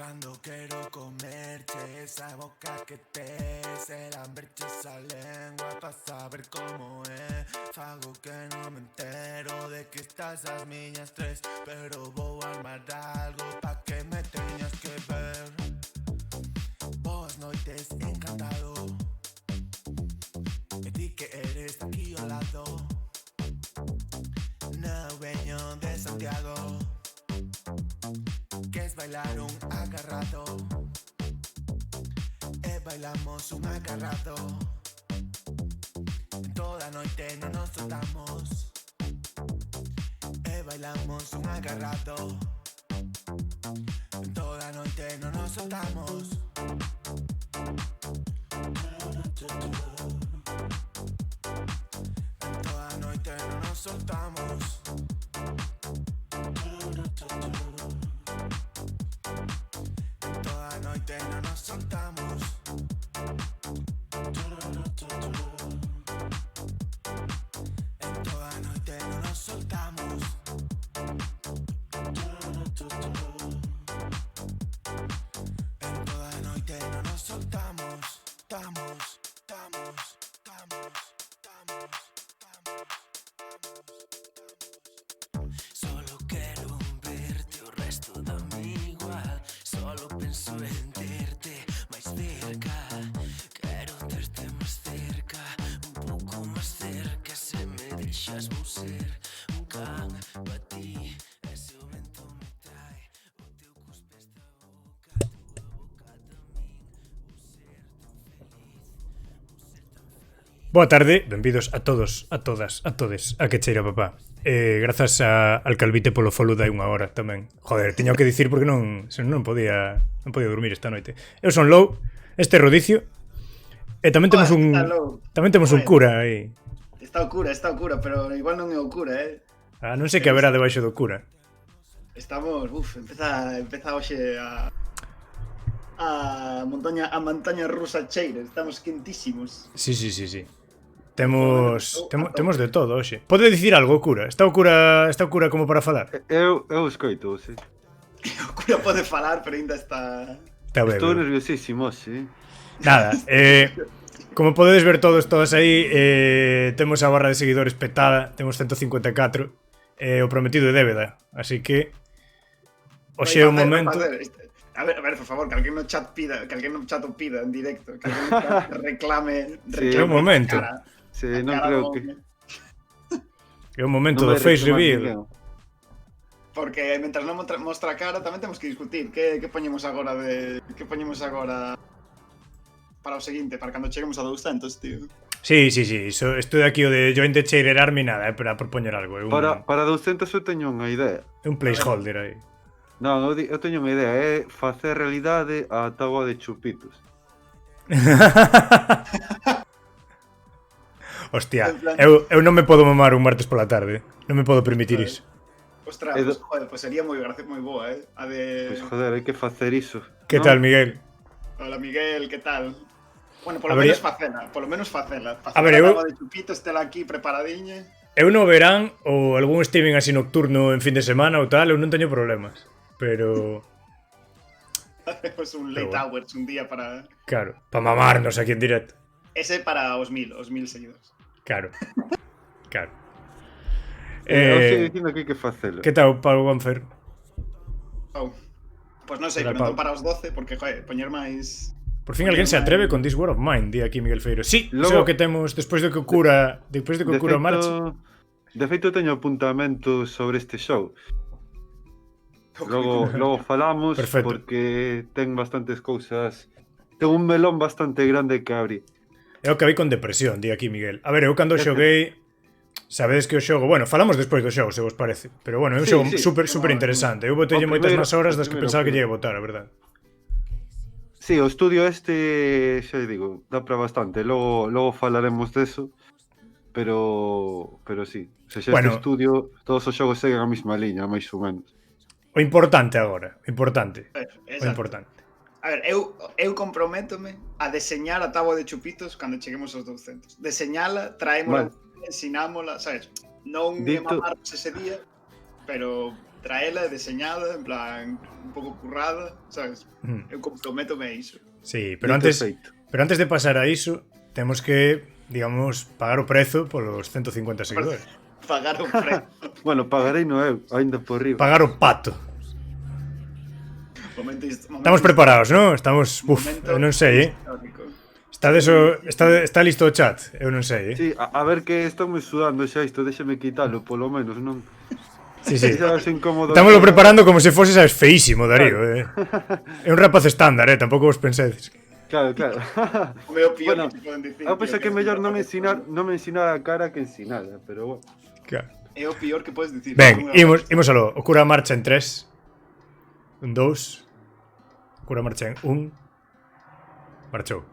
Cando quero comerche esa boca que tes, el hamberche esa lengua pa saber como é. Fago que non me entero de que estás as miñas tres, pero vou armar algo pa que me teñas que ver. Boas noites, encantado. E ti que eres aquí ao lado. Non veño de Santiago. Queres bailar un agarrado e bailamos un agarrado. En toda noite non nos soltamos e bailamos un agarrado. En toda noite non nos soltamos. En toda noite non nos soltamos. Toda noite non nos soltamos. En toda noite non nos soltamos. En toda noite non nos soltamos. Solo quero verte, o resto da mí igual. Solo penso en terte máis cerca. Quero terte máis cerca, un pouco máis cerca. Se me deixas vou ser un can pa ti. Ese o vento me trae, o teu cuspe esta boca, a tua boca tamén. Vou ser tan feliz, vou ser tan feliz. Boa tarde, benvidos a todos, a todas, a todes, a que cheira papá. Grazas al Calvite polo follow dai unha hora tamén. Joder, teño que dicir porque non podía dormir esta noite. Eu son Low, este é Rodicio. E tamén temos un cura aí. Está o cura, pero igual non é o cura, Non sei que haberá debaixo do cura. Estamos, empeza hoxe a montaña rusa cheira, estamos quentísimos. Sí. Temos de todo hoxe. Pode dicir algo o cura? Está o cura como para falar? Eu escoito, sí. O cura pode falar, pero ainda está Estou nerviosísimo, sí. Nada, como podedes ver todas aí, temos a barra de seguidores petada, temos 154, o prometido de débeda, así que hoxe é o momento. A ver, por favor, que alguén no chat o pida en directo, que alguén no chat reclame É o momento. Sí, non creo que... É o momento do face reveal. Porque mentras non mostra a cara tamén temos que discutir que poñemos agora para o seguinte, para cando cheguemos a 200, tío. Sí, iso, estou aquí o de Join the Chairer Army, nada, para propoñer algo. Para 200 eu teño unha idea. É un placeholder aí. Non, eu teño unha idea, é facer realidade a táboa de chupitos. Hostia, eu non me podo mamar un martes pola tarde. Non me podo permitir iso. Ostras, pues sería moi boa, a de... Pois joder, hai que facer iso. Que tal, Miguel? Hola, Miguel, que tal? Bueno, polo menos facela. A ver, eu... de chupitos, tela aquí preparadiña. Eu no verán ou algún streaming así nocturno en fin de semana ou tal, eu non teño problemas. Pero... Hacemos un late hours un día para... Claro, para mamarnos aquí en directo. Ese para os 1000 seguidores. Claro. Eu estou dicindo que hai que facelo. Que tal, Pablo Banfer? Pois non sei, pero non para os 12, porque, joder, poñer máis... Por fin alguén se atreve con This War of Mine, di aquí Miguel Feiro. Sí, logo... o que temos despois de que o cura marche. De feito, teño apuntamentos sobre este show. Logo falamos. Perfecto. Porque ten bastantes cousas. Ten un melón bastante grande que abrir. É o que vi con depresión, di aquí Miguel. A ver, eu cando xoguei, sabedes que o xogo, bueno, falamos despois do xogo, se vos parece. Pero bueno, é un xogo super interesante. Eu botelle moitas máis horas das que pensaba que lle ia botar, a verdade. Sí, o estudio este, xa digo, dá para bastante. Logo falaremos deso. Pero sí, se xa este estudio, todos os xogos seguen a mesma liña, máis ou menos. O importante agora, o importante. A ver, eu comprométome a deseñar a táboa de chupitos cando cheguemos aos 200. Deseñala, traémola, ensinámola, sabes? Non me mamarnos ese día, pero traela deseñada, en plan, un pouco currada, sabes? Eu comprométome a iso. Sí, pero antes de pasar a iso, temos que, digamos, pagar o prezo polos 150 seguidores. Pagar o prezo. Bueno, pagarei no eu, ainda por riba. Pagar o pato. Momento Estamos preparados, non? Estamos, eu non sei, Está listo o chat? Eu non sei, Sí, a ver que estamos sudando xa isto, déxame quitalo, polo menos, non? Sí, sí. Incómodo. Estámoslo preparando como se fose, sabes, feísimo, Darío, É un rapaz estándar, tampouco vos pensedes. Claro, claro. O meu pior Bueno, que te poden dicir. eu penso que é mellor non me ensinar a cara que ensinala, pero bueno. Claro. É o pior que podes dicir. Ben, imos aló. O cura marcha en 3. Un 2. O cura marcha en 1. Marchou.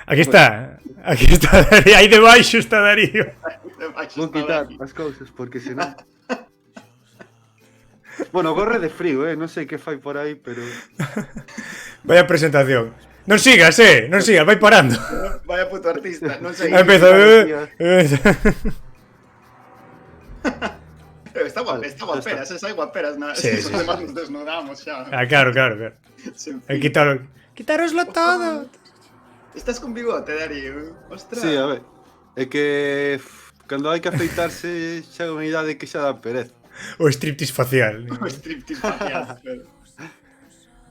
Aquí está Darío. Aí debaixo está Darío. Vou quitar as cousas porque senón... Bueno, gorre de frío, non sei que fai por aí, pero... Vaya presentación. Non sigas, non sigas, vai parando. Vaya puto artista, non sei. Empeza. Está guaperas, esa guaperas. Sí. Os demás nos desnudamos xa. Claro. Hai quitaroslo todo. Estás con bigote, Darío. Ostras. Sí, a ver. É que cando hai que afeitarse xa é unha idade que xa dá pereza. O striptease facial. O striptease facial.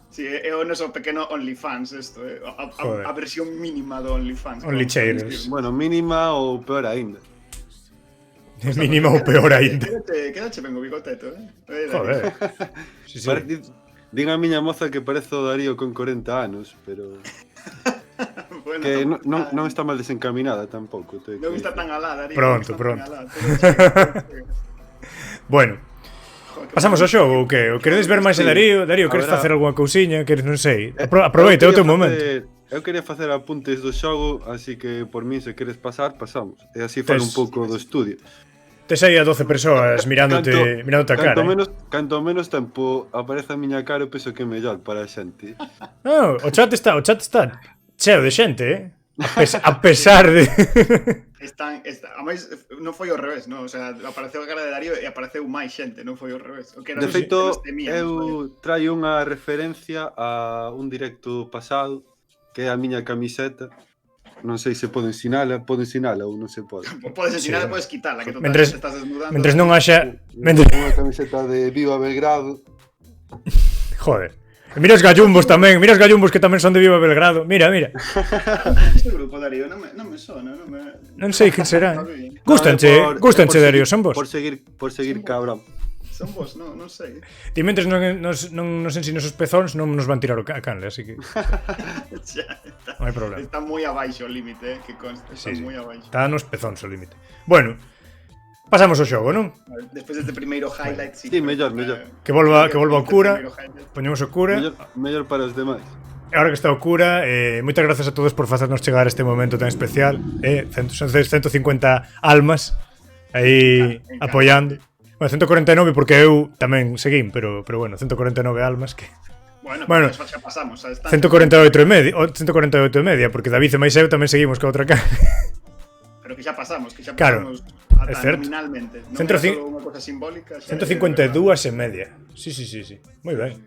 Sí, é o noso pequeno OnlyFans isto, a versión mínima do OnlyFans. Onlycheiros. Bueno, mínima ou peor aínda. Mínima ou peor aínda. Quédache ben o bigoteto, Joder. Sí. Din a miña moza que parezo Darío con 40 anos, pero... Bueno, que non está mal desencaminada tampouco. Non está tan alá, Darío. Pronto. Bueno, pasamos ao xogo ou que? Ou queredes ver máis de Darío? Darío, queres facer algunha cousiña? Queres, non sei. Aproveita, é o teu momento. Eu quería facer apuntes do xogo, así que por mí, se queres pasar, pasamos. E así falo un pouco do estudio. Tes aí a 12 persoas mirándote a cara. Canto menos tempo aparece a miña cara, eu penso que é mellor para a xente. No, o chat está cheo de xente, a pesar de... A máis, non foi ao revés, non? O sea, apareceu a cara de Darío e apareceu máis xente, non foi ao revés. De feito, eu traio unha referencia a un directo pasado, que é a miña camiseta. Non sei se podo ensinala ou non se pode. Podes ensinala, podes quitala, que total te estás desnudando. Mentres non haxa... Unha camiseta de Viva Belgrado. Joder. Mira os gallumbos tamén, que tamén son de Viva Belgrado. Mira. Este grupo, Darío, non me sona, non sei quen será. Gústanche, Darío, son vos. Por seguir cabrón. Son vos, non sei. Ti mentres non nos ensinos os pezóns, non nos van tirar a canle, así que... Non hai problema. Está moi abaixo o límite, que consta, está moi abaixo. Está nos pezóns o límite. Bueno, pasamos ao xogo, non? Despois deste primeiro highlight, sí, mellor. Que volva o cura, poñemos o cura. Mellor para os demais. Ahora que está o cura, moitas grazas a todos por facernos chegar a este momento tan especial. Son 150 almas aí apoiando. Bueno, 149 porque eu tamén seguín, pero bueno, 149 almas que... Bueno, xa pasamos. 148 e media, porque David e máis eu tamén seguimos ca outra cara. Pero que xa pasamos, claro, ata nominalmente. Non é só unha cosa simbólica. 152 e media. Sí. Moi ben.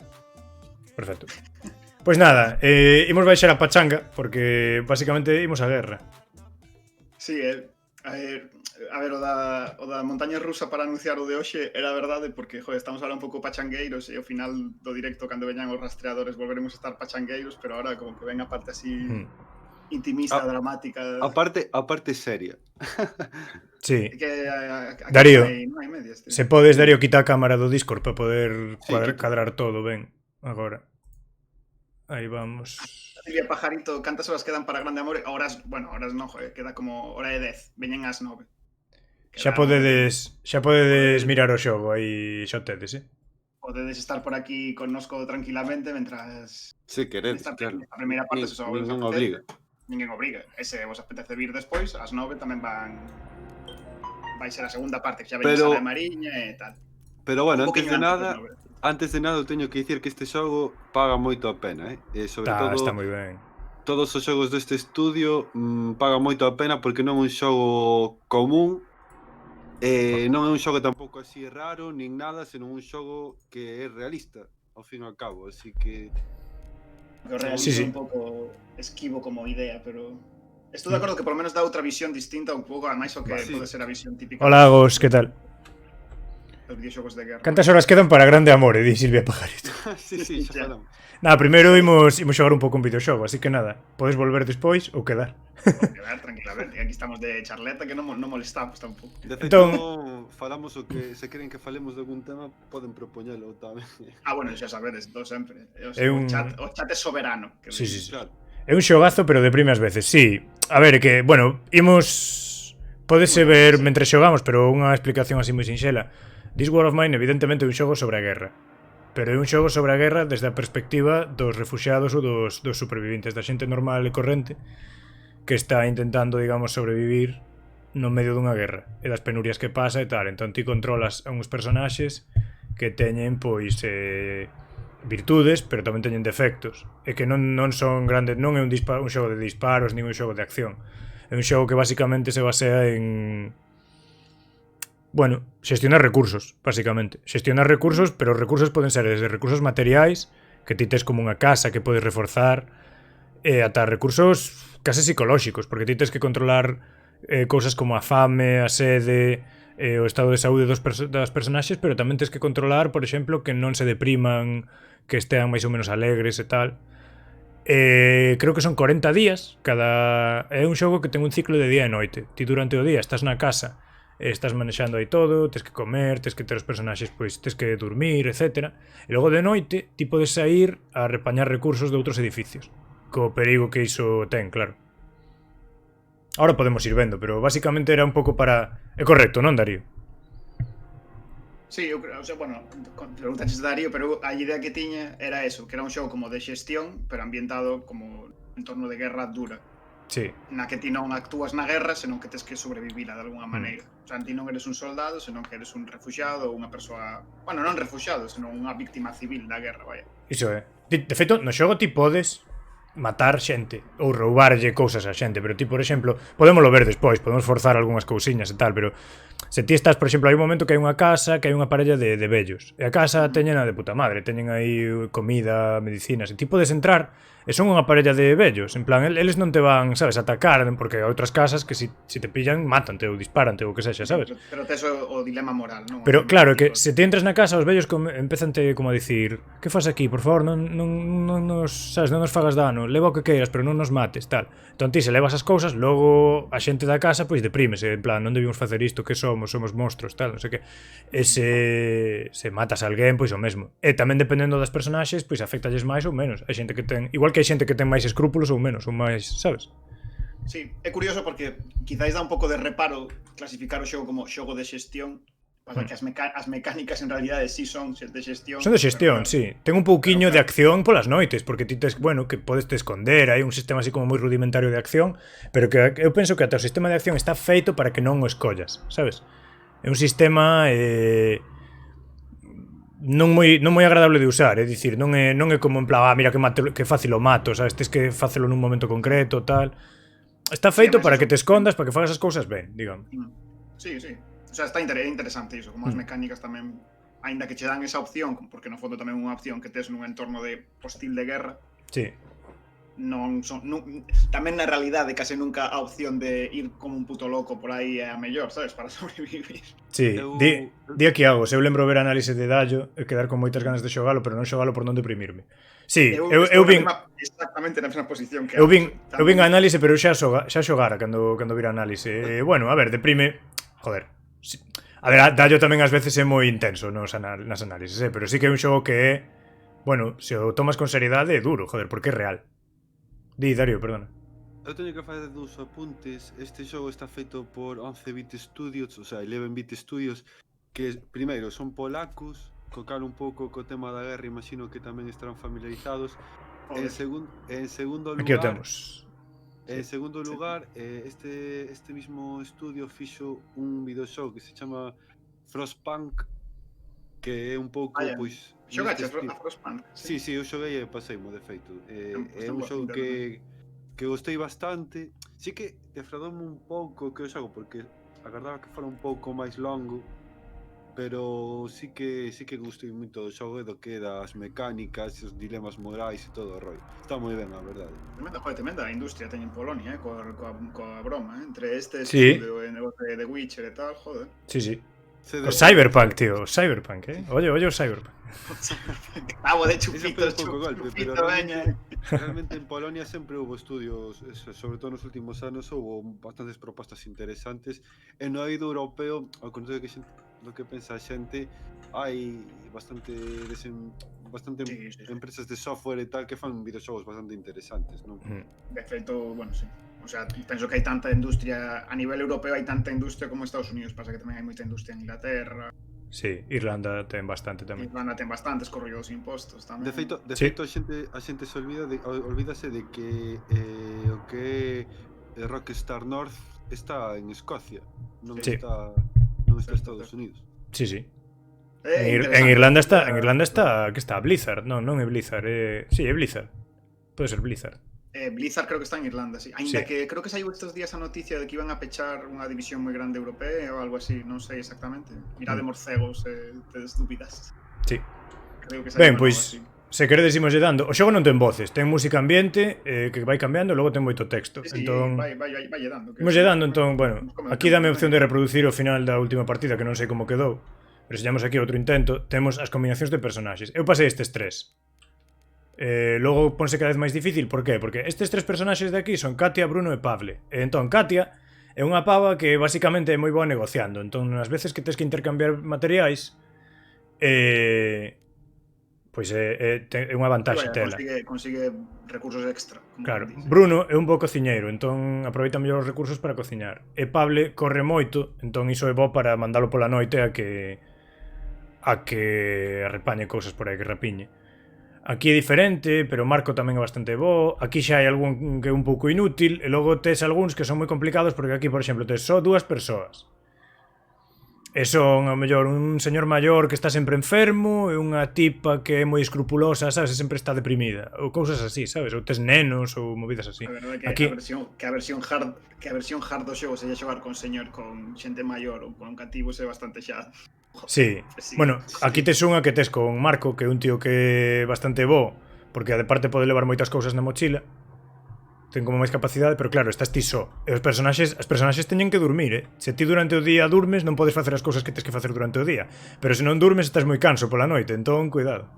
Perfecto. Pois nada, imos baixar a pachanga, porque basicamente imos a guerra. Sí, a ver, o da montaña rusa para anunciar o de hoxe era verdade, porque, joder, estamos ahora un pouco pachangueiros e ao final do directo, cando veñan os rastreadores, volveremos a estar pachangueiros, pero ahora como que ven a parte así intimista, dramática. A parte seria. Sí. Que, Darío, non hai medias, se podes, Darío, quita a cámara do Discord para poder cadrar todo ben agora. Aí vamos. Silvia Pajarito, cantas horas quedan para Grande Amor? Horas non, joder, queda como hora e 10, veñen ás 9. Xa podedes mirar o xogo aí, xa tedes, Podedes estar por aquí connosco tranquilamente mentras... Se queredes, claro. A primeira parte, se ninguén obriga. Ninguén obriga. E se vos apetece vir despois, ás 9 tamén vai ser a segunda parte, que xa veñes a la Mariña e tal. Pero bueno, antes de nada teño que dicir que este xogo paga moito a pena, e sobre todo está moi ben. Todos os xogos deste estudio pagan moito a pena porque non é un xogo común Non é un xogo tampouco así raro, nin nada, senón un xogo que é realista, ao fin e ao cabo, así que... O realismo é un pouco esquivo como idea, pero... Estou de acordo que polo menos dá outra visión distinta un pouco, a máis o que pode ser a visión típica. Hola, Agos, que tal? Os videoxogos de guerra. Cantas horas quedan para Grande Amore, di Silvia Pajarito. sí, xa falamos. Nada, primeiro imos xogar un pouco un videoxogo, así que nada, podes volver despois ou quedar. Quedar tranquilamente, aquí estamos de charleta que non molestamos tampouco. De feito, falamos o que se queren que falemos de algún tema, poden propoñelo tamén. Bueno, xa sabedes, todo sempre. O chat é soberano. Sí. Claro. É un xogazo, pero deprime ás veces, sí. A ver, que, bueno, imos... Pódese ver mentre xogamos, pero unha explicación así moi sinxela. This War of Mine, evidentemente, é un xogo sobre a guerra. Pero é un xogo sobre a guerra desde a perspectiva dos refuxiados ou dos supervivintes, da xente normal e corrente que está intentando, digamos, sobrevivir no medio dunha guerra e das penurias que pasa e tal. Entón ti controlas a uns personaxes que teñen, pois, virtudes, pero tamén teñen defectos e que non son grandes, non é un xogo de disparos nin un xogo de acción. É un xogo que basicamente se basea en... Bueno, xestionar recursos, basicamente. Xestionar recursos, pero os recursos poden ser desde recursos materiais, que ti tes como unha casa que podes reforzar, e ata recursos case psicolóxicos, porque ti tes que controlar cousas como a fame, a sede, o estado de saúde das personaxes, pero tamén tes que controlar, por exemplo, que non se depriman, que estean máis ou menos alegres e tal. Creo que son 40 días, é un xogo que ten un ciclo de día e noite. Ti durante o día estás na casa, estás manexando aí todo, tes que comer, tes que ter os personaxes, pois tes que dormir, etc. E logo de noite ti podes sair a repañar recursos de outros edificios, co perigo que iso ten, claro. Ahora podemos ir vendo, pero basicamente era un pouco para... É correcto, non, Darío? Sí, eu creo, bueno, preguntaches Darío, pero a idea que tiña era eso, que era un xogo como de xestión, pero ambientado como en torno de guerra dura. Sí. Na que ti non actúas na guerra, senón que tes que sobrevivila de alguna maneira. O sea, ti non eres un soldado, senón que eres un refuxiado ou unha persoa... Bueno, non refuxiado, senón unha víctima civil da guerra, vaya. Iso é. De feito, no xogo ti podes matar xente ou roubarlle cousas a xente, pero ti, por exemplo, podémoslo ver despois, podemos forzar algunhas cousiñas e tal, pero se ti estás, por exemplo, hai un momento que hai unha casa, que hai unha parella de vellos, e a casa teñena de puta madre, teñen aí comida, medicinas, e ti podes entrar e son unha parella de vellos, en plan, eles non te van, sabes, atacar, porque hai outras casas que si te pillan, mátante ou disparante ou que sexa, sabes? Pero tes o dilema moral, non? Pero claro, que se ti entras na casa, os vellos empezante como a dicir, que fas aquí, por favor, non nos, sabes, non nos fagas dano, leva o que queiras, pero non nos mates, tal. Entón ti se levas as cousas, logo a xente da casa pois deprímese, en plan, non debimos facer isto, que somos monstros, tal, non sei que. E se matas a alguén, pois o mesmo. E tamén dependendo das personaxes, pois afectalles máis ou menos. Hai xente que ten, igual que hai xente que ten máis escrúpulos ou menos, ou máis, sabes? Sí, é curioso porque quizáis dá un pouco de reparo clasificar o xogo como xogo de xestión, pasa que as mecánicas en realidade sí son de xestión. Son de xestión, pero, sí. Ten un pouquiño de acción polas noites, porque ti tes, bueno, que podes te esconder, hai un sistema así como moi rudimentario de acción, pero que eu penso que ata o sistema de acción está feito para que non o escollas, sabes? É un sistema non moi agradable de usar, é dicir, non é como en plan, mira que fácil o mato, sabes? Tes que facelo nun momento concreto, tal. Está feito para que te escondas, para que fagas as cousas ben, digamos. Sí. O sea, está interesante iso, como as mecánicas tamén, aínda que che dan esa opción, porque no fondo tamén unha opción que tes nun entorno de hostil de guerra. Sí. Tamén na realidade case nunca a opción de ir como un puto loco por aí é a mellor, sabes, para sobrevivir. Sí, di aquí hago, eu lembro ver análise de Dallo e quedar con moitas ganas de xogalo, pero non xogalo por non deprimirme. Sí, eu vin exactamente na mesma posición que eu vin a análise, pero xa xogara cando vira análise. Bueno, a ver, deprime, joder. Sí. A ver, Dallo tamén ás veces é moi intenso nas análises, pero sí que é un xogo que é, bueno, se o tomas con seriedade é duro, joder, porque é real. Di, Darío, perdona. Eu teño que facer dous apuntes. Este xogo está feito por 11-bit Studios, o sea, 11-bit Studios, que primeiro son polacos, cocar un pouco co tema da guerra, imagino que tamén estarán familiarizados. En segundo lugar, aquí o temos. En segundo lugar, este mismo estudio fixo un videoxogo que se chama Frostpunk, que é un pouco, pois... Xogaches a Frostpunk? Sí, eu xoguei e paseimo, de feito. É un xogo que gostei bastante. Sí que defraudoume un pouco que o xogo, porque agardaba que fora un pouco máis longo, pero sí que gustei moito do xogo e do que das mecánicas, os dilemas morais e todo o rollo. Está moi ben, a verdade. Tremenda a industria teñen en Polonia, coa broma, entre este Sí. estudio e o de Witcher e tal, joder. Sí. O Cyberpunk, tío, o Cyberpunk, Oye, o Cyberpunk. Cabo de Eso foi chupitos, un pouco golpe, pero realmente en Polonia sempre hubo estudios, sobre todo nos últimos anos, hubo bastantes propostas interesantes. E no eido europeo, ao contrario do que pensa a xente, hai bastante empresas de software e tal que fan videoxogos bastante interesantes, non? De feito, bueno, sí. O sea, penso que hai tanta industria a nivel europeo, hai tanta industria como Estados Unidos, pasa que tamén hai moita industria en Inglaterra. Sí, Irlanda ten bastante tamén. Irlanda ten bastantes corridos impostos tamén. De feito a xente se olvídase de que o que é Rockstar North está en Escocia, non está en Estados Unidos. Sí. En Irlanda está que está Blizzard, non é Blizzard, sí, é Blizzard. Pode ser Blizzard. Blizzard creo que está en Irlanda, sí. Ainda que creo que saiu estes días a noticia de que iban a pechar unha división moi grande europea ou algo así, non sei exactamente. Mirade morcegos, tedes dúbidas. Sí. Creo que ben, pois, se queredes imos lle dando. O xogo non ten voces, ten música ambiente que vai cambiando e logo ten moito texto. Sí, entón, vai lle dando. Imos lle dando, entón, bueno, aquí dame a opción de reproducir o final da última partida, que non sei como quedou. Pero se llamos aquí outro intento, temos as combinacións de personaxes. Eu pasei estes tres. Logo ponse cada vez máis difícil, por qué? Porque estes tres personaxes de aquí son Katia, Bruno e Pable. E entón Katia é unha pava que basicamente é moi boa negociando. Entón as veces que tes que intercambiar materiais pois é unha vantaxe tela. Consigue recursos extra. Claro, Bruno é un bo cociñeiro, entón aproveita mellor os recursos para cociñar. E Pable corre moito, entón iso é bo para mandalo pola noite a que arrepañe cousas por aí, que rapiñe. Aquí é diferente, pero Marco tamén é bastante bo. Aquí xa hai algún que é un pouco inútil. E logo tes algúns que son moi complicados, porque aquí, por exemplo, tes só dúas persoas. E son, ao mellor, un señor maior que está sempre enfermo e unha tipa que é moi escrupulosa, sabes? E sempre está deprimida. Ou cousas así, sabes? Ou tes nenos ou movidas así. A verdade é que a versión hard do xogo se lle xogar con xente maior ou con cativos é bastante xa. Sí, bueno, aquí tes unha que tes con Marco, que é un tío que é bastante bo, porque de parte pode levar moitas cousas na mochila, ten como máis capacidade, pero claro, estás ti só. E as personaxes teñen que dormir, Se ti durante o día durmes, non podes facer as cousas que tes que facer durante o día, pero se non durmes estás moi canso pola noite, entón, cuidado.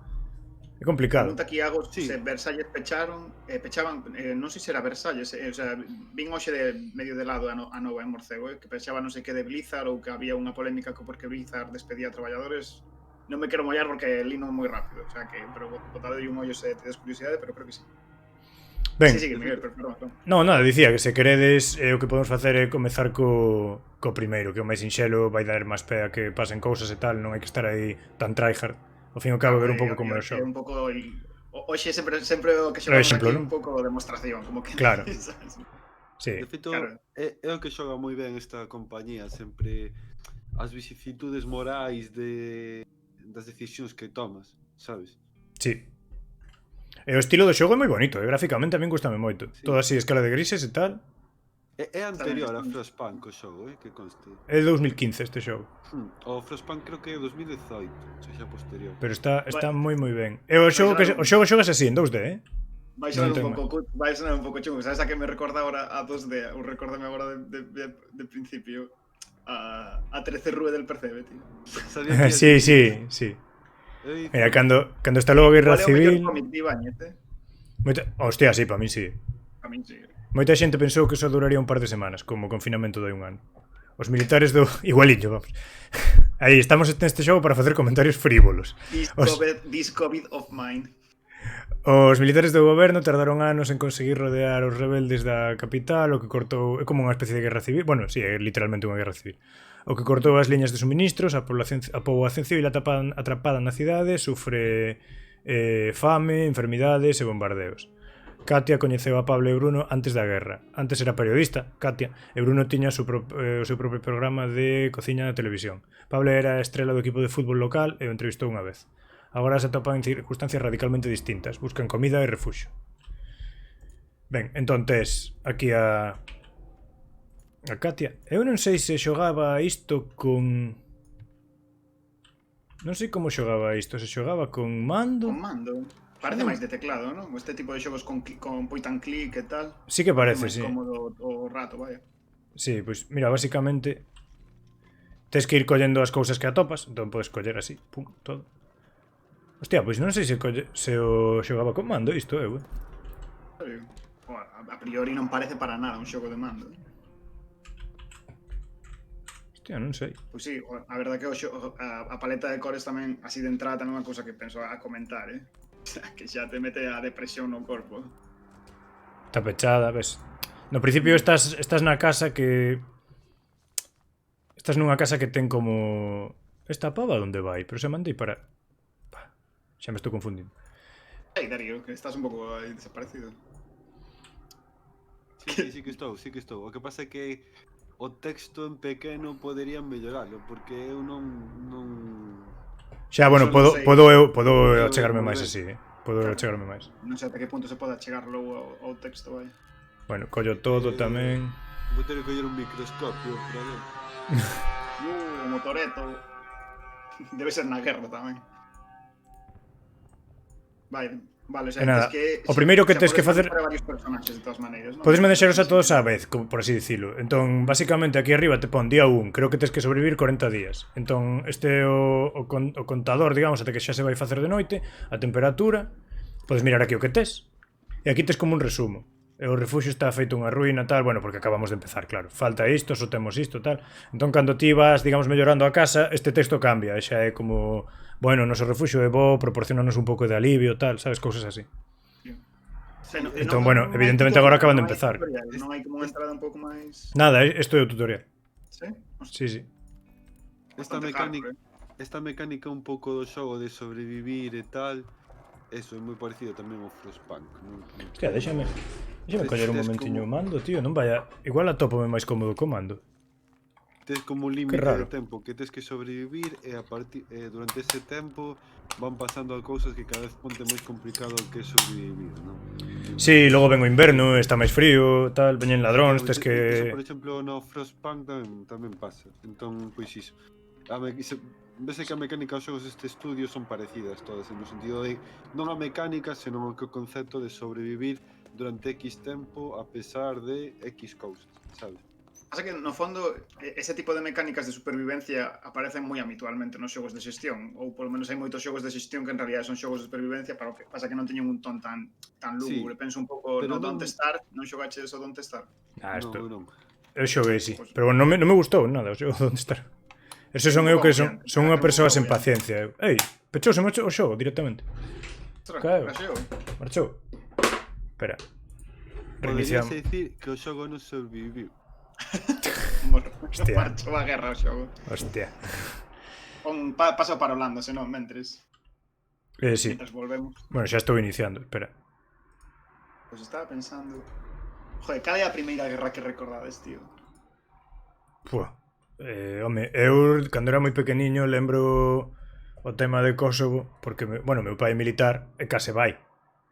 É complicado. Pregunta aquí hago se Versalles pechaban, non sei se era Versalles, o sea, vin hoxe de medio de lado a nova en Morcego, que pechaba non sei que de Blizzard ou que había unha polémica porque Blizzard despedía a traballadores. Non me quero mollar porque lino moi rápido, o sea que, pero botade un ollo se tedes curiosidade, pero creo que sí. Ben, sí, Miguel, perdón. Non, nada, dicía que se queredes o que podemos facer é comezar co primeiro, que o máis sinxelo vai dar máis pé a que pasen cousas e tal, non hai que estar aí tan tryhard. Ao fin e ao cabo, ver un pouco como é o xogo. Un pouco hoxe sempre o que xogamos aquí un pouco demostración, como que claro. Sí. De feito, é o que xoga moi ben esta compañía, sempre as vicisitudes morais das decisións que tomas, sabes? Sí. E o estilo do xogo é moi bonito, gráficamente a min gustame moito. Sí. Todo así, escala de grises e tal. É anterior a Frostpunk o xogo, que conste. É de 2015 este xogo. O Frostpunk creo que é 2018, xa posterior. Pero está moi ben. E o xogo xogas así en 2D, Vai sonar un pouco chungo, sabes a que me recorda agora a 2D, ou recórdame agora de principio a 13 Rue del Percebe, tío. Sí. Mira, cando está logo a Guerra Civil. Hostia, sí, para mí sí. Moita xente pensou que só duraría un par de semanas, como o confinamento de un ano. Os militares do... Igualiño, vamos. Aí, estamos neste xogo para facer comentarios frívolos. This COVID of mine. Os militares do goberno tardaron anos en conseguir rodear os rebeldes da capital, o que cortou... É como unha especie de guerra civil. Bueno, sí, é literalmente unha guerra civil. O que cortou as liñas de suministros, a poboación civil atrapada na cidade, sufre fame, enfermidades e bombardeos. Katia coñeceu a Pablo e Bruno antes da guerra. Antes era periodista, Katia, e Bruno tiña o seu propio programa de cociña na televisión. Pablo era a estrela do equipo de fútbol local e o entrevistou unha vez. Agora se atopan en circunstancias radicalmente distintas. Buscan comida e refuxio. Ben, entón tes aquí a A Katia. Eu non sei se xogaba isto con... Non sei como xogaba isto, se xogaba con mando. Con mando. Parece máis de teclado, non? Este tipo de xogos con point and click e tal. Sí que parece, máis sí. cómodo o rato, vaya. Sí, pois mira, basicamente tes que ir collendo as cousas que atopas, entón podes coller así, pum, todo. Hostia, pois non sei se o xogaba con mando isto, A priori non parece para nada un xogo de mando. Hostia, non sei. Pois sí, a verdade que a paleta de cores tamén, así de entrada, tamén é unha cousa que penso a comentar, que xa te mete a depresión no corpo. Está pechada, ves. No principio estás na casa que... Estás nunha casa que ten como... Esta pava onde vai? Pero se mandei para... Xa me estou confundindo. Darío, que estás un pouco aí desaparecido. Sí que estou. O que pasa é que o texto en pequeno poderían melloralo, porque eu non... Xa, bueno, podo achegarme máis así, Podo claro. achegarme máis. Non sei ata que punto se pode achegar logo ao texto, vai. Bueno, collo todo tamén. Vou ter que coller un microscopio para ver. O motoreto. Debe ser na guerra tamén. Vale, o sea, nada, que, o primeiro que tes que facer... varios personaxes de todas maneiras, ¿no? Podes manexeros a todos á vez, por así dicilo. Entón, basicamente, aquí arriba te pon día 1. Creo que tes que sobrevivir 40 días. Entón, este é o contador, digamos, até que xa se vai facer de noite, a temperatura. Podes mirar aquí o que tes. E aquí tes como un resumo. E o refuxio está feito unha ruína, tal, bueno, porque acabamos de empezar, claro. Falta isto, só temos isto, tal. Entón, cando ti vas, digamos, mellorando a casa, este texto cambia, e xa é como... Bueno, noso refuxio é bo, proporcionanos un pouco de alivio, tal, sabes, cousas así. Entón, bueno, evidentemente agora acaban de empezar. Non hai como unha entrada un pouco máis... Nada, isto é o tutorial. Sí? Sí. Esta mecánica un pouco do xogo de sobrevivir e tal, eso é moi parecido tamén ao Frostpunk. Hostia, déxame coller un momentiño o mando, tío, non vaya... Igual atópome máis cómodo co mando. Tes como un límite de tempo que tes que sobrevivir e durante ese tempo van pasando a cousas que cada vez ponte máis complicado que sobrevivir, non? Sí, logo ven o inverno, está máis frío, tal, veñen ladróns, tes que... Por exemplo, no Frostpunk tamén pasa. Entón, pois iso. Vese que a mecánica dos xogos deste estudio son parecidas todas, no sentido de non a mecánica, senón o concepto de sobrevivir durante X tempo a pesar de X cousas, sabes? Pasa que, no fondo, ese tipo de mecánicas de supervivencia aparecen moi habitualmente nos xogos de xestión, ou polo menos hai moitos xogos de xestión que en realidad son xogos de supervivencia, pero que pasa que non teñen un ton tan lúgubre. Penso un pouco no Don't Starve, non xogaches o Don't Starve? Non. Eu xoguei, sí, pero non me gustou nada o xogo Don't Starve. Ese son eu que son unha persoa sen paciencia. Ei, pechouse o xogo directamente. Marchou. Espera. Poderías dicir que o xogo non sobreviviu. Hostia. Marchou a guerra o xogo. Hostia. Paso para Holanda, senón, mentres. Sí. Mentres volvemos. Bueno, xa estou iniciando, espera. Pois estaba pensando... Joder, cal é a primeira guerra que recordades, tío? Home, eu, cando era moi pequeniño, lembro o tema de Kosovo, porque, bueno, meu pai é militar e case vai.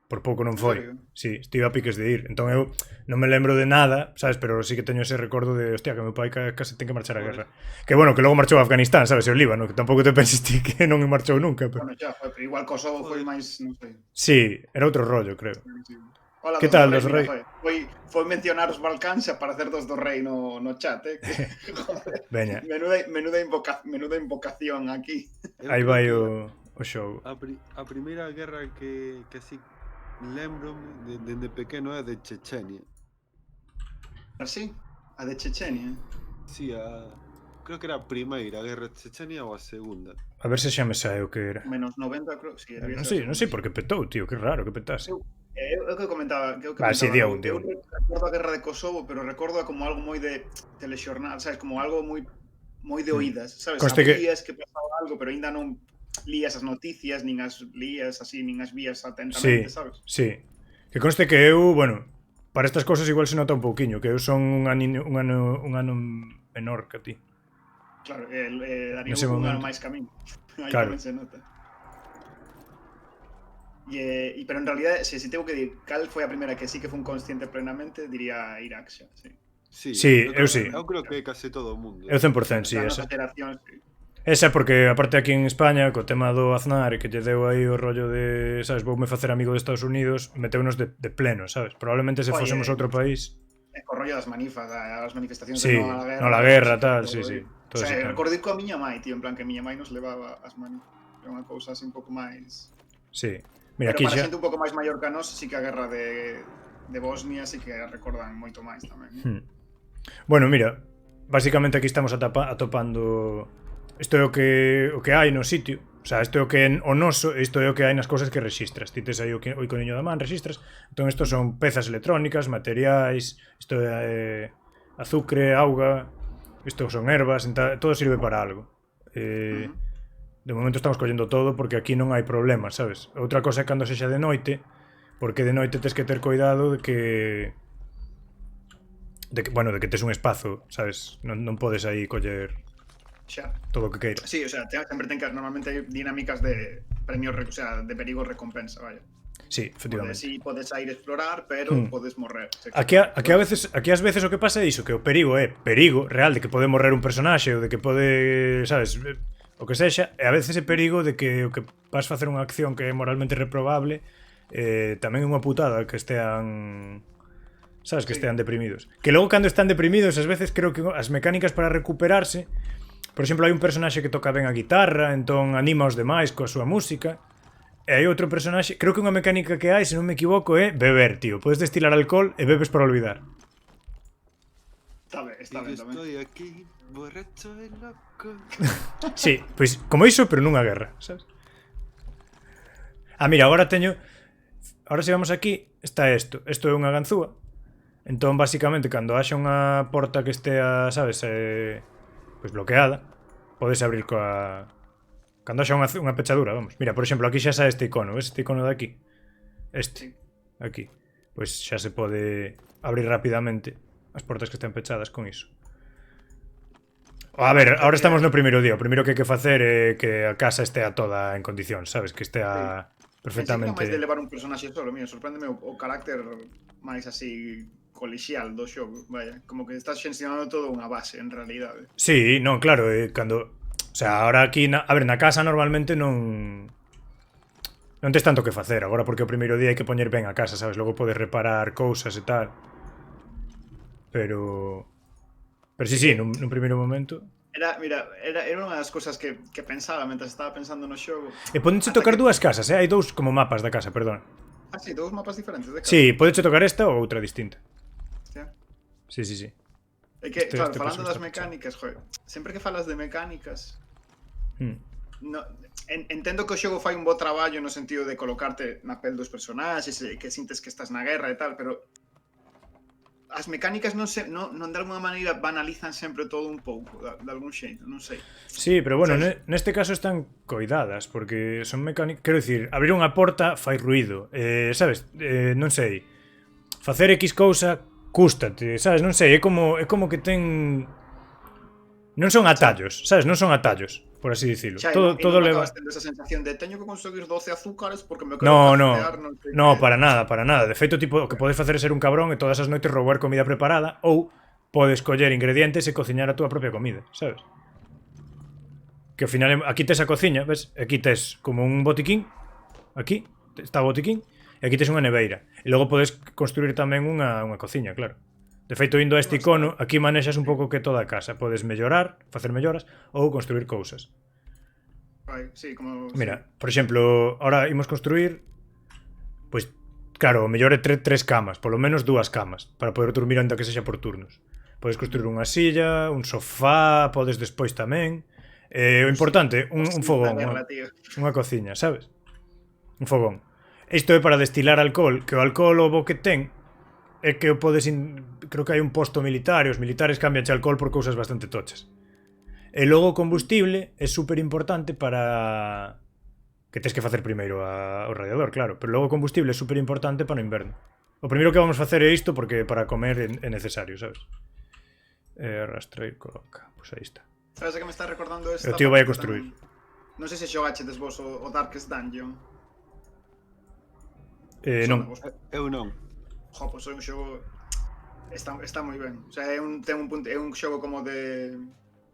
Por pouco non foi. Sí, estive a piques de ir. Entón eu non me lembro de nada, sabes, pero sí que teño ese recordo de, hostia, que meu pai case ten que marchar a guerra. Que bueno, que logo marchou a Afganistán, sabes, e o Líbano, que tampouco te penses ti que non marchou nunca. Pero... Bueno, xa, pero igual Kosovo foi máis, non sei. Sí, era outro rollo, creo. Hola, que tal, dos rei? Foi mencionar os Balcáns xa para hacer dos do rei no chat, que, joder, veña. Menuda invocación aquí. Aí vai o xogo. A primeira guerra que así lembro-me dende pequeno é de Chechenia. Así? A de Chechenia? Sí, creo que era a primeira guerra de Chechenia ou a segunda. A ver se xa me sae o que era. Menos 90, creo, sí. Non sei porque petou, tío, que raro que petase. Eu que comentaba, sí, eu recordo a guerra de Kosovo, pero recordo como algo moi de telexornal, sabes, como algo moi de oídas, sabes, sabías que pasaba algo, pero ainda non lías as noticias, nin as lías así, nin as vías atentamente, sabes? Sí, que conste que eu, bueno, para estas cosas igual se nota un pouquiño, que eu son un ano menor que a ti. Claro, Darío un ano máis que a min, aí tamén se nota. Pero en realidad, se tengo que dir cal foi a primeira que sí que fue un consciente plenamente, diría Irak xa, sí. Sí, Sí, eu sí. Eu creo que case todo o mundo. Eu 100%, sí, A esa. nosa xeración, sí. Esa porque, aparte aquí en España, co tema do Aznar e que lle deu aí o rollo de, sabes, voume facer amigo de Estados Unidos, meteunos de pleno, sabes? Probablemente se Oye, fosemos a outro país... co rollo das manifas, as manifestacións Sí, de non a la guerra. no la guerra, tal, sí, sí. O Todo ese sea, tema. recordo ir coa miña mai, tío, en plan que miña mai nos levaba as manifas. Era unha cousa así un pouco máis... Sí. Mira, Pero aquí para xa... xente un pouco máis maior que a nós, sí que a guerra de Bosnia sí que a recordan moito máis tamén. Bueno, mira, basicamente aquí estamos atopando... Isto é o que hai no sitio. O sea, isto é o que é o noso, isto é o que hai nas cousas que rexistras. Ti tes aí o iconiño da man, rexistras. Entón, isto son pezas electrónicas, materiais, isto é azucre, auga, isto son ervas, todo sirve para algo. De momento estamos collendo todo porque aquí non hai problemas, sabes? Outra cosa é cando sexa de noite, porque de noite tes que ter cuidado de que bueno, de que tes un espazo, sabes? Non podes aí coller Xa. todo o que queiras. Sí, o sea, sempre ten que normalmente hai dinámicas de premios, o sea, de perigo recompensa, vaya. Sí, efectivamente. Podes ir explorar, pero podes morrer. Aquí ás veces o que pasa é iso, que o perigo é perigo real de que pode morrer un personaxe ou de que pode, sabes, o que sexa, e a veces é perigo de que o que vas facer unha acción que é moralmente reprobable tamén é unha putada que estean, sabes, que estean deprimidos. Que logo cando están deprimidos, ás veces creo que as mecánicas para recuperarse, por exemplo, hai un personaxe que toca ben a guitarra, entón anima os demais coa súa música, e hai outro personaxe, creo que unha mecánica que hai, se non me equivoco, é beber, tío. Podes destilar alcohol e bebes para olvidar. Está ben tamén. Estoy aquí, borracho e loco. Sí, pois como iso, pero nunha guerra, sabes? Mira, agora se vamos aquí, está isto é unha ganzúa. Entón, basicamente, cando haxa unha porta que estea, sabes, pois bloqueada, podes abrir cando haxa unha pechadura, vamos. Mira, por exemplo, aquí xa sae este icono, ves este icono de aquí? Aquí. Pois xa se pode abrir rapidamente as portas que estén pechadas con iso. A ver, ahora estamos no primeiro día. O primeiro que hai que facer é que a casa estea toda en condicións, sabes? Que estea perfectamente... máis de levar un personaxe solo, mira, sorpréndeme o carácter máis así colexial do xogo, vaya, como que estás xensionando todo unha base, en realidade. Sí, non, claro, cando... O sea, ahora aquí, a ver, na casa normalmente non tes tanto que facer agora porque o primeiro día hai que poñer ben a casa, sabes? Logo podes reparar cousas e tal. Pero sí, nun primeiro momento... Era unha das cousas que pensaba mentre estaba pensando no xogo. E podenche tocar dúas casas, hai dous como mapas da casa, perdón. Sí, dous mapas diferentes de casa. Sí, podenche tocar esta ou outra distinta. Hostia. Sí. É que, claro, falando das mecánicas, joder, sempre que falas de mecánicas, entendo que o xogo fai un bo traballo no sentido de colocarte na pel dos personaxes e que sintes que estás na guerra e tal, pero as mecánicas non de alguma maneira banalizan sempre todo un pouco, de algún xeito, non sei. Sí, pero bueno, neste caso están coidadas, porque son mecánicas... Quero dicir, abrir unha porta fai ruido, sabes? Non sei, facer X cousa cústate, sabes? Non sei, é como que ten... Non son atallos, sabes? Non son atallos, por así dicilo. Xa, todo leva... Tendo esa sensación de teño que conseguir 12 azúcares porque me quero cafetear, no, para nada. De feito, tipo, o que podes facer é ser un cabrón e todas as noites roubar comida preparada ou podes coller ingredientes e cociñar a túa propia comida, sabes? Que ao final, aquí tes a cociña, ves? Aquí tes como un botiquín, aquí está o botiquín, e aquí tes unha neveira. E logo podes construir tamén unha cociña, claro. De feito, indo a este icono, aquí manexas un pouco que toda a casa. Podes mellorar, facer melloras ou construir cousas. Sí, como... Mira, por exemplo, ahora imos construir, pois, claro, o mellor é tres camas, polo menos 2 camas, para poder dormir ainda que sexa por turnos. Podes construir unha silla, un sofá, podes despois tamén. O importante, un fogón, unha cociña, sabes? Un fogón. Isto é para destilar alcohol, que o alcohol o bo que ten é que o podes... Creo que hai un posto militar e os militares cambianche alcohol por cousas bastante tochas. E logo o combustible é super importante para... Que tes que facer primeiro o radiador, claro. Pero logo o combustible é super importante para o inverno. O primeiro que vamos facer é isto porque para comer é necesario, sabes? Arrastra e coloca. Pois aí está. Sabes a que me está recordando esta? O tío vai a construir. Non sei se xogachedes vos o Darkest Dungeon. Non. Eu non. Pois é un xogo Está moi ben. O sea, é un xogo como de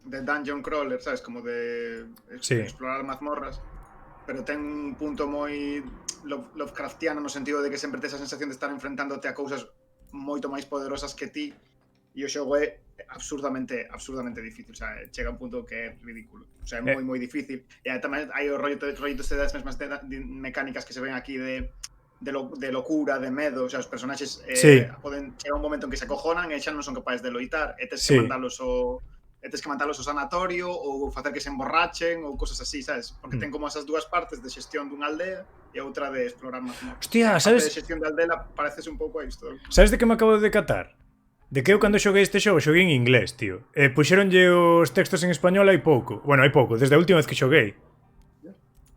dungeon crawler, sabes? Como de explorar mazmorras, pero ten un punto moi Lovecraftiano no sentido de que sempre tes a sensación de estar enfrentándote a cousas moito máis poderosas que ti, e o xogo é absurdamente difícil, o sea, chega a un punto que é ridículo, o sea, é moi difícil, e tamén hai o rollo das mesmas mecánicas que se ven aquí de locura, de medo, o sea, os personaxes poden chegar un momento en que se acojonan e xa non son capaces de loitar, e tes que mandalos ao sanatorio ou facer que se emborrachen ou cosas así, sabes? Porque ten como esas dúas partes de xestión dunha aldea e outra de explorar mazmorras. Hostia, sabes? A xestión da aldea parecese un pouco a isto. Sabes de que me acabo de decatar? De que eu cando xoguei este xogo xoguei en inglés, tío. Puxeronlle os textos en español hai pouco. Bueno, hai pouco, desde a última vez que xoguei.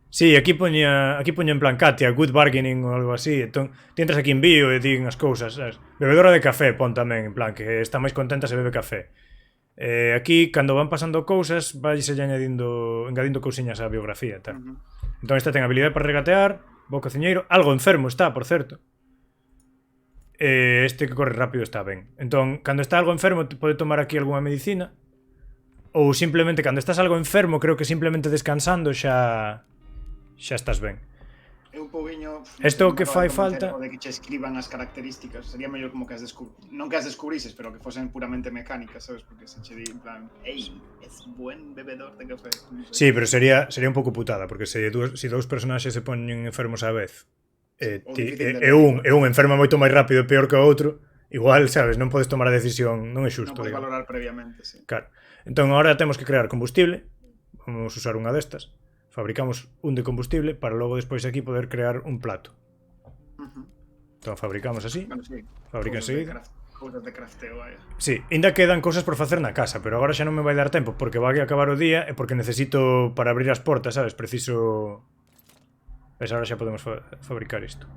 Sí, aquí poña en plan Katia, good bargaining ou algo así. Entón, ti entras aquí en bio e din as cousas, sabes? Bebedora de café, pon tamén, en plan, que está máis contenta se bebe café. Aquí, cando van pasando cousas, vaise engadindo cousiñas á biografía, tal. Entón, esta ten habilidade para regatear, bo cociñeiro, algo enfermo está, por certo. Este que corre rápido está ben. Entón, cando está algo enfermo, pode tomar aquí algunha medicina, ou simplemente, cando estás algo enfermo, creo que simplemente descansando xa estás ben. É un pouquiño... Isto que fai falta... O de que che escriban as características. Sería mellor como que non que as descubrises, pero que fosen puramente mecánicas, sabes? Porque se che di en plan, ei, es buen bebedor de café. No sé. Sí, pero sería un pouco putada, porque se dous personaxes se poñen enfermos á vez e un enferma moito máis rápido e peor que o outro, igual, sabes, non podes tomar a decisión, non é xusto. Non podes valorar previamente, sí. Claro. Entón, agora temos que crear combustible, vamos usar unha destas. Fabricamos un de combustible para logo despois aquí poder crear un plato. Entón fabricamos así. Bueno, sí. Fabrica enseguida. Cousas de crafteo, vaya. Sí, ainda quedan cousas por facer na casa, pero agora xa non me vai dar tempo porque vai acabar o día e porque necesito para abrir as portas, sabes? Preciso... Ves, agora xa podemos fabricar isto.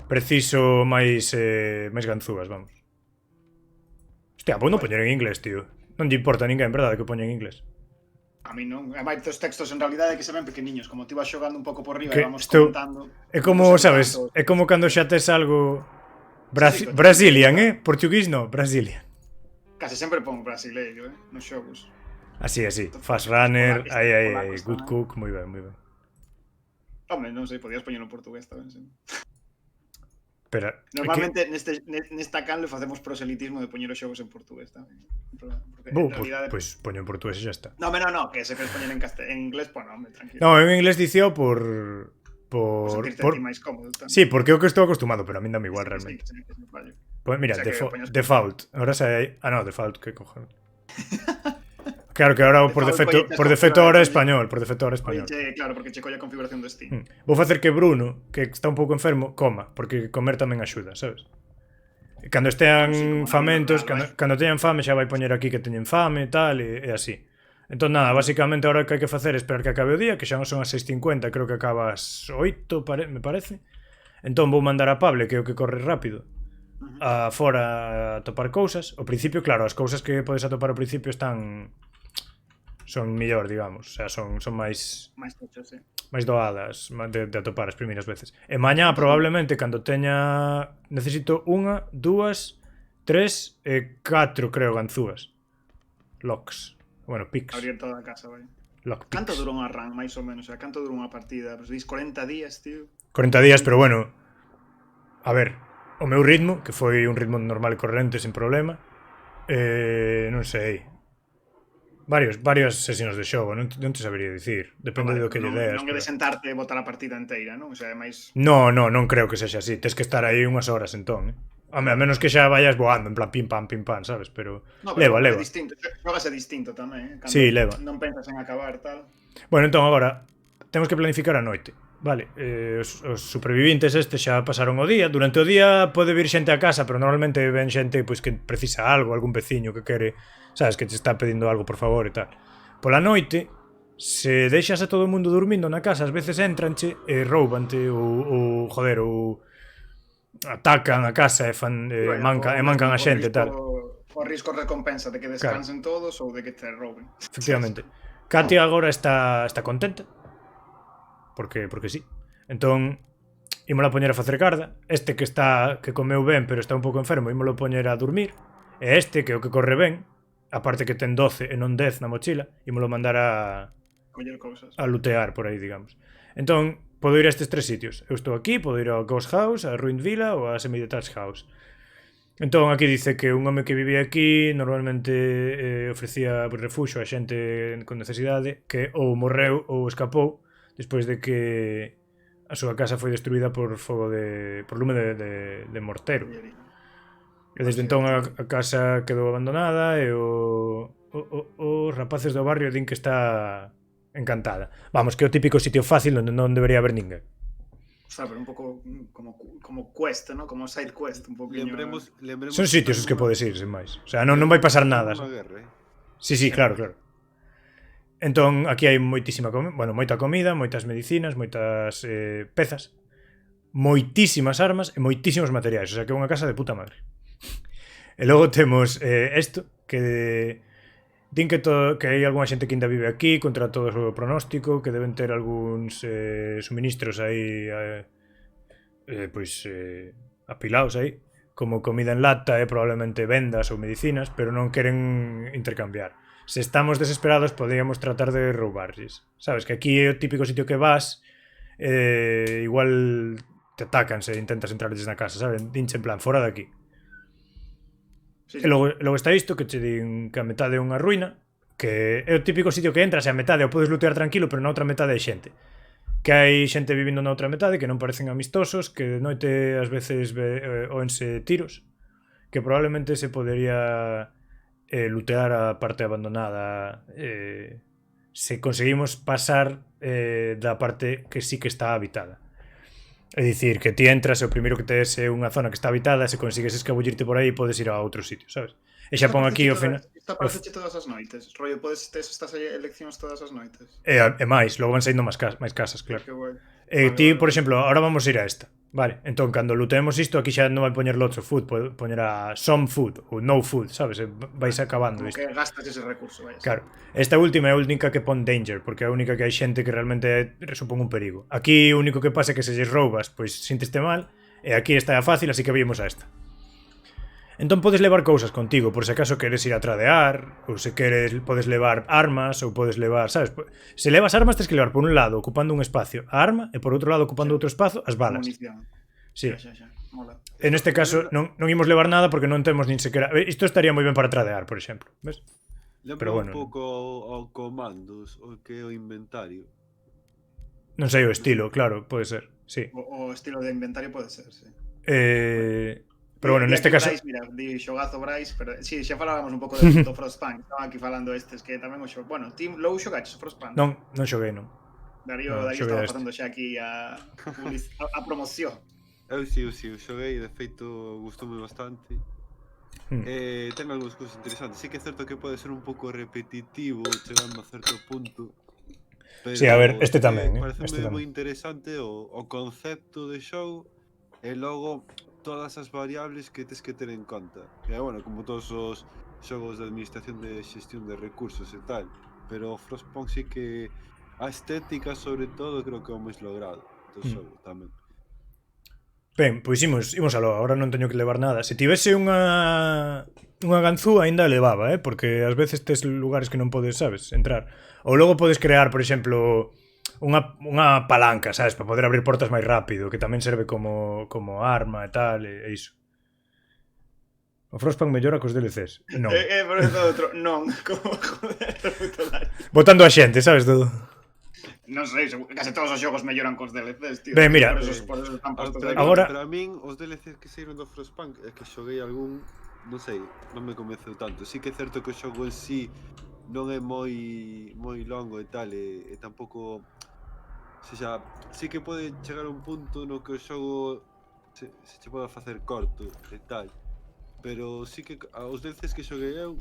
Preciso máis ganzúas, vamos. Hostia, vou non poñer en inglés, tío. Non lle importa a ninguén, verdade, que poña en inglés. A mí non. Ademais, os textos en realidade que se ven pequeniños, como te ibas xogando un pouco por riba e vamos comentando. É como, sabes, é como cando xa tes algo Brazilian, Portugués no, Brazilian. Case sempre pon brasileiro, nos xogos. Así, Fast Runner, aí, Good Cook, moi ben, moi ben. Home, non sei, podías poñer en portugués tamén, sí. Pero, normalmente nesta canle facemos proselitismo de poñer os xogos en portugués tamén. Pois poño en portugués e xa está. No, que se queres poñer en inglés, pues no, tranquilo. No, en inglés dicio por sentirte máis cómodo tamén. Sí, porque é o que estou acostumado, pero a min dame igual realmente. Sí, Pues mira, default. Ahora sai, default, que cojones. Claro que ahora por defecto ahora é español, Claro, porque che colle a configuración do Steam. Vou facer que Bruno, que está un pouco enfermo, coma, porque comer tamén axuda, sabes? Cando estean famentos, cando teñan fame xa vai poñer aquí que teñen fame e tal, e así. Entón nada, basicamente agora o que hai que facer é esperar que acabe o día, que xa non son as 6:50, creo que acaba as 8, me parece. Entón vou mandar a Pable, que é o que corre rápido, a fora a topar cousas. Ao principio, claro, as cousas que podes atopar ao principio son mellor, digamos, o sea, son máis tochos, sí. Máis doadas de atopar as primeiras veces. E mañá probablemente cando teña necesito 1, 2, 3 e 4, creo, ganzúas. Locks. Bueno, picks. Abrir toda a casa, vai. Lock picks. Canto dura unha run, máis ou menos? O sea, canto dura unha partida? Pues dis 40 días, tío. 40 días, pero bueno. A ver, o meu ritmo, que foi un ritmo normal e corrente, sen problema. Non sei. Varias sesións de xogo, non te sabería dicir. Depende do que lle deas. Non é de sentarte e botar a partida inteira, non? O sea, é máis... Non creo que sexa así. Tes que estar aí unhas horas entón, A menos que xa vayas voando, en plan pim pam, sabes? Pero leva. É distinto, xogase distinto tamén, Sí, leva. Non pensas en acabar, tal. Bueno, entón agora temos que planificar a noite. Vale, os supervivintes xa pasaron o día. Durante o día pode vir xente a casa, pero normalmente ven xente pois que precisa algo, algún veciño que quere, sabes, que te está pedindo algo por favor e tal. Pola noite, se deixas a todo o mundo dormindo na casa, ás veces entranche e roubante ou atacan a casa e mancan a xente e tal. O risco recompensa de que descansen todos ou de que te rouben. Efectivamente. Katia agora está contenta. Porque sí. Entón, ímola poñer a facer garda. Este que comeu ben, pero está un pouco enfermo, ímolo poñer a dormir. E este, que é o que corre ben, aparte que ten 12 e non 10 na mochila, ímolo mandar a lutear por aí, digamos. Entón, podo ir a estes 3 sitios. Eu estou aquí, podo ir ao Ghost House, a Ruined Villa ou a Semi-Detached House. Entón, aquí dice que un home que vivía aquí normalmente ofrecía refuxo a xente con necesidade que ou morreu ou escapou despois de que a súa casa foi destruída por lume de mortero. E desde entón a casa quedou abandonada e os rapaces do barrio din que está encantada. Vamos, que é o típico sitio fácil onde non debería haber ninguén. Pero un pouco como quest, ¿no? Como side quest, un poquinho. Lembremos son sitios os que podes ir, sen máis. O sea, non vai pasar nada. Sí, claro. Entón, aquí hai moita comida, moitas medicinas, moitas pezas, moitísimas armas e moitísimos materiais. O sea, que é unha casa de puta madre. E logo temos isto, que din que hai algunha xente que ainda vive aquí contra todo o pronóstico, que deben ter algúns suministros aí apilados aí, como comida en lata e probablemente vendas ou medicinas, pero non queren intercambiar. Se estamos desesperados podríamos tratar de roubarlles. Sabes, que aquí é o típico sitio que vas, igual te atacan se intentas entrarlles na casa, sabes? Dinche en plan, fora de aquí. Sí. E logo está isto, que che din que a metade é unha ruína, que é o típico sitio que entras e a metade o podes lootear tranquilo, pero na outra metade hai xente. Que hai xente vivindo na outra metade que non parecen amistosos, que de noite ás veces oense tiros, que probablemente se podería lootear a parte abandonada se conseguimos pasar da parte que sí que está habitada. É dicir, que ti entras e o primeiro que tes é unha zona que está habitada, se consigues escabullirte por aí podes ir a outro sitio, sabes? E xa pon aquí ao final. Está pareceche todas as noites. Rollo, tes estas eleccións todas as noites. E máis, logo van saindo máis casas, claro. Ti, por exemplo, ahora vamos ir a esta. Vale, entón, cando lutemos isto, aquí xa non vai poñer lots of food, pode poñer a some food ou no food, sabes? Vais acabando isto. Como que gastas ese recurso, vais. Claro. Esta última é a única que pon danger, porque é a única que hai xente que realmente supón un perigo. Aquí o único que pasa é que se lles roubas, pois sinteste mal, e aquí está a fácil, así que vimos a esta. Entón podes levar cousas contigo, por se acaso queres ir a tradear, ou se queres podes levar armas, ou podes levar, sabes? Se levas armas tens que levar por un lado ocupando un espacio a arma e por outro lado ocupando outro espazo as balas. Sí. Xa. Mola. En este caso non imos levar nada porque non temos nin sequera. Isto estaría moi ben para tradear, por exemplo, ves? Lembra un pouco ao comandos, o que é o inventario. Non sei o estilo, claro, pode ser, sí. O estilo de inventario pode ser, sí. Pero bueno, neste caso... Bryce, mira, di xogazo Bryce, pero sí, xa falábamos un pouco do Frostpunk. Estaban aquí falando estes que tamén o xogo. Bueno, ti logo xogaches o Frostpunk? Non xoguei, non. Darío estaba facendo xa aquí a promoción. Eu sí, xoguei, de feito, gustoume bastante. Ten algúns cousas interesantes. Sí que é certo que pode ser un pouco repetitivo chegando a certo punto. Pero sí, a ver, este tamén. Parece moi interesante o concepto de xogo e logo todas as variables que tes que ter en conta. Que é, bueno, como todos os xogos de administración de xestión de recursos e tal. Pero o Frostpunk sí que a estética, sobre todo, creo que é o máis logrado do xogo tamén. Ben, pois imos aló, agora non teño que levar nada. Se tivese unha ganzúa aínda levaba, porque ás veces tes lugares que non podes, sabes, entrar. Ou logo podes crear, por exemplo, unha palanca, sabes, para poder abrir portas máis rápido, que tamén serve como arma e tal, e iso. O Frostpunk mellora cos DLCs? Non. Por eso outro, non. Como joder, botando a xente, sabes, todo. Non sei, case todos os xogos melloran cos DLCs, tío. Ben, mira, por eso están postos aí. Agora... Para min, os DLCs que saíron do Frostpunk é que xoguei algún, non sei, non me convenceu tanto. Sí que é certo que o xogo en sí non é moi longo e tal, e tampouco... sí que pode chegar a un punto no que o xogo se pode facer corto e tal. Pero sí que os DLCs que xoguei eu,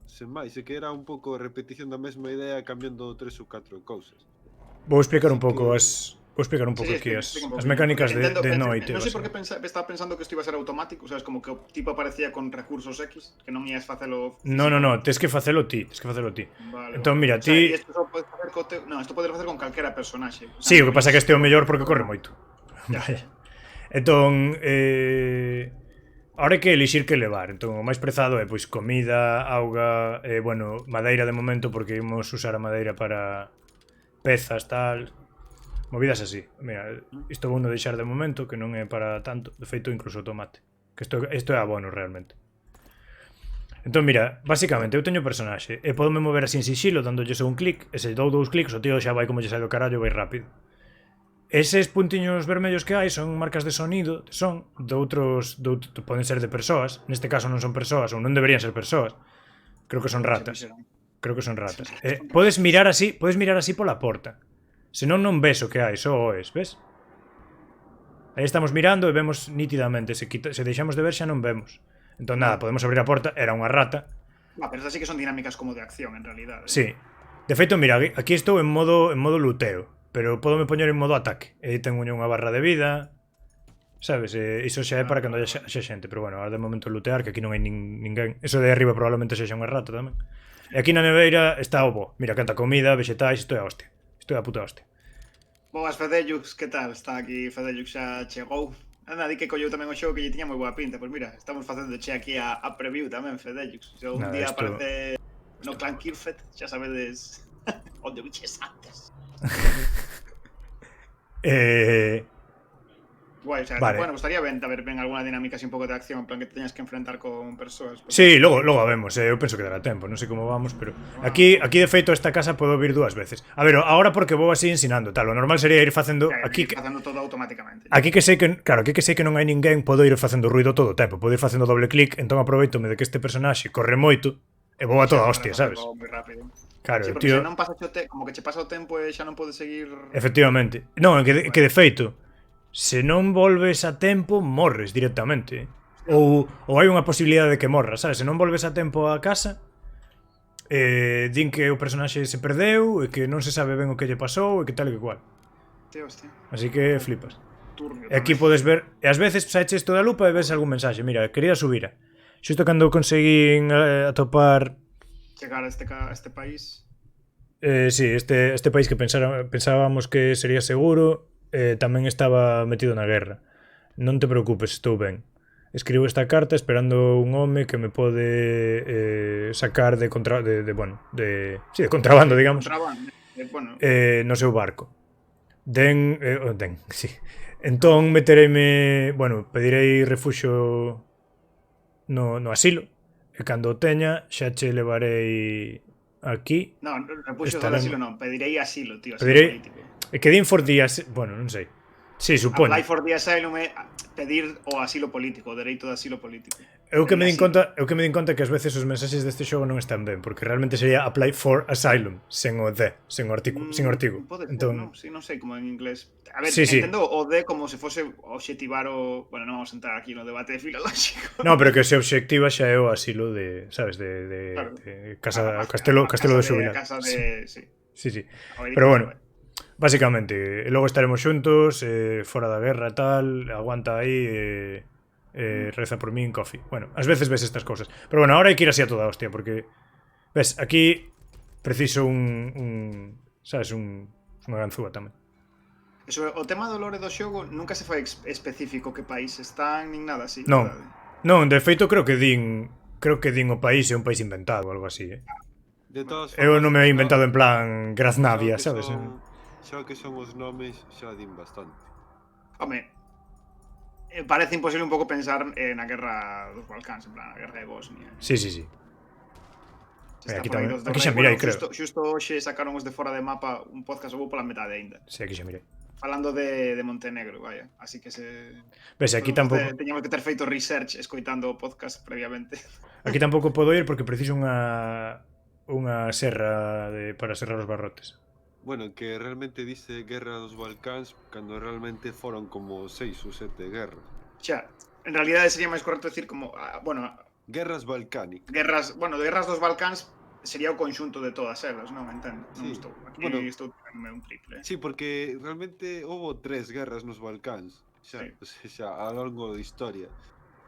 sen máis, é que era un pouco repetición da mesma idea cambiando 3 ou 4 cousas. Vou explicar un pouco aquí as mecánicas de noite. Non sei por que estaba pensando que isto iba a ser automático, sabes, como que o tipo aparecía con recursos X, que non ías facelo... No, tes que facelo ti, Vale, entón, mira, ti... Isto podes facer con calquera personaxe. Sí, o que pasa é que este é o mellor porque corre moito. Vaya. Entón, ahora hai que elixir que levar. Entón, o máis prezado é pois comida, auga, bueno, madeira de momento porque imos usar a madeira para pezas, tal, movidas así. Mira, isto vou non deixar de momento, que non é para tanto. De feito, incluso o tomate. Que isto é abono realmente. Entón, mira, basicamente eu teño personaxe e podome mover así en sigilo dándolle só un clic, e se dou 2 clics o tío xa vai como lle sai do carallo, vai rápido. Eses puntiños vermellos que hai son marcas de sonido, son de outros, poden ser de persoas, neste caso non son persoas ou non deberían ser persoas. Creo que son ratas. Creo que son ratas. Podes mirar así pola porta. Se non ves o que hai, só oes, ves? Aí estamos mirando e vemos nítidamente, se deixamos de ver xa non vemos. Entón nada, podemos abrir a porta, era unha rata. Pero estas sí que son dinámicas como de acción en realidad. Sí. De feito, mira, aquí estou en modo luteo. Pero podo me poñer en modo ataque. E tengo unha barra de vida. Sabes? Iso xa é para cando haxa xente. Pero bueno, ahora de momento lutear, que aquí non hai ninguén. Eso de arriba probablemente sexa unha rata tamén. E aquí na neveira está o bo. Mira, canta comida, vegetais, isto é a hostia. Isto é a puta hostia. Boas, Fedellux, que tal? Está aquí Fedellux xa chegou. Anda, di que colleu tamén o xogo que lle tiña moi boa pinta. Pois mira, estamos facendo che aquí a preview tamén, Fedellux. Se un día aparece no Clan Kirfet, xa sabedes onde biches antes. Guai, o sea, vale. Bueno, gustaría ver alguna dinámica así un pouco de acción, en plan que te teñas que enfrentar con persoas. Sí, logo a vemos, eu penso que dará tempo, non sei como vamos, pero aquí de feito esta casa podo vir 2 veces. A ver, ahora porque vou así ensinando, tal, o normal sería ir facendo aquí facendo todo automáticamente. Aquí que sei que non hai ninguén, podo ir facendo ruido todo o tempo, podo ir facendo doble clic, entón aproveitome de que este personaxe corre moito e vou a toda hostia, sabes? Moi rápido. Claro, sí, porque tío, se non pasa como que che pasa o tempo e xa non podes seguir. Efectivamente. Non, que de feito, se non volves a tempo, morres directamente. Ou hai unha posibilidade de que morras, sabes? Se non volves a tempo a casa, din que o personaxe se perdeu e que non se sabe ben o que lle pasou e que tal e que cual. Hostia. Así que flipas. Turbio, e aquí podes ver, e ás veces saeches isto da lupa e ves algún mensaxe. Mira, quería subir. Xusto cando conseguín atopar chegar a este país. Sí, este país que pensábamos que sería seguro, tamén estaba metido na guerra. Non te preocupes, estou ben. Escribo esta carta esperando un home que me pode sacar de contrabando, digamos. Bueno. No seu barco. Sí. Entón metereime, pedirei refuxo no asilo. E cando o teña, xa che levarei aquí. No, repuxo do asilo non, pedirei asilo, tío, asilo político. E que din for días, non sei. Sí, supoño. Apply for the asylum é pedir o asilo político, o dereito de asilo político. Eu que me din conta que ás veces os mensaxes deste xogo non están ben, porque realmente sería apply for asylum, sen o de, sen o artigo. Entón, non sei como en inglés. A ver, entendo o de como se fose obxectivar o... Bueno, non vamos a entrar aquí no debate filolóxico. No, pero que se obxectiva xa é o asilo de, sabes, de castelo de xubilado. Sí. Pero bueno, básicamente, logo estaremos xuntos, fora da guerra e tal, aguanta aí, reza por min, coffee. Bueno, ás veces ves estas cousas. Pero bueno, ahora hai que ir así a toda hostia, porque ves, aquí preciso unha ganzúa tamén. Eso, o tema do lore do xogo nunca se foi específico que país están nin nada así. Non, de feito creo que din o país é un país inventado ou algo así, Eu non me he inventado en plan Graznavia, sabes? Xa que son os nomes, xa din bastante. Home, parece imposible un pouco pensar na guerra dos Balcáns, en plan, a guerra de Bosnia. Sí. Aquí xa mirei, creo. Xusto hoxe sacaron os de fora de mapa un podcast ou pola metade aínda. Sí, aquí xa mirei. Falando de Montenegro, vaya. Así que ves, aquí tampouco... Teñamos que ter feito research escoitando o podcast previamente. Aquí tampouco podo ir porque preciso unha serra para serrar os barrotes. Bueno, que realmente dice guerra dos Balcáns cando realmente foron como 6 ou 7 guerras. Xa, en realidade sería máis correcto decir como, guerras balcánicas. Guerras dos Balcáns sería o conxunto de todas elas, non? Entendo. Non estou. Aquí estou tirando un triple. Sí, porque realmente houve 3 guerras nos Balcáns. Xa a longo da historia.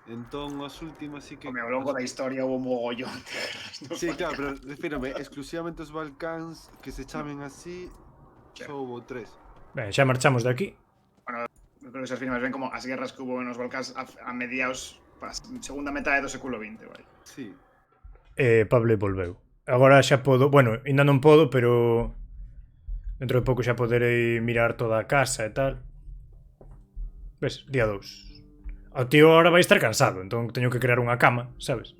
Entón, as últimas sí que... Ao longo da historia houve un mogollón de guerras nos Balcáns. Sí, claro, pero refírame, exclusivamente os Balcáns que se chamen así, só houve 3. Ben, xa marchamos de aquí. Bueno, creo que se afirma ben como as guerras que hubo nos Balcáns a mediados, segunda metade do século XX, vai. Sí. Pablo volveu. Agora xa podo, bueno, ainda non podo, pero dentro de pouco xa poderei mirar toda a casa e tal. Ves, día 2. O tío ahora vai estar cansado, entón teño que crear unha cama, sabes?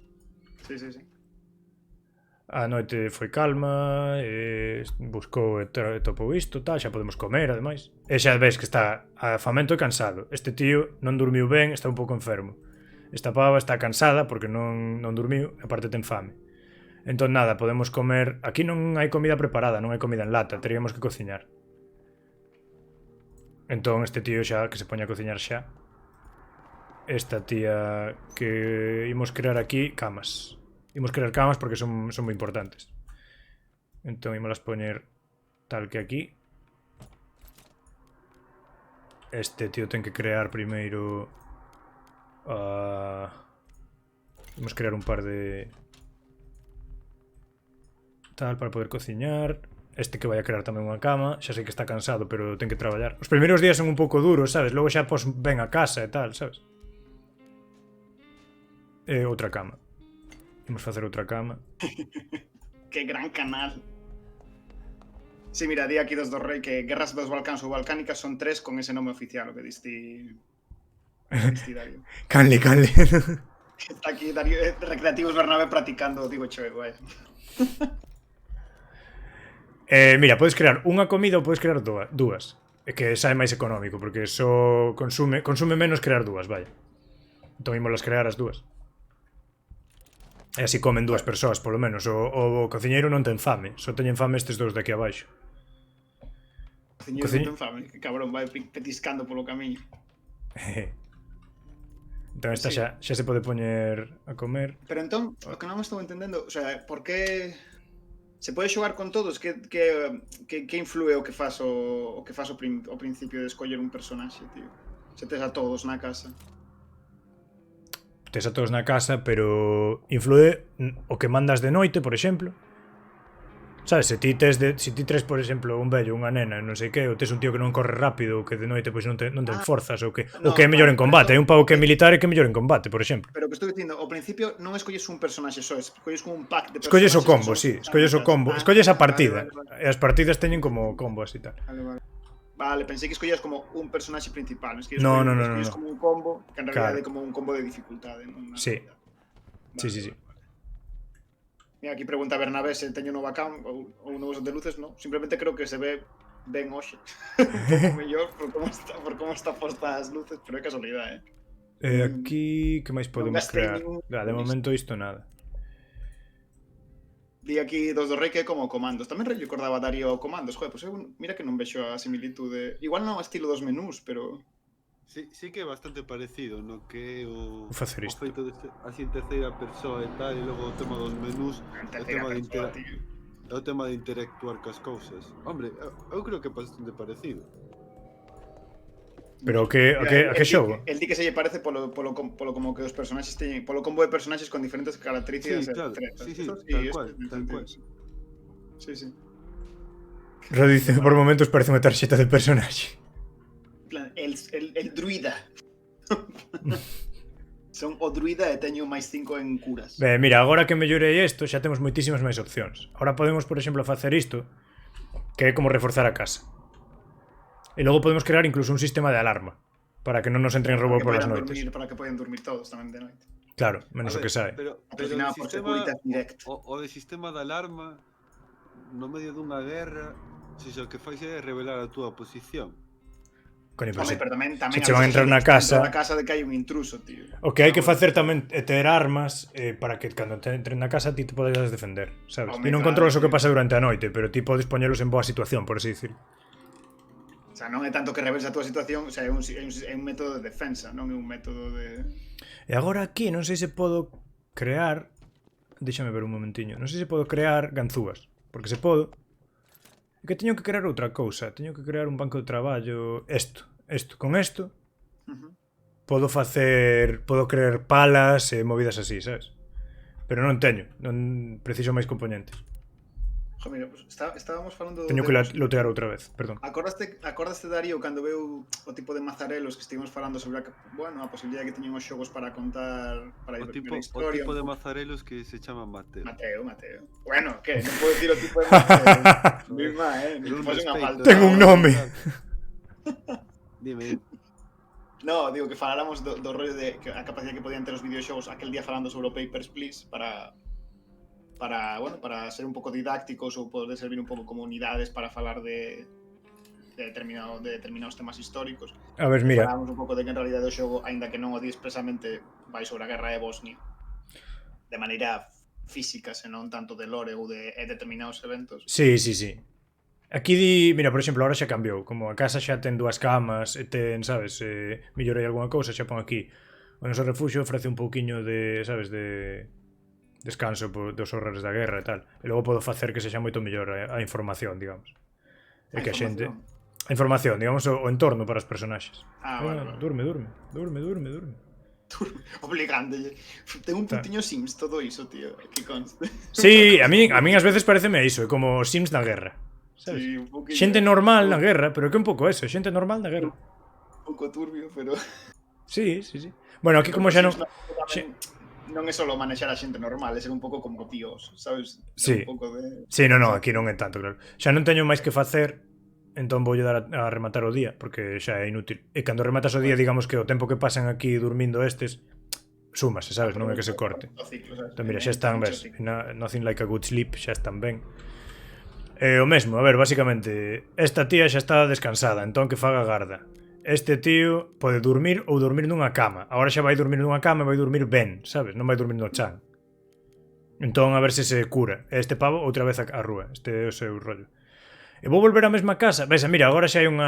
Sí. A noite foi calma, buscou e topou isto, tal, xa podemos comer, ademais. E xa ves que está afamento e cansado. Este tío non dormiu ben, está un pouco enfermo. Esta pava está cansada porque non dormiu, e aparte ten fame. Entón nada, podemos comer. Aquí non hai comida preparada, non hai comida en lata, teríamos que cociñar. Entón este tío xa que se poña a cociñar xa. Esta tía que imos crear aquí camas. Imos crear camas porque son moi importantes. Entón imos poñer tal que aquí. Este tío ten que crear primeiro imos crear un par de tal para poder cociñar. Este que vai a crear tamén unha cama. Xa sei que está cansado, pero ten que traballar. Os primeiros días son un pouco duros, sabes? Logo xa pos ven a casa e tal, sabes? E outra cama. Imos facer outra cama. Que gran canal. Sí, mira, di aquí dos do Rei que Guerras dos Balcáns ou Balcánicas son 3 con ese nome oficial, o que diste Dario. Canle. Está aquí Dario, Recreativos Bernabé practicando, digo choe, guai. Mira, podes crear unha comida ou podes crear dúas. É que sae máis económico, porque só consume menos crear dúas, vaya. Entón ímolas crear as dúas. E así comen dúas persoas, polo menos. O cociñeiro non ten fame. Só teñen fame estes dous de aquí abaixo. O cociñeiro non ten fame. Que cabrón, vai petiscando polo camiño. Entón esta xa se pode poñer a comer. Pero entón, o que non estou entendendo, o sea, por que se pode xogar con todos? Que influe o que faz o principio de escoller un personaxe, tío? Se tes a todos na casa. Tes a todos na casa, pero influe o que mandas de noite, por exemplo. Sabes, se ti tes, por exemplo, un vello, unha nena, non sei que, ou tes un tío que non corre rápido, ou que de noite pois non ten forzas, ou que é mellor en combate. Hai un pavo que é militar e que é mellor en combate, por exemplo. Pero que estou dicindo, ao principio non escolles un personaxe só, escolles como un pack de personaxes. Escolles o combo, sí, escolles o combo. Escolles a partida. E as partidas teñen como combos e tal. Vale, pensei que escollas como un personaxe principal. No. Escolles como un combo, que en realidad é como un combo de dificultade. Sí. Sí. Mira, aquí pregunta Bernabé se teño nova cam ou novos de luces, non? Simplemente creo que se ve ben hoxe. Un pouco mellor por como está posta as luces, pero é casualidade, aquí, que máis podemos crear? De momento isto nada. Di aquí dos do Rei que é como comandos. Tamén recordaba Darío comandos. Joder, pues mira que non vexo a similitude. Igual non o estilo dos menús, pero... Sí que é bastante parecido, no que o feito así en terceira persoa e tal, e logo o tema dos menús, o tema de interactuar cas cousas. Hombre, eu creo que é bastante parecido. Pero a que xogo? El di que se lle parece polo como que os personaxes teñen, polo combo de personaxes con diferentes características. Sí, claro. Tal cual. Sí. Rodice, por momentos parece unha tarxeta de personaxe. El druida. Son o druida e teño máis 5 en curas. Mira, agora que mellorei isto, xa temos moitísimas máis opcións. Agora podemos, por exemplo, facer isto, que é como reforzar a casa. E logo podemos crear incluso un sistema de alarma para que non nos entren robo por las noites. Para que poden dormir todos tamén de noite. Claro, menos o que sae. Pero o de sistema de alarma no medio dunha guerra, se o que fais é revelar a túa posición. Coño, pero tamén se che van a entrar na casa de que hai un intruso, tío. O que hai que facer tamén é ter armas para que cando te entren na casa ti te podes defender, sabes? E non controlas o que pasa durante a noite, pero ti podes poñelos en boa situación, por así dicir. O sea, non é tanto que reverse a túa situación, o sea, é un método de defensa, non é un método de... E agora aquí non sei se podo crear... Déxame ver un momentiño. Non sei se podo crear ganzúas, porque se podo... É que teño que crear outra cousa. Teño que crear un banco de traballo... Con isto podo crear palas e movidas así, sabes? Pero non teño, non preciso máis componentes. Jo, mira, pues estábamos falando Teño que de lotear outra vez, perdón. Acordaste, Darío, cando veu o tipo de mazarelos que estivemos falando sobre a posibilidade que teñen os xogos para contar para O ver tipo, a historia? de mazarelos que se chama Mateo. Mateo. Bueno, que non podo dicir o tipo de Mateo. Misma, Un Fose unha falta. Ten un nome. Dime. No, digo que faláramos do rollo de que a capacidade que podían ter os videoxogos aquel día falando sobre o Papers, Please para ser un pouco didácticos ou poder servir un pouco como unidades para falar de determinados temas históricos. A ver, mira. Falamos un pouco de que en realidade o xogo, aínda que non o di expresamente, vai sobre a guerra de Bosnia de maneira física, senón tanto de lore ou de determinados eventos. Sí. Aquí di, mira, por exemplo, ahora xa cambiou. Como a casa xa ten 2 camas, e ten, sabes, mellorei algunha cousa, xa pon aquí. O noso refuxio ofrece un pouquiño de, sabes, de descanso dos horrores da guerra e tal. E logo podo facer que sexa moito mellor a información, digamos. E que a xente... A información, digamos, o entorno para os personaxes. Vale. Durme. Obligándolle. Ten un puntiño Sims todo iso, tío. Que conste. Sí, a min ás veces pareceme iso, é como Sims na guerra. Sabes? Sí, un pouquinho. Xente normal na guerra, pero que un pouco eso, xente normal na guerra. Un pouco turbio, pero... Sí. Bueno, aquí como xa non... Non é só manexar a xente normal, é ser un pouco como tíos, sabes? Sí. Un pouco de... Sí, non, aquí non é tanto, claro. Xa non teño máis que facer, entón voulle dar a rematar o día, porque xa é inútil. E cando rematas o día, digamos que o tempo que pasan aquí dormindo estes, súmase, sabes? Non é que se corte. Entón, mira, xa están, ves, nothing like a good sleep, xa están ben. O mesmo, a ver, basicamente, esta tía xa está descansada, entón que faga garda. Este tío pode dormir ou dormir nunha cama. Agora xa vai dormir nunha cama e vai dormir ben, sabes? Non vai dormir no chan. Entón, a ver se cura. Este pavo, outra vez a rúa. Este é o seu rollo. E vou volver á mesma casa. Ves, mira, agora xa hai un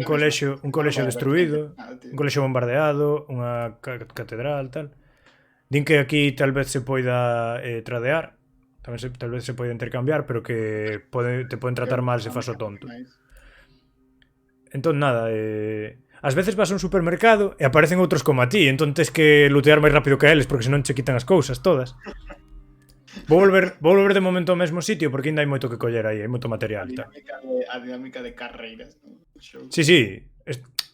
colexio destruído, un colexio bombardeado, unha catedral, tal. Din que aquí tal vez se poida tradear, tal vez se poida intercambiar, pero que te poden tratar mal se fas o tonto. Entón, nada, ás veces vas a un supermercado e aparecen outros como a ti, entón tens que lutear máis rápido que eles, porque senón che quitan as cousas todas. Vou volver de momento ao mesmo sitio, porque ainda hai moito que coller aí, hai moito material. A dinámica de carreiras, ¿no? Sí.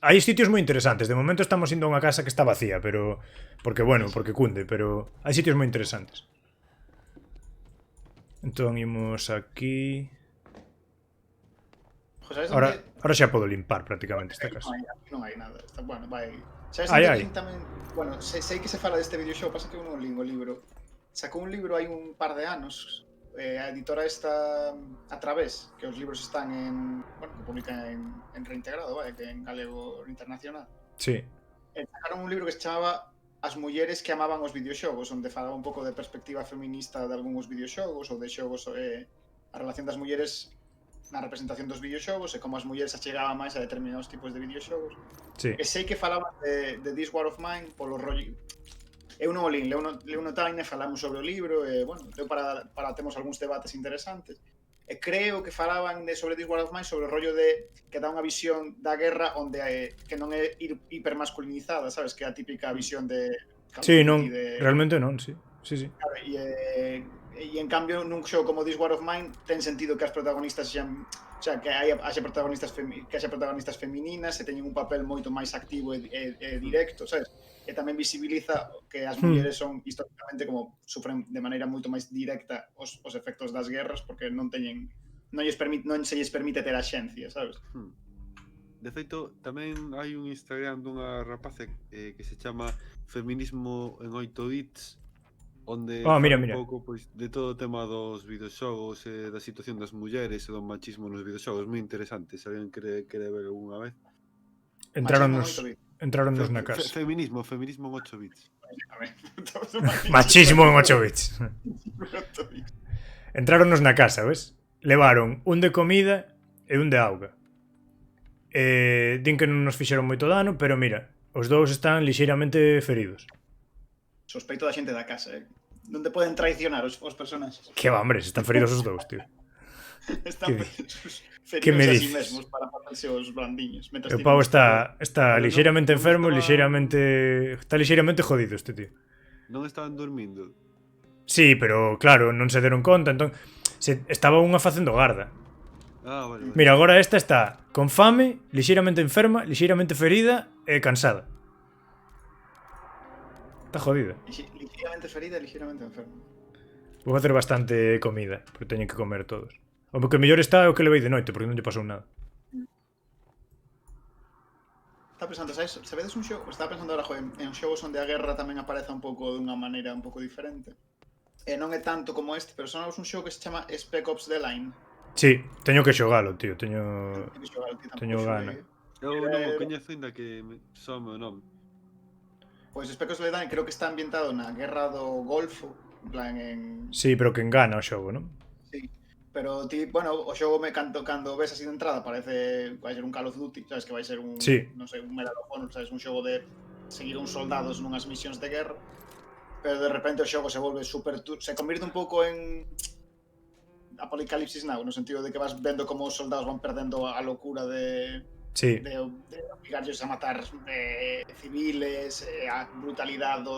Hai sitios moi interesantes. De momento estamos indo a unha casa que está vacía, pero... Porque cunde, pero hai sitios moi interesantes. Entón, imos aquí... Ahora xa podo limpar prácticamente esta casa. Non hai nada. Bueno, vai. Sabes, tamén, bueno, sei que se fala deste videoxogo, pasa que eu non lín o libro. Sacou un libro hai un par de anos, a editora esta A Través, que os libros están que publican en Reintegrado, que en galego internacional. Sí. Sacaron un libro que se chamaba As mulleres que amaban os videoxogos, onde falaba un pouco de perspectiva feminista de algúns videoxogos ou de xogos a relación das mulleres na representación dos videoxogos e como as mulleres achegaban máis a determinados tipos de videoxogos. Sí. E sei que falaban de This War of Mine polo rollo... Eu non o lín, leu no Time, falamos sobre o libro e, bueno, deu para temos algúns debates interesantes. E creo que falaban sobre This War of Mine sobre o rollo de que dá unha visión da guerra onde que non é hipermasculinizada, sabes? Que é a típica visión de... Sí, non, realmente non, sí. Claro, e en cambio nun xogo como This War of Mine ten sentido que as protagonistas xean, o sea, que haxa protagonistas femininas e teñen un papel moito máis activo e directo, sabes? E tamén visibiliza que as mulleres son históricamente como sufren de maneira moito máis directa os efectos das guerras porque non se lles permite ter axencia, sabes? De feito, tamén hai un Instagram dunha rapaza que se chama Feminismo en 8 bits, onde mira. un pouco pois, de todo o tema dos videoxogos e da situación das mulleres e do machismo nos videoxogos, moi interesante, se alguén quere ver algunha vez. Entraronnos na casa. Feminismo en 8 bits. Machismo en 8 bits. Entraronnos na casa, ves? Levaron un de comida e un de auga. Din que non nos fixeron moito dano, pero mira, os dous están lixeiramente feridos. Sospeito da xente da casa, Non te poden traicionar os personaxes. Que va, hombre, están feridos os dous, tío. Están que me dices? dices? Mesmos para facerse os blandiños. O pavo está lixeiramente enfermo, está lixeiramente jodido este tío. Non estaban dormindo. Sí, pero claro, non se deron conta, entón Estaba unha facendo garda. Vale. Mira, agora esta está con fame, lixeiramente enferma, lixeiramente ferida e cansada. Está jodida. Ligeramente ferida, ligeramente enferma. Vou facer bastante comida, porque teñen que comer todos. O que mellor está é o que levei de noite, porque non lle pasou nada. Estaba pensando, sabedes un xogo? Estaba pensando ahora, joder, en xogos onde a guerra tamén apareza un pouco dunha maneira un pouco diferente. E non é tanto como este, pero sonamos un xogo que se chama Spec Ops The Line. Sí, teño que xogalo, tío, teño gana. Eu non o coñezo ainda que só o meu nome. Pois Spec Ops The Line creo que está ambientado na guerra do Golfo, en plan en... Sí, pero que engana o xogo, non? Sí, pero ti, bueno, o xogo me cando ves así de entrada parece vai ser un Call of Duty, sabes que vai ser un, sí, non sei, un Medal of Honor, sabes, un xogo de seguir uns soldados nunhas misións de guerra. Pero de repente o xogo se volve se convirte un pouco en Apocalipsis Now, no sentido de que vas vendo como os soldados van perdendo a locura de obligarllos a matar civiles, a brutalidade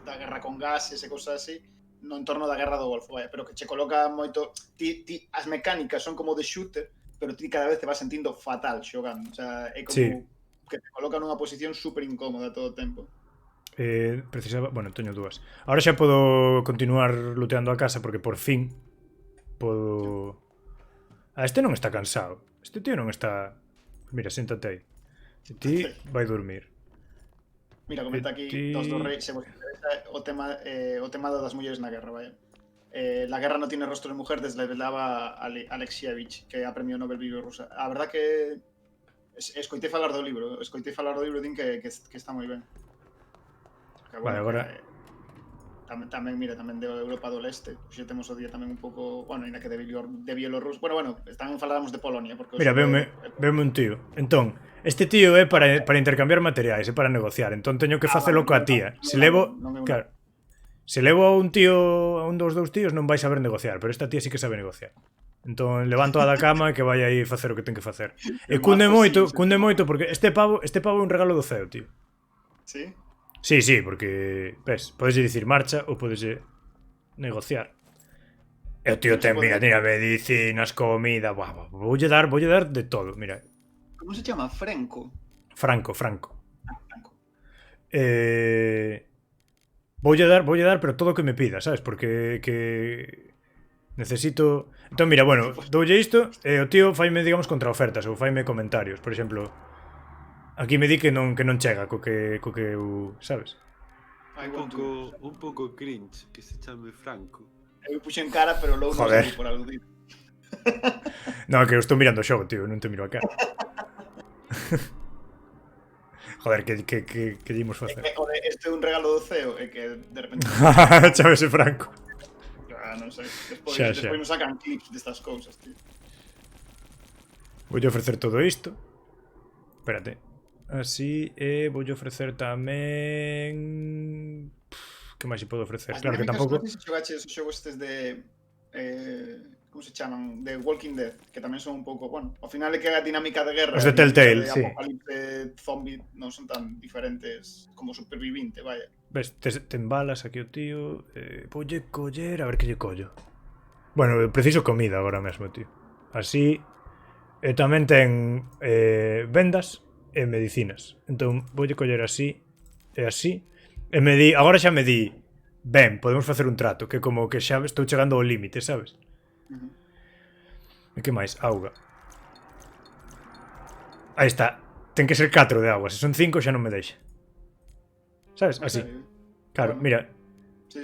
da guerra con gases e cousas así, no entorno da guerra do Golfo, pero que che coloca moito... as mecánicas son como de shooter, pero ti cada vez te vas sentindo fatal xogando, o sea, é como que te coloca nunha posición super incómoda todo o tempo. Precisaba... Bueno, teño dúas. Ahora xa podo continuar looteando a casa porque por fin podo... este non está cansado. Este tío non está... Mira, séntate aí. Ti vai dormir. Mira, comenta aquí dos do rei, se vos interesa o tema das mulleres na guerra, vaya. La guerra no tiene rostro de mujer desvelaba Alexievich, que é a premio Nobel bielorrusa. A verdad que escoitei falar do libro, din que está moi ben. Que, bueno, vale, agora tamén de Europa do Leste, xe temos o día tamén un pouco, bueno, ainda que de Bielorrusia. Bueno, tamén faláramos de Polonia, porque mira, veume un tío. Entón, este tío é para intercambiar materiais, é para negociar. Entón teño que facelo coa tía. Se levo a un tío, a un dos dous tíos non vai saber negociar, pero esta tía sí que sabe negociar. Entón levanto a da cama que vai aí facer o que ten que facer. E cunde moito porque este pavo é un regalo do ceo, tío. Sí? Sí, porque, ves, podes dicir marcha ou podes negociar. E o tío ten, mira, medicinas, comida, voulle dar de todo, mira. Como se chama? Franco. Voulle dar, pero todo o que me pida, sabes? Porque necesito... Entón, mira, bueno, doulle isto e o tío faime, digamos, contraofertas ou faime comentarios, por exemplo... Aquí me di que non chega co que eu, sabes? Un pouco cringe que se chame Franco. Eu puxen cara, pero logo non sei por aludir. Non, que eu estou mirando o xogo, tío, non te miro a cara. Joder, que dimos facer? Este é un regalo do CEO, e que de repente... Chámese Franco. Non sei, despois nos sacan clips destas cousas, tío. Voulle ofrecer todo isto. Espérate. Así, voulle ofrecer tamén... Que máis se pode ofrecer? Claro que tampouco... Non sei se xogaches os xogos estes de... como se chaman? De Walking Dead, que tamén son un pouco... Bueno, ao final é que a dinámica de guerra... Os de Telltale, sí. Apocalipse zombie non son tan diferentes como supervivinte, vaya. Ves, ten balas aquí o tío... Voulle coller... A ver que lle collo. Bueno, preciso comida agora mesmo, tío. Así... tamén ten vendas... e medicinas. Entón, voulle coller así e así. E agora xa me di, ben, podemos facer un trato, que como que xa estou chegando ao límite, sabes? E que máis? Auga. Aí está. Ten que ser 4 de agua. Se son 5 xa non me deixa. Sabes? Así. Claro, mira. Sí.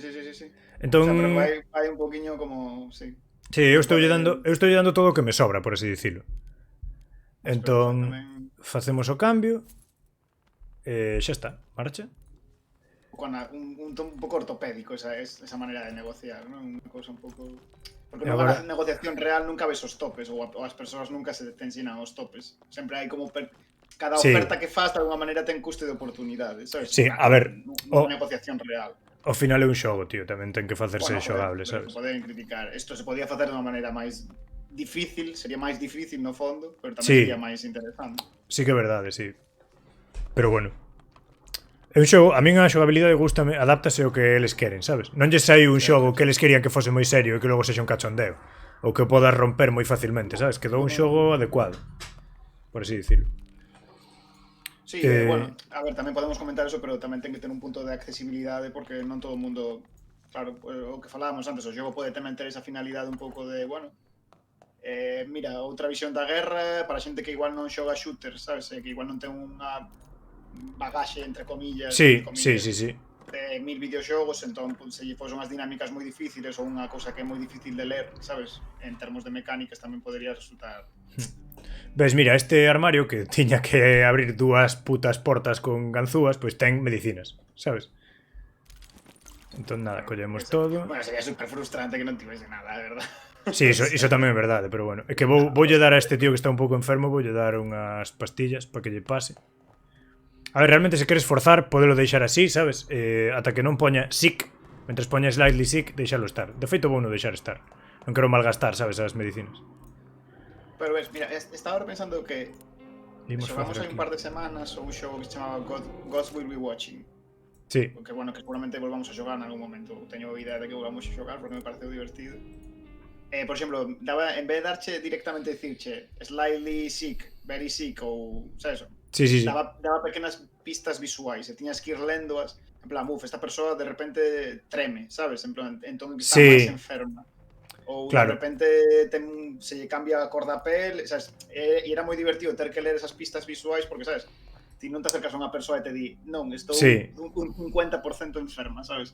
Entón... O sea, pero vai un poquinho como... Sí, eu estou lle dando todo o que me sobra, por así dicilo. Entón... Facemos o cambio e xa está, marcha. Un pouco ortopédico esa maneira de negociar, non? Unha cousa un pouco... Porque agora... na negociación real nunca ves os topes ou as persoas nunca se te ensinan os topes. Sempre hai como... Cada oferta que faz de alguma maneira ten custe de oportunidade, sabes? Sí, a ver... Unha negociación real. Ao final é un xogo, tío, tamén ten que facerse xogable, sabes? Poden criticar. Isto se podía facer de unha maneira máis... difícil, sería máis difícil no fondo, pero tamén sería máis interesante. Sí que é verdade, sí. Pero bueno. É un xogo, a min a xogabilidade gustame, adáptase ao que eles queren, sabes? Non lle sai un xogo que eles querían que fose moi serio e que logo sexa un cachondeo. ou que o podas romper moi facilmente, sabes? Quedou un xogo adecuado, por así dicirlo. Sí, bueno, a ver, tamén podemos comentar eso, pero tamén ten que ter un punto de accesibilidade porque non todo o mundo, claro, o que falábamos antes, o xogo pode tamén ter esa finalidade un pouco de, bueno, mira, outra visión da guerra para xente que igual non xoga shooters, sabes? Que igual non ten unha bagaxe, entre comillas, Sí, de 1000 videoxogos, entón se lle fose unhas dinámicas moi difíciles ou unha cousa que é moi difícil de ler, sabes? En termos de mecánicas tamén podría resultar... Ves, mira, este armario que tiña que abrir dúas putas portas con ganzúas, pois ten medicinas, sabes? Entón nada, collemos todo. Bueno, sería super frustrante que non tivese nada, de verdad. Sí, iso tamén é verdade, pero bueno. É que voulle dar a este tío que está un pouco enfermo, voulle dar unhas pastillas para que lle pase. A ver, realmente se queres forzar, podelo deixar así, sabes? Ata que non poña sick, mentres poña slightly sick, deixalo estar. De feito, vou non deixar estar. Non quero malgastar, sabes, as medicinas. Pero ves, mira, estaba ahora pensando que xogamos hai un par de semanas un xogo que se chamaba Gods Will Be Watching. Sí. Que bueno, que seguramente volvamos a xogar en algún momento. Teño idea de que volvamos a xogar porque me pareceu divertido. Por exemplo, daba, en vez de darche directamente dicirche slightly sick, very sick ou, sabes? Sí. Daba pequenas pistas visuais e tiñas que ir lendoas. En plan, esta persoa de repente treme, sabes? En plan, entón está máis enferma. Ou claro. De repente se lle cambia a cor da pel, sabes? E era moi divertido ter que ler esas pistas visuais porque, sabes? Ti non te acercas a unha persoa e te di non, estou un 50% enferma, sabes?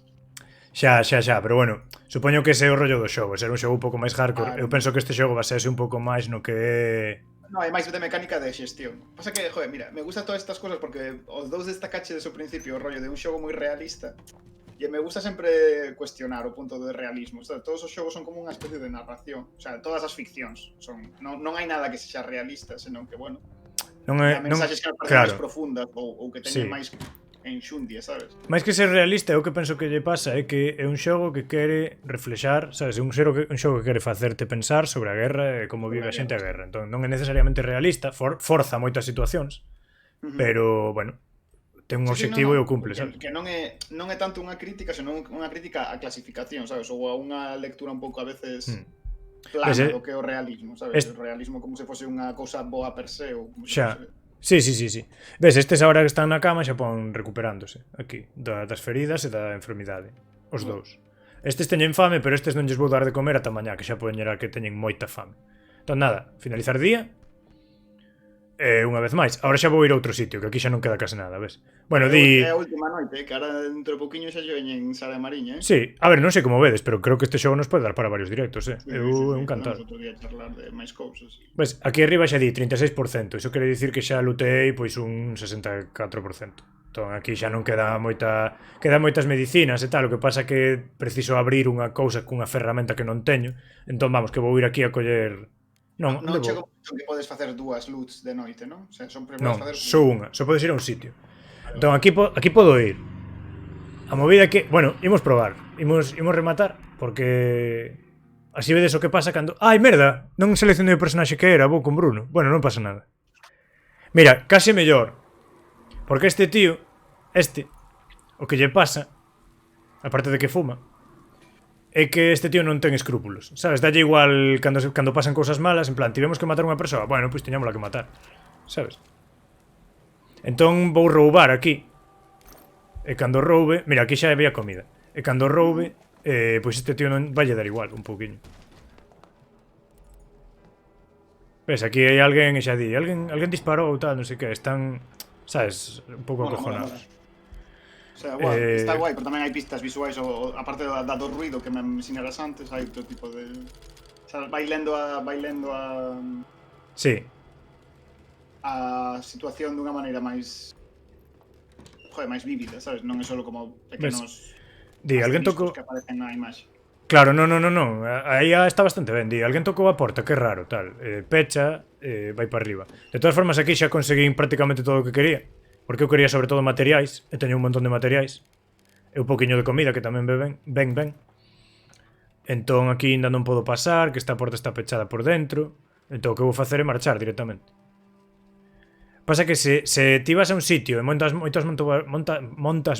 Xa, pero bueno, supoño que ese é o rollo do xogo, ser un xogo un pouco máis hardcore. Eu penso que este xogo va a ser un pouco máis no que é... No, é máis de mecánica de xestión. Pasa que, joder, mira, me gusta todas estas cosas porque os dous destacache desde o principio o rollo de un xogo moi realista. E me gusta sempre cuestionar o punto de realismo. O sea, todos os xogos son como unha especie de narración. O sea, todas as ficcións son... Non hai nada que sexa realista, senón que, bueno... Non é... mensaxes que parecen máis profundas ou que teñen máis enxundia, sabes? Mais que ser realista, eu que penso que lle pasa é que é un xogo que quere reflexar, sabes? É un xogo que quere facerte pensar sobre a guerra e como vive a xente a guerra. Entón, non é necesariamente realista, forza moitas situacións, pero, bueno... ten un obxectivo e o cumple, sabes? Que non é tanto unha crítica, senón unha crítica á clasificación, sabes? Ou a unha lectura un pouco a veces plana do que é o realismo, sabes? O realismo como se fose unha cousa boa per se ou como se fose... Sí. Ves, estes agora que están na cama xa pon recuperándose aquí, das feridas e da enfermidade. Os dous. Estes teñen fame, pero estes non lles vou dar de comer ata mañá, que xa poñerá que teñen moita fame. Entón nada, finalizar día. Unha vez máis, agora xa vou ir a outro sitio, que aquí xa non queda case nada, ves? Bueno, É a última noite, que ahora dentro de pouquiño xa lle veñen Sara e Mariña, Sí, a ver, non sei como vedes, pero creo que este xogo nos pode dar para varios directos, Eu encantado. Outro día charlar de máis cousas. Ves, aquí arriba xa di 36%, iso quere dicir que xa lutei pois un 64%. Entón aquí xa non quedan moitas medicinas e tal, o que pasa que preciso abrir unha cousa cunha ferramenta que non teño, entón vamos, que vou ir aquí a coller... Non chego que podes facer dúas loots de noite, non? O sea, son facer só unha, só podes ir a un sitio. Entón aquí podo ir. A movida que, bueno, imos probar, imos rematar, porque así vedes o que pasa cando... Ai, merda, non seleccionei o personaxe que era, vou con Bruno. Bueno, non pasa nada. Mira, case mellor, porque este tío, o que lle pasa, aparte de que fuma, é que este tío non ten escrúpulos, sabes? Dalle igual cando pasan cousas malas, en plan, tivemos que matar unha persoa, bueno, pois teñámola que matar, sabes? Entón vou roubar aquí. E cando roube, mira, aquí xa había comida. E cando roube, pois este tío non vai dar igual, un pouquiño. Ves, aquí hai alguén e xa di, alguén disparou ou tal, non sei que, están, sabes, un pouco acojonados. O sea, guai, está guai, pero tamén hai pistas visuais aparte do ruido que me ensinarás antes, hai outro tipo de... O sea, vai lendo a Sí. A situación dunha maneira máis... Joder, máis vívida, sabes? Non é só como pequenos... Alguén tocou... que aparecen na imaxe. Claro, non. Aí está bastante ben, alguén tocou a porta, que raro, tal. Pecha, vai para arriba. De todas formas, aquí xa conseguín prácticamente todo o que quería. Porque eu quería sobre todo materiais, e teño un montón de materiais. E un poquinho de comida que tamén ben. Entón aquí ainda non podo pasar, que esta porta está pechada por dentro. Entón o que vou facer é marchar directamente. Pasa que se ti vas a un sitio e montas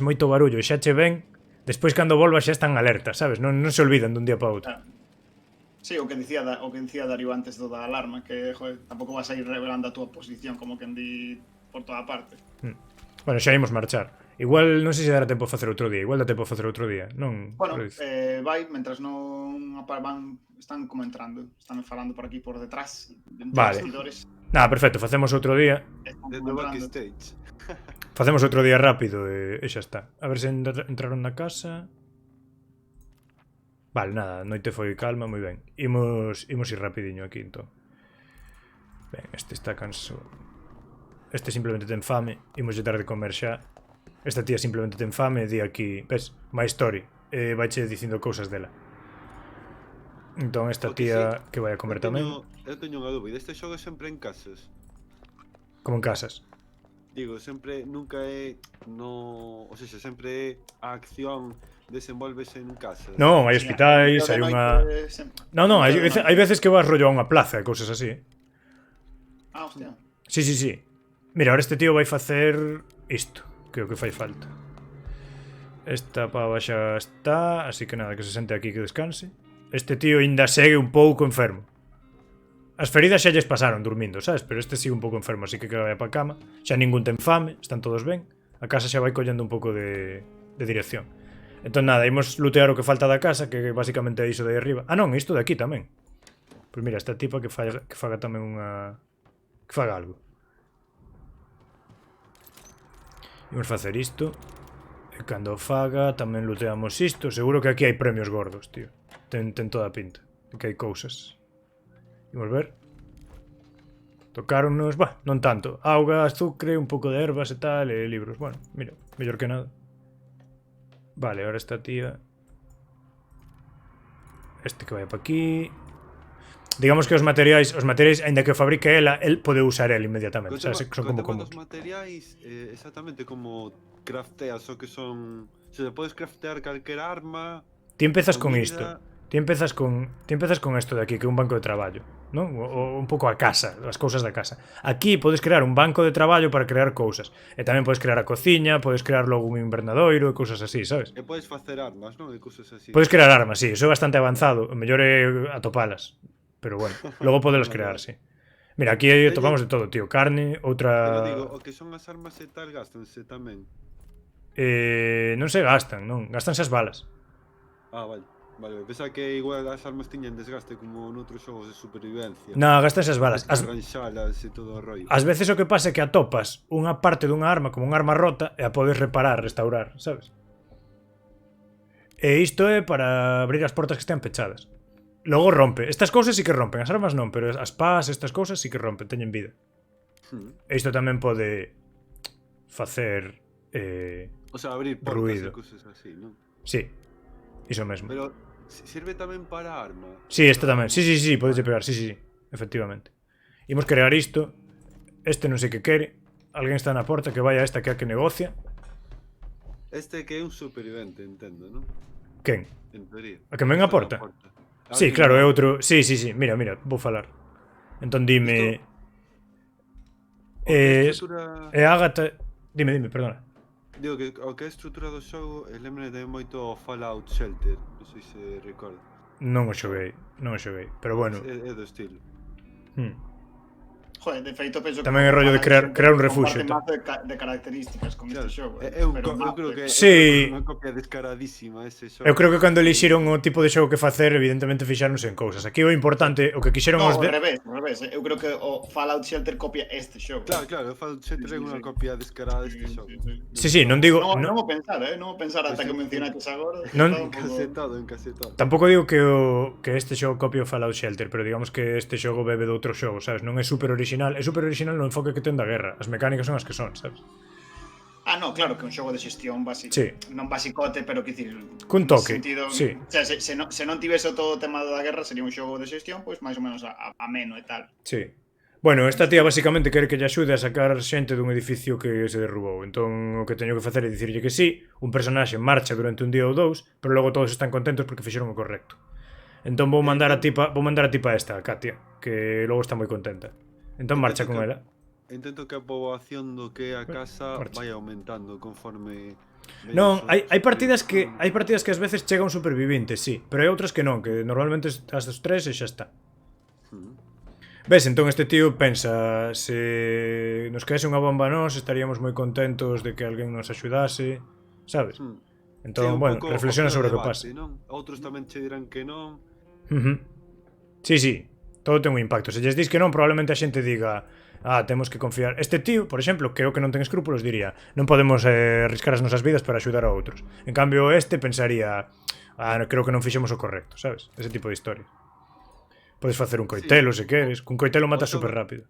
moito barullo e xa che ven, despois cando volvas xa están alerta, sabes? Non se olvidan dun día para outro. Sí, o que dicía Darío antes do da alarma, que, joder, tampouco vas a ir revelando a túa posición como quen di por toda parte. Bueno, xa imos marchar. Igual non sei se dará tempo a facer outro día. Igual dá tempo a facer outro día. Non, Bueno, vai, mentras non están como entrando. Están falando por aquí por detrás, entre vale. bastidores. Nada, perfecto, facemos outro día. Desde o backstage. Facemos outro día rápido e xa está. A ver se entraron na casa. Vale, nada, noite foi calma, moi ben. Imos ir rapidiño aquí, entón. Ben, este está canso. Este simplemente ten fame. Imos lle dar de comer xa. Esta tía simplemente ten fame e di aquí... Ves? My story. Vaiche dicindo cousas dela. Entón esta tía que vai a comer tamén. Eu teño unha dúbida. Este xogo é sempre en casas? Como en casas. Digo, sempre, nunca é no... O sea, sempre é a acción desenvolvese en casas. Non, hai hospitais, hai unha... Non, hai veces que vas rollo a unha plaza e cousas así. Ah, hostia. Sí. Mira, ahora este tío vai facer isto, que é o que fai falta. Esta pava xa está, así que nada, que se sente aquí que descanse. Este tío ainda segue un pouco enfermo. As feridas xa lles pasaron dormindo, sabes? Pero este sigue un pouco enfermo, así que vai pa cama. Xa ningún ten fame, están todos ben. A casa xa vai collendo un pouco de dirección. Entón nada, imos lutear o que falta da casa, que basicamente é iso de aí arriba. Ah non, isto de aquí tamén. Pois mira, esta tipa que faga tamén unha... Que faga algo. Imos facer isto. E cando faga tamén luteamos isto. Seguro que aquí hai premios gordos, tío. Ten toda a pinta. Que hai cousas. Imos ver. Tocáronnos, non tanto. Auga, azúcar, un pouco de ervas e tal, e libros. Bueno, mira, mellor que nada. Vale, ahora esta tía. Este que vai pa aquí. Digamos que os materiais, aínda que o fabrique ela, el pode usar el inmediatamente. O sea, son como os materiais, exactamente como crafteas o que son... O sea, podes craftear calquera arma... Ti empezas con isto. Ti empezas con isto de aquí, que é un banco de traballo, non? O un pouco a casa, as cousas da casa. Aquí podes crear un banco de traballo para crear cousas. E tamén podes crear a cociña, podes crear logo un invernadoiro e cousas así, sabes? E podes facer armas, non? E cousas así. Podes crear armas, sí, iso é bastante avanzado. O mellor é atopalas. Pero bueno, logo podelas crear, sí. Mira, aquí topamos de todo, tío. Carne, outra... Pero digo, o que son as armas e tal gastanse tamén. Non se gastan, non. Gastanse as balas. Ah, vale. Vale, pensaba que igual as armas tiñan desgaste como noutros xogos de supervivencia. Non, gastanse as balas. Arranxalas e todo o rollo. Ás veces o que pasa é que atopas unha parte dunha arma como unha arma rota e a podes reparar, restaurar, sabes? E isto é para abrir as portas que estean pechadas. Logo rompe. Estas cousas sí que rompen, as armas non, pero as pás, estas cousas sí que rompen, teñen vida. E isto tamén pode facer o sea, abrir portas ruido. E cousas así, non? Sí, iso mesmo. Pero sirve tamén para arma. Sí, esta tamén. Sí, podes pegar, sí, efectivamente. Imos crear isto. Este non sei que quere. Alguén está na porta, que vai a esta que é a que negocia. Este que é un supervivente, entendo, non? Quen? En teoría. A que ven a porta? Sí, claro, é outro... Sí, mira, vou falar. Entón dime... É Ágata... Dime, perdona. Digo que o que é a estrutura do xogo lembra de moito o Fallout Shelter, non sei se recordo. Non o xoguei, pero bueno. É do estilo. Joder, de feito penso tamén é rollo de crear un refuxio. De características con este xogo. Eu creo que é unha copia descaradísima ese xogo. Eu creo que cando elixiron o tipo de xogo que facer, evidentemente fixáronse en cousas. Aquí o importante, o que quixeron os de... ao revés. Eu creo que o Fallout Shelter copia este xogo. Claro, o Fallout Shelter é unha copia descarada deste xogo. Sí, non digo... Non vou pensar ata que mencionaste agora. Encassetado. Tampouco digo que este xogo copia o Fallout Shelter, pero digamos que este xogo bebe de outro xogo, sabes? Non é super original. É super original no enfoque que ten da guerra. As mecánicas son as que son, sabes? Ah, no, claro, que un xogo de xestión básico. Sí. Non basicote, pero que dicir... Cun toque, sentido, sí. O sea, se non tivese todo o tema da guerra, sería un xogo de xestión, pois máis ou menos ameno e tal. Sí. Bueno, esta tía basicamente quere que lle axude a sacar xente dun edificio que se derrubou. Entón, o que teño que facer é dicirlle que sí, un personaxe marcha durante un día ou dous, pero logo todos están contentos porque fixeron o correcto. Entón vou mandar a tipa esta, a Katia, que logo está moi contenta. Entón marcha con ela. intento que a poboación do que é a casa Marcha. vai aumentando conforme... Non, hai partidas que ás veces chega un supervivinte, sí, pero hai outras que non, que normalmente as dos tres e xa está. Ves, entón este tío pensa, se nos caese unha bomba a nós, estaríamos moi contentos de que alguén nos axudase, sabes? Entón, bueno, reflexiona sobre o que pasa. Outros tamén che dirán que non. Sí, todo ten un impacto. Se lles dis que non, probablemente a xente diga temos que confiar. Este tío, por exemplo, que é o que non ten escrúpulos, diría non podemos arriscar as nosas vidas para axudar a outros. En cambio, este pensaría creo que non fixemos o correcto, sabes? Ese tipo de historia. Podes facer un coitelo se queres. Cun coitelo matas super rápido.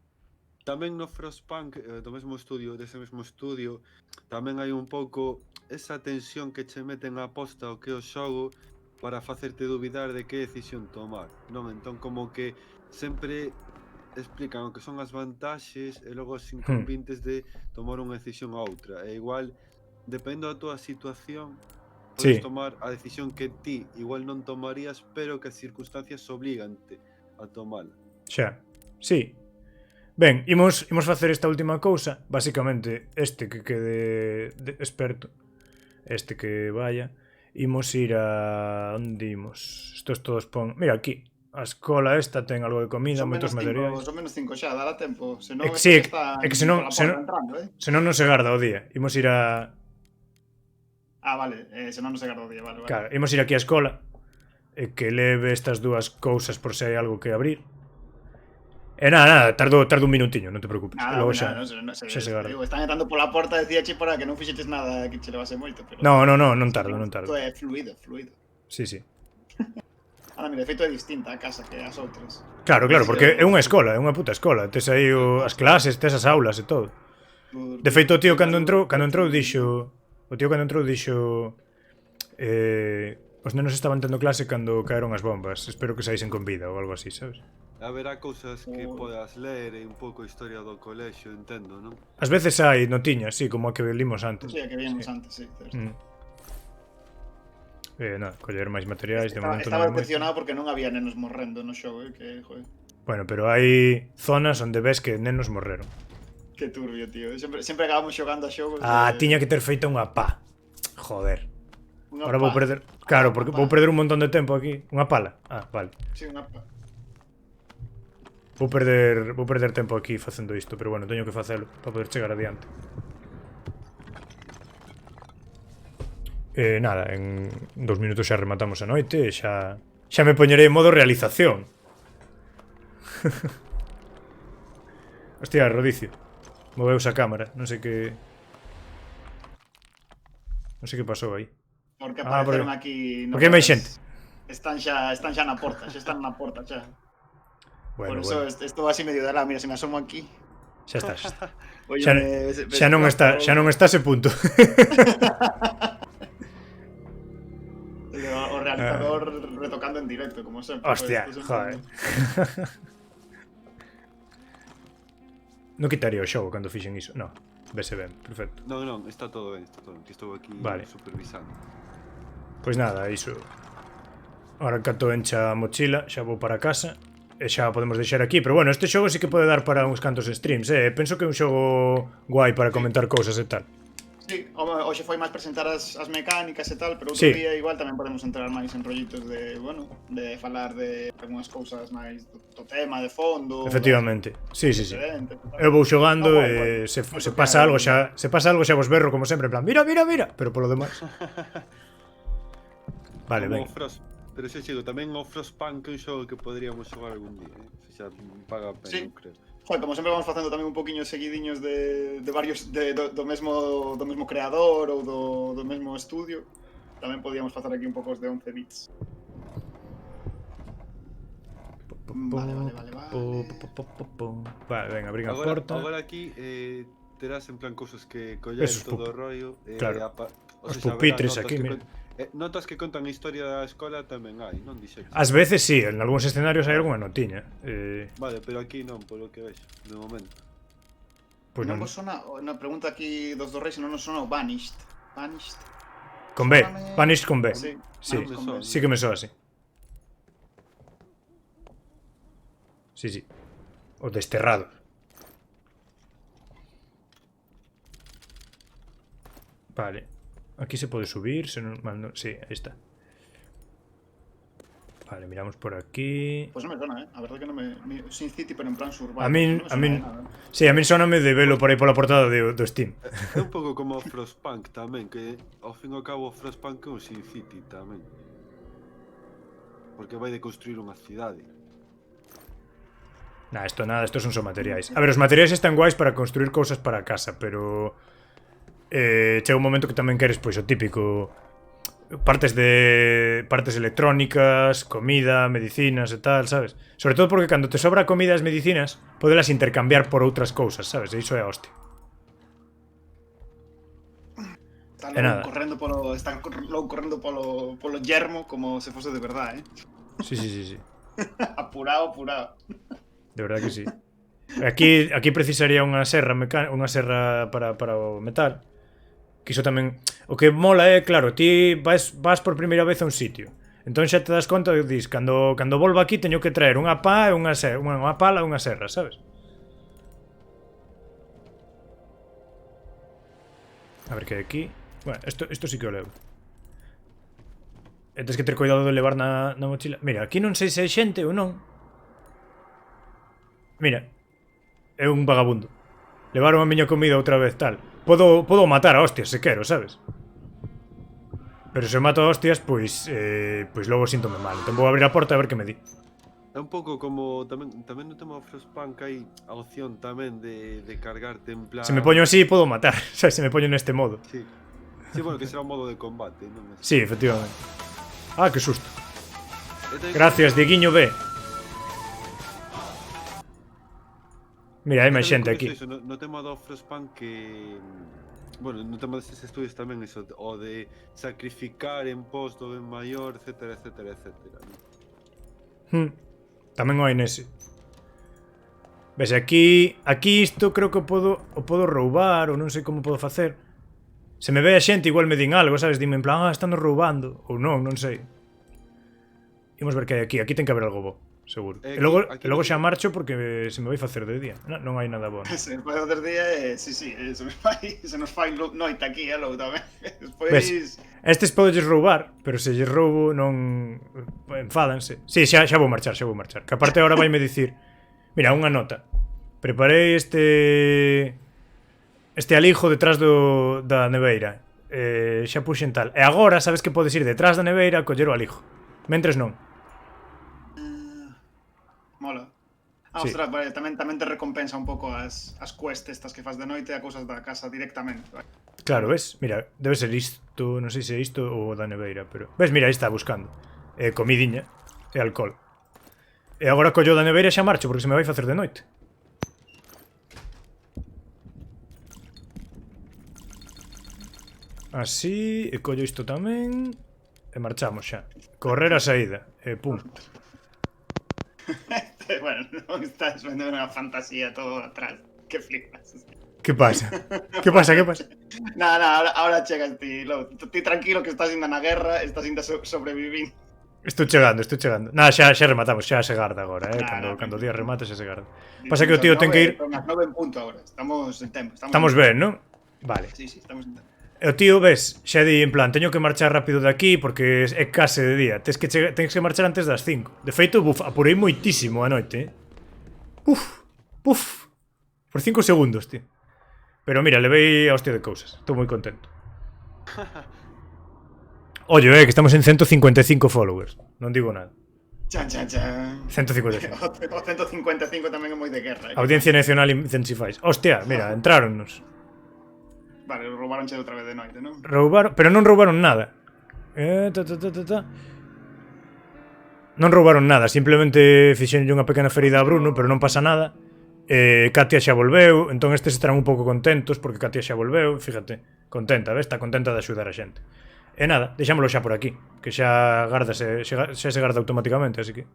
Tamén no Frostpunk, do mesmo estudio, dese mesmo estudio, tamén hai un pouco esa tensión que che meten a posta o que é o xogo para facerte dubidar de que decisión tomar, non? Entón como que sempre explican o que son as vantaxes e logo os inconvenientes de tomar unha decisión a outra. E igual, dependo da tua situación, podes tomar a decisión que ti igual non tomarías, pero que as circunstancias obligante a tomala. Xa, sí. Ben, imos facer esta última cousa. Basicamente, este que quede experto, este que vaya, imos ir a... onde imos? Estos todos pon... Mira, aquí. A escola esta ten algo de comida, moitos materiais. Son menos 5 xa, dará tempo. Senón sí, está é que senón non se garda o día. Imos ir a... vale, senón non se garda o día, vale. Claro, imos ir aquí a escola e que leve estas dúas cousas por se hai algo que abrir. E nada, tardo un minutiño, non te preocupes. Logo xa se garda. Están entrando pola porta, decía che para que non fixeches nada que che levase moito, pero... Non tardo. Isto é fluido. Sí. Mira, de feito é distinta a casa que as outras. Claro, porque é unha escola, é unha puta escola. Tes aí as clases, tes as aulas e todo. De feito, o tío cando entrou dixo... O tío cando entrou dixo... os nenos estaban tendo clase cando caeron as bombas. Espero que saísen con vida ou algo así, sabes? Haberá cousas que podas ler e un pouco a historia do colexio, entendo, non? Ás veces hai notiñas, sí, como a que limos antes. Sí, a que vimos antes, sí. Nada, coller máis materiais de momento. Estaba decepcionado porque non había nenos morrendo no xogo, que, joder. Bueno, pero hai zonas onde ves que nenos morreron. Que turbio, tío. Sempre acabamos xogando a xogos. Tiña que ter feito unha pá. Joder. Ahora vou perder... Claro, porque vou perder un montón de tempo aquí. Unha pala? Vale. Sí, unha pá. Vou perder tempo aquí facendo isto, pero bueno, teño que facelo para poder chegar adiante. Nada, en 2 minutos xa rematamos a noite e xa me poñerei en modo realización. Hostia, Rodicio, moveus a cámara, non sei que pasou aí. Porque apareceron aquí... Porque hai máis xente. Están xa na porta, xa. Bueno, por eso estou así medio de lá, mira, se me asomo aquí. Xa estás. Xa non está ese punto. O realizador retocando en directo, como sempre. Hostia, joder. Non quitaría o xogo cando fixen iso. No, vese ben, perfecto. Non, está todo ben, que estou aquí supervisando. Pois nada, iso. Ahora canto encha a mochila, xa vou para casa e xa podemos deixar aquí, pero bueno, este xogo sí que pode dar para uns cantos streams, penso que é un xogo guai para comentar cousas e tal. Sí, hoxe foi máis presentar as mecánicas e tal, pero outro día igual tamén podemos entrar máis en rollitos de, de falar de algunhas cousas máis do tema, de fondo. Efectivamente, sí. Eu vou xogando e se pasa algo xa vos berro como sempre, en plan, mira, pero polo demais. Vale, ben. Pero xa chego, tamén o Frostpunk é un xogo que poderíamos xogar algún día, xa paga a pena, creo. Joder, como sempre vamos facendo tamén un poquinho seguidiños de varios do mesmo creador ou do mesmo estudio. Tamén podíamos facer aquí un pouco de 11 bits. Vale. Vale, ven, abrir a porta. Agora aquí terás en plan cousas que coller todo o rollo. Claro, os pupitres aquí, mira. Notas que contan a historia da escola tamén hai, non dixetes? Ás veces sí, en algúns escenarios hai algunha notiña. Vale, pero aquí non, polo que vexo, de momento. Pues non vos sona, na pregunta aquí dos Reis non nos sona o Vanished. Con B, Vanished con B. Sí que me soa así. Sí. Os desterrados. Vale. Aquí se pode subir, se non... Sí, aí está. Vale, miramos por aquí. Pues non me sona, A verdade que non me... Sin City, pero en plan survival. A min... Non me sona de nada. Sí, a min soname de velo por aí pola portada do Steam. É un pouco como o Frostpunk tamén, que ao fin e ao cabo o Frostpunk é un Sin City tamén. Porque vai de construir unha cidade. Nada, estos son só materiais. A ver, os materiais están guais para construir cousas para a casa, pero chega un momento que tamén queres, pois, o típico partes electrónicas, comida, medicinas e tal, sabes? Sobre todo porque cando te sobra comida e medicinas, podelas intercambiar por outras cousas, sabes? E iso é a hostia. Están logo correndo polo yermo como se fose de verdade, Sí. Apurado. De verdade que sí. Aquí precisaría unha serra para o metal. Que iso tamén... O que mola é, claro, ti vas por primeira vez a un sitio. Entón xa te das conta e dis, cando volvo aquí teño que traer unha pá e unha pala e unha serra, sabes? A ver que hai aquí. Bueno, isto sí que o levo. E tens que ter cuidado de levar na mochila. Mira, aquí non sei se hai xente ou non. Mira, é un vagabundo. Levaron a miña comida outra vez, tal. Podo matar a hostias se quero, sabes? Pero se mato a hostias, pois logo síntome mal. Entón vou abrir a porta a ver que me di. É un pouco como tamén no tema do Frostpunk hai a opción tamén de cargarte en plan... Se me poño así, podo matar, sabes? Se me poño neste modo. Sí, bueno, que será un modo de combate, non? Sí, efectivamente. Ah, que susto. Gracias, Dieguiño B. Mira, hai máis xente aquí. No tema do Frostpunk que... Bueno, no tema destes estudios tamén iso, o de sacrificar en pos do ben maior, etcétera. Tamén o hai nese. Ves, aquí isto creo que o podo roubar, ou non sei como podo facer. Se me ve a xente igual me din algo, sabes? Dime en plan, están roubando. Ou non sei. Imos ver que hai aquí. Aquí ten que haber algo bo. Seguro. E logo xa marcho porque se me vai facer de día. Non hai nada bo. Se me vai facer de día, sí, se nos fai noite aquí, logo tamén. Ves, estes podolles roubar, pero se lles roubo non... enfádanse. Sí, xa vou marchar. Que aparte agora vaime dicir... Mira, unha nota. Preparei este alijo detrás da neveira. Xa puxen tal. E agora sabes que podes ir detrás da neveira a coller o alijo. Mentres non. Mola. Sí. Ostras, vale, tamén te recompensa un pouco as quests estas que fas de noite a cousas da casa directamente. Vale. Claro, ves? Mira, debe ser isto, non sei se é isto ou da neveira, pero... Ves, mira, aí está buscando. Comidiña e alcohol. E agora collo da neveira e xa marcho porque se me vai facer de noite. Así, e collo isto tamén. E marchamos xa. Correr a saída. E pum. Bueno, non estás vendo unha fantasía todo atrás. Que flipas. Que pasa? Que pasa? Nada, ahora chegas ti, ti tranquilo que estás indo na guerra, estás indo sobrevivindo. Estou chegando. Nada, xa rematamos, xa se garda agora, cando o día remate xa se garda. Pasa que o tío ten que ir... Son as 9 en punto agora, estamos en tempo. Estamos ben, non? Vale. Sí, estamos en tempo. E o tío, ves, xa di en plan, teño que marchar rápido de aquí porque é case de día. Tens que marchar antes das 5. De feito, apurei moitísimo a noite, Puf. Por 5 segundos, tío. Pero mira, levei a hostia de cousas. Estou moi contento. Ollo, que estamos en 155 followers. Non digo nada. Chan. 155. O 155 tamén é moi de guerra. Audiencia Nacional Intensifáis. Hostia, mira, entráronnos. Vale, roubaronche outra vez de noite, non? Roubaron, pero non roubaron nada. Non roubaron nada, simplemente fixenlle unha pequena ferida a Bruno, pero non pasa nada. Katia xa volveu, entón estes estarán un pouco contentos porque Katia xa volveu, fíjate, contenta, ves? Está contenta de axudar a xente. E nada, deixámolo xa por aquí, que xa se garda automáticamente, así que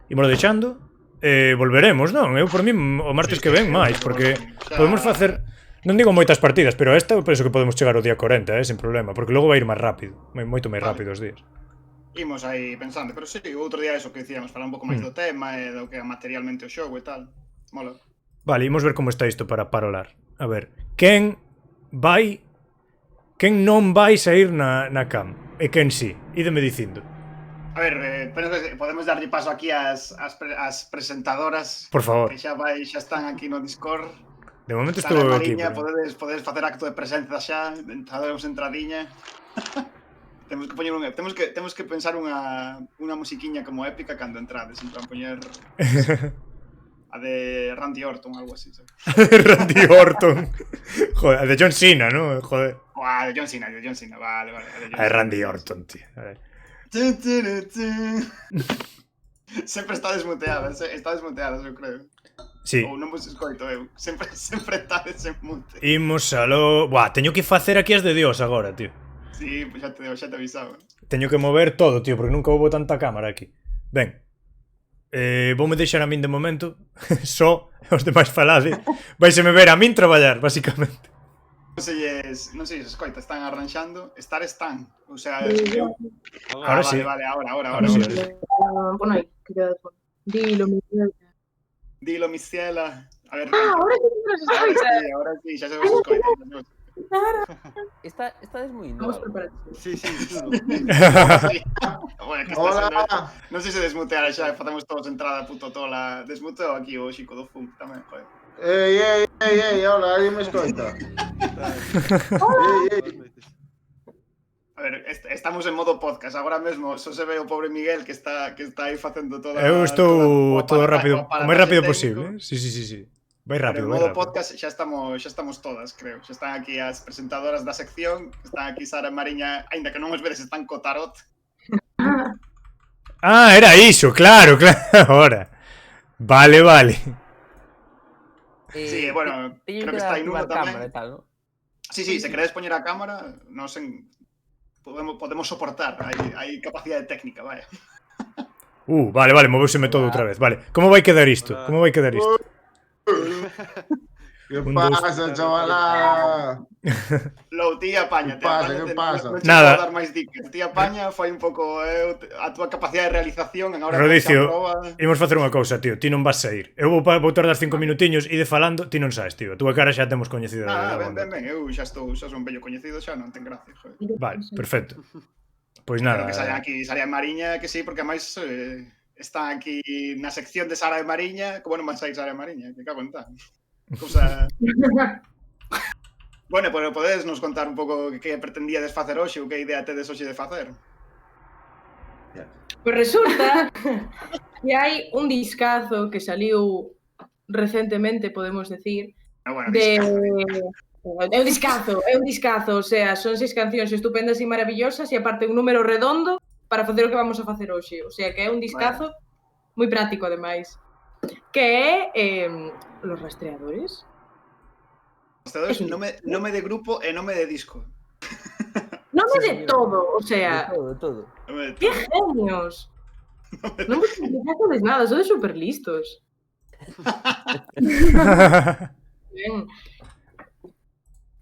ímolo deixando. Volveremos, non? Eu por min o martes que ven máis, porque podemos facer, non digo moitas partidas, pero esta eu penso que podemos chegar ao día 40, sen problema, porque logo vai ir máis rápido, moito máis rápido os días. Imos aí pensando, pero sí, outro día eso que dicíamos, falar un pouco máis do tema e do que é materialmente o xogo e tal. Mola. Vale, imos ver como está isto para parolar. A ver, quen vai, quen non vai sair na cam, e quen sí. Ídeme dicindo. A ver, podemos darlle paso aquí ás presentadoras. Por favor. Que xa están aquí no Discord. De momento Están estou en aquí. Mariña, podedes facer acto de presenza xa, entraremos entradiña. Temos que pensar unha musiquiña como épica cando entrades, en plan poñer a de Randy Orton, algo así, ¿sabes? Randy Orton. Joder, a de John Cena, ¿no? Joder. De John Cena, vale. A de Randy Orton, tío. A ver. Sempre está desmuteada, eu creo. Sí. Ou non vos escoito eu. Sempre está desmute. Imos aló... Buah, teño que facer aquí as de Dios agora, tío. Sí, pues xa te avisaba. Teño que mover todo, tío, porque nunca houve tanta cámara aquí. Ben. Voume deixar a min de momento. Só, os demais falade. Vaiseme ver a min traballar, basicamente. Non sei se escoita, están arranxando. Están. O sea, Ahora sí. Vale, ahora Sí. Bueno, aí, que queda de fondo. Dilo, mi ciela. A ver. Ahora sí que nos escoita. Ahora sí, xa se vos escoita. Estás moi Vamos indo. preparados. Sí, juro. Bueno, que Hola. non sei se desmutear xa, facemos todos entrada puto tola. Desmuteo aquí o Xico do Funk tamén, joder. Hola, alguien me escoita. A ver, estamos en modo podcast. Agora mesmo só se ve o pobre Miguel que está aí facendo toda... Eu estou todo rápido, o máis rápido técnico. posible. Sí. Vai Pero rápido, en vai modo rápido. podcast xa estamos todas, creo. Xa están aquí as presentadoras da sección. Están aquí Sara e Mariña, aínda que non os vedes, están co tarot. Ah, era iso, claro, ahora. Vale. Sí, bueno, Teño creo que que está aí activar Nuno tamén. cámara e tal, ¿no? Sí, se queredes poñer a cámara, podemos soportar. Hai capacidade técnica, vaya. Vale, moveuseme todo outra vez. Vale, como vai quedar isto? ¿Qué Un, dos, pasa, chavalá? Lou, ti apáñate. ¿Qué pasa? Non Nada. dar máis dicas. Ti apaña, foi un pouco a túa capacidade de realización. Agora Rodicio, proba... imos facer unha cousa, tío. Ti non vas sair. Eu vou tardar 5 minutiños e de falando, ti non saes, tío. A túa cara xa temos coñecida. Ben, eu xa son bello coñecido, xa non ten gracia, joder. Vale, perfecto. Pois Nada. nada. Que saia aquí Sara e Mariña, que sí, porque máis está aquí na sección de Sara e Mariña, que bueno, máis hai Sara e Mariña, que cago en tal. Cousa... Bueno, pero podedes nos contar un pouco que pretendíades facer hoxe ou que idea tedes hoxe de facer? Pues resulta que hai un discazo que saliu recentemente, podemos decir, Bueno, de... É un discazo, o sea, son 6 cancións estupendas e maravillosas e aparte un número redondo para facer o que vamos a facer hoxe. O sea, que é un discazo moi práctico, ademais. Que é Los Rastreadores. Rastreadores, nome de grupo e nome de disco. Nome de todo, o sea, Todo. Nome de que todo. genios. Non vos complicastedes nada, sodes super listos. Ben.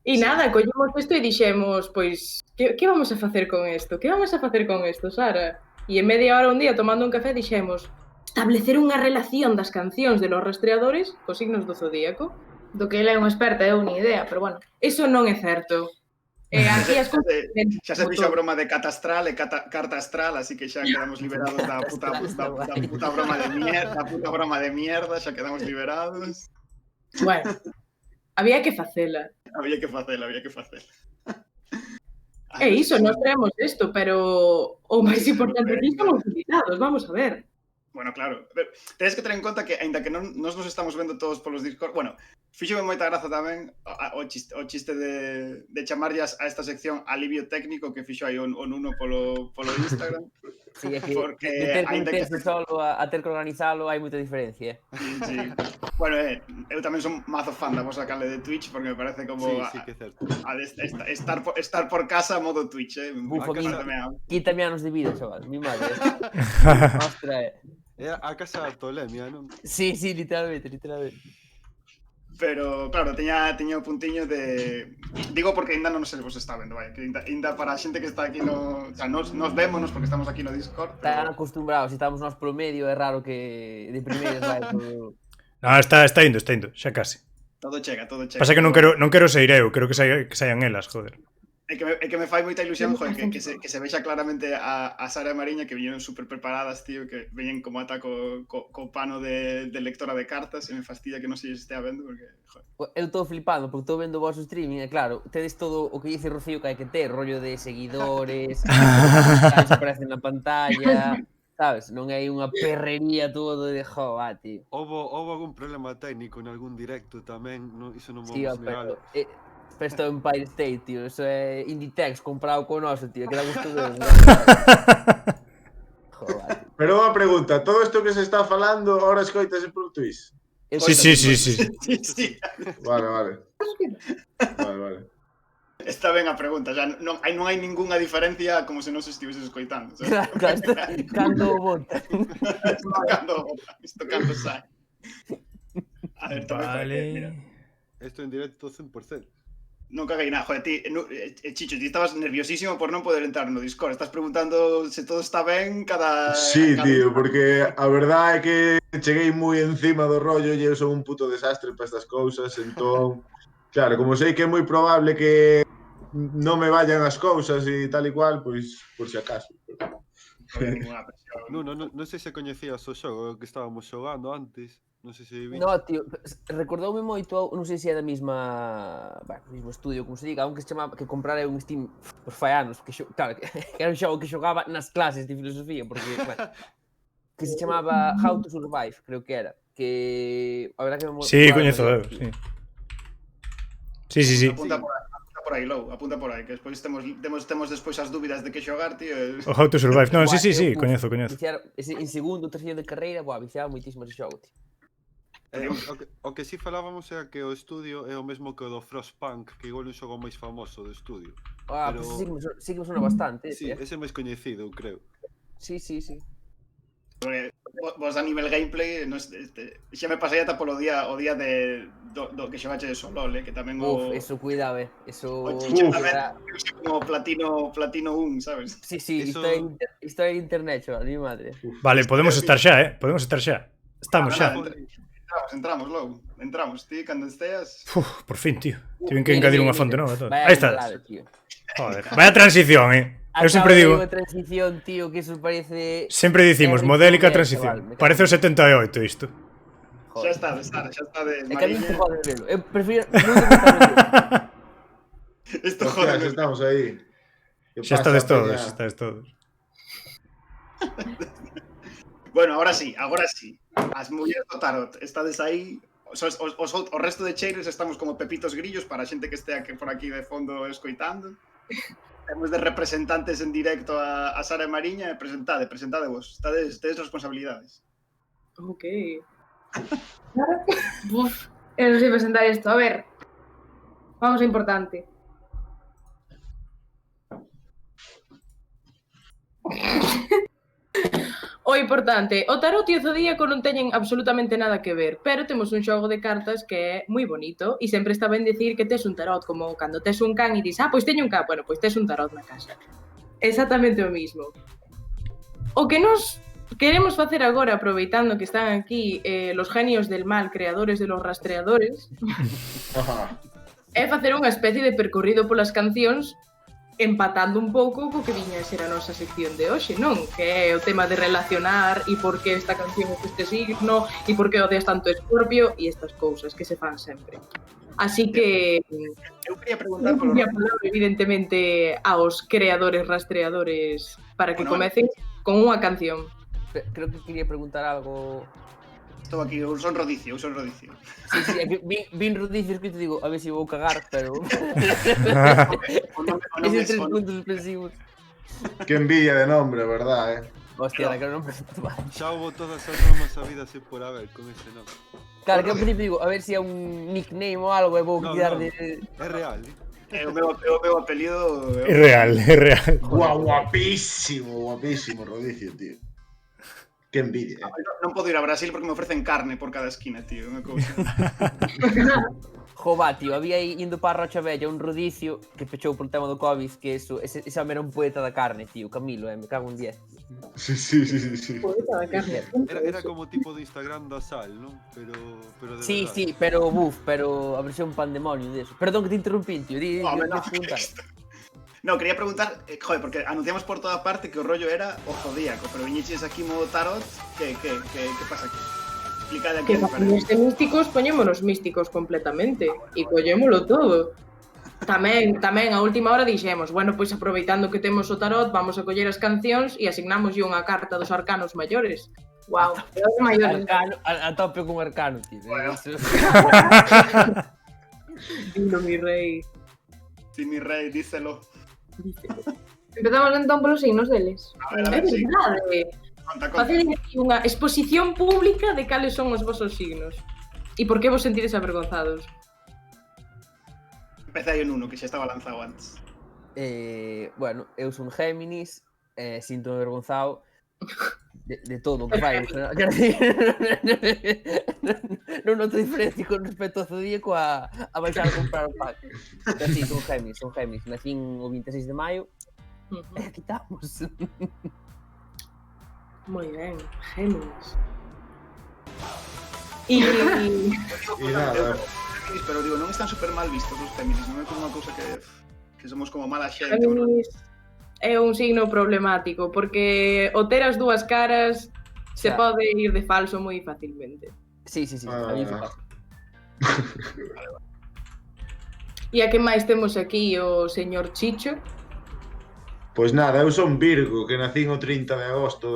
E nada, collemos isto e dixemos, pois, que vamos a facer con isto? Que vamos a facer con isto, Sara? E en media hora un día tomando un café dixemos establecer unha relación das cancións de Los Rastreadores cos signos do zodíaco. Do que ela é unha experta, eu ni idea, pero bueno, eso non é certo. Aquí as cousas... Xa se fixo a broma de catastral e carta astral, así que xa quedamos liberados da puta broma de mierda, xa quedamos liberados. Bueno, había que facela. Había que facela. É iso, nós traemos isto, pero o máis importante aquí son os invitados, vamos a ver. Bueno, claro. Tedes que ter en conta que, aínda que non nos estamos vendo todos polos Discord, bueno, fíxome moita graza tamén o chiste de chamarllas a esta sección alivio técnico que fixo aí o Nuno polo Instagram. Sí, é que Porque de ter que aínda que meterse solo a ter que organizalo hai moita diferencia. Sí. Bueno, eu tamén son mazo fan da vosa canle de Twitch porque me parece como Sí, que é certo. estar por casa modo Twitch, Bufo, Quítame. quítame anos de vida, chaval, mi madre. Ostra, É a casa de Artolemia, non? Sí, literalmente. Pero, claro, teña o puntiño de... Digo porque ainda non se vos está vendo, vai, que ainda para a xente que está aquí no... O sea, nos vémonos porque estamos aquí no Discord. Están acostumbrados, se estamos nós polo medio, é raro que de primeiras vai todo... No, está indo, xa case. Todo chega, todo chega. Pasa que non quero ser eu, quero que saian elas, joder. É que me fai moita ilusión, joder, que se vexa claramente a Sara e a Mariña que viñeron super preparadas, tío, que veñen como ata co pano de lectora de cartas e me fastidia que non se estea vendo porque, joder. Eu estou flipando porque estou vendo o vosso streaming e claro, tedes todo o que dice Rocío que hai que ter, rollo de seguidores, que aparecen na pantalla, sabes? Non hai unha perrería todo de tío. Houve algún problema técnico en algún directo tamén, iso non Sí, vamos pero negar. esto é Empire State, tío. Eso é Inditex comprado con noso, tío. Que da gusto de... Joder. Pero unha pregunta, todo isto que se está falando ahora escoitase por Twitch? Sí. Vale. Está ben a pregunta, xa non hai ningunha diferencia como se non se estivese escoitando, sabes? Cando bota. Isto cando sai. A ver, Vale. Esto en directo 100%. Non caguei nada, joder, Chicho, ti estabas nerviosísimo por non poder entrar no Discord. Estás preguntando se todo está ben cada... Sí, tío, porque a verdade é que cheguei moi encima do rollo e eu son un puto desastre para estas cousas, entón... Claro, como sei que é moi probable que non me vayan as cousas e tal e cual, pois, por si acaso. Non sei se coñecías o xogo que estábamos xogando antes. Non sei se No, tío, recordoume moito, non sei se é da mesma, mesmo estudio, como se diga, aunque se chamaba que comprara un Steam por fai anos, que claro, que era un xogo que xogaba nas clases de filosofía, porque que se chamaba How to Survive, creo que era, que a verdad que me Sí, coñezo, sí. Sí. Apunta por aí, Lou, apunta por aí, que despois temos despois as dúbidas de que xogar, tío. O How to Survive, non, sí, coñezo. En segundo, terceiro de carreira, viciaba moitísimo ese xogo, tío. O que si falábamos é que o estudio é o mesmo que o do Frostpunk, que igual é un xogo máis famoso do estudio. Pero... sí que me sona bastante. Sí, ese é máis coñecido, creo. Sí. Vos a nivel gameplay, xa me pasei ata polo día do que xogache de Solol, que tamén o... Eso cuidado, eso... O Chicho tamén como platino 1, sabes? Sí, historia de internet, chaval, mi madre. Vale, podemos estar xa, Estamos xa. Entramos, Lou. Entramos, ti, cando esteas... Por fin, tío. Tiven que engadir unha fonte nova. Aí estás. Joder, vaya transición, Eu sempre digo... transición, tío, que eso parece... Sempre dicimos, modélica transición. Parece o 78 isto. Xa está de Mariña. É que a mí te jode verlo. Eu prefiro... Isto jode. Estamos aí. Xa estades todos. Bueno, agora sí. As mulleres do tarot, estades aí. O resto de cheiros estamos como pepitos grillos para a xente que estea por aquí de fondo escoitando. Temos de representantes en directo a Sara e Mariña. Presentade vos. Tedes responsabilidades. Ok. Eu non sei presentar isto. A ver. Vamos a importante. O importante, o tarot e o zodíaco non teñen absolutamente nada que ver, pero temos un xogo de cartas que é moi bonito e sempre está ben dicir que tes un tarot, como cando tes un can e dis, pois teño un can, bueno, pois tes un tarot na casa. Exactamente o mismo. O que nos queremos facer agora, aproveitando que están aquí los genios del mal, creadores de los rastreadores, é facer unha especie de percorrido polas cancións empatando un pouco co que viña a ser a nosa sección de hoxe, non? Que é o tema de relacionar e por que esta canción é este signo e por que odias tanto Escorpio e estas cousas que se fan sempre. Así que eu quería preguntar polo evidentemente aos creadores rastreadores para que comecen con unha canción. Creo que quería preguntar algo. Estou aquí, eu son rodicio. Sí, é que vin rodicios que te digo, a ver se vou cagar, pero... Eses 3 puntos suspensivos. Que envidia de nombre, verdad, Hostia, que non presento mal. Xa houve todas as normas sabidas e por haber con ese nome. Claro, que ao principio digo, a ver se é un nickname ou algo, e vou quitar de... É real, O meu apelido... É real. Guapísimo, rodicio, tío. Que envidia. Non podo ir a Brasil porque me ofrecen carne por cada esquina, tío. Unha cousa. Jova, tío, había aí indo para a Rocha Bella un rodicio que pechou polo tema do Covid, que ese era un poeta da carne, tío, Camilo, me cago en 10. Sí. Poeta da carne. Era como tipo de Instagram da sal, ¿no? Pero de Sí, verdad. sí, pero a versión pandemonio deso. Perdón que te interrumpí, tío, No, quería preguntar, joder, porque anunciamos por toda parte que o rollo era o zodíaco, pero viñiches aquí modo tarot, ¿qué pasa aquí? Explicade aquí. Que facemos de místicos, poñémonos místicos completamente e collémolo todo. Tamén a última hora dixemos, bueno, pois aproveitando que temos o tarot, vamos a coller as cancións e asignamoslle unha carta dos arcanos maiores. Wow, os maiores. Arcano, a tope con Arcano, tío. Bueno. Dilo, mi rei. Sí, mi rey, díselo. Empezamos entón polos signos deles. A ver, É sí. verdade. Conta. Facer aquí unha exposición pública de cales son os vosos signos. E por que vos sentides avergonzados? Empecé aí en uno, que xa estaba lanzado antes. Bueno, eu son Géminis, sinto avergonzado de todo o que fai. Quero dicir, non noto diferencia con respecto ao zodíaco a baixar a comprar o pack. Pero sí, son Géminis. Nacín o 26 de maio e quitamos. Moi ben, Géminis. E nada. Pero digo, non están super mal vistos os Géminis, non é como unha cousa que somos como mala xente. Géminis é un signo problemático porque o ter as dúas caras se pode ir de falso moi facilmente. Sí, a mí fue. E a que máis temos aquí o señor Chicho? Pois nada, eu son Virgo, que nacín o 30 de agosto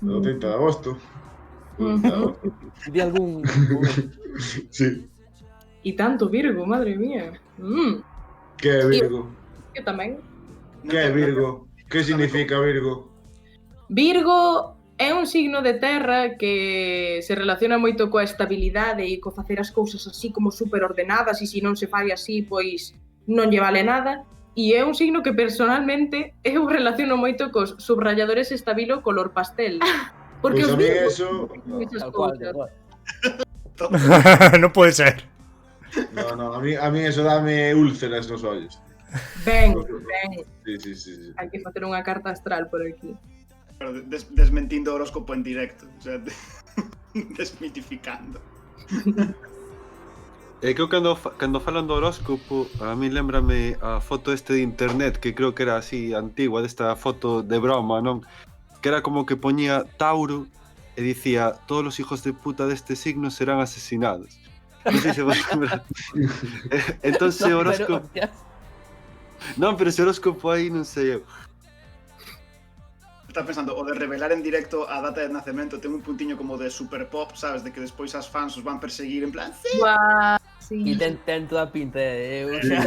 o 30 de agosto. De algún... Sí. E tanto Virgo, madre mía. Que é Virgo? Eu tamén. Que é Virgo? Que significa Virgo? Virgo é un signo de terra que se relaciona moito coa estabilidade e co facer as cousas así como super ordenadas e se non se fai así, pois non lle vale nada. E é un signo que personalmente eu relaciono moito cos subrayadores estabilo color pastel. Porque Pois os a mí virgos eso... esas Tal cual, cousas. Non pode ser. No, a mí eso dame úlceras nos ollos. Ben. Sí. Hai que facer unha carta astral por aquí. Pero desmentindo o horóscopo en directo, o sea, desmitificando. É que eu cando falan do horóscopo, a mí lembrame a foto de internet, que creo que era así antigua, desta foto de broma, non? Que era como que poñía Tauro e dicía, todos os hijos de puta deste signo serán asesinados. Non sei se vos lembrar. Entón se horóscopo... Non, pero ese horóscopo aí non sei eu. Estaba pensando, o de revelar en directo a data de nacemento ten un puntiño como de super pop, sabes? De que despois as fans os van perseguir en plan, sí, Guau, sí. E ten toda a pinta, eu xa...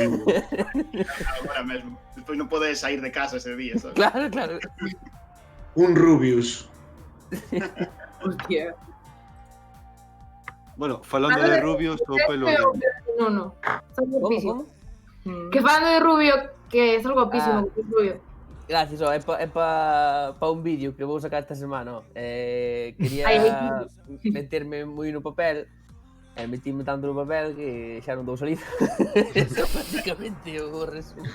agora mesmo. Despois non podes sair de casa ese día, sabes? Claro. Un Rubius. Hostia. Bueno, falando de rubios, o pelo... No. Son guapísimo. Como? Que falando de rubio, que es algo guapísimo, Ah. que es rubio. Gracias, é pa un vídeo que vou sacar esta semana, quería meterme moi no papel, metíme tanto no papel que xa non dou salida. Eso básicamente o resumo.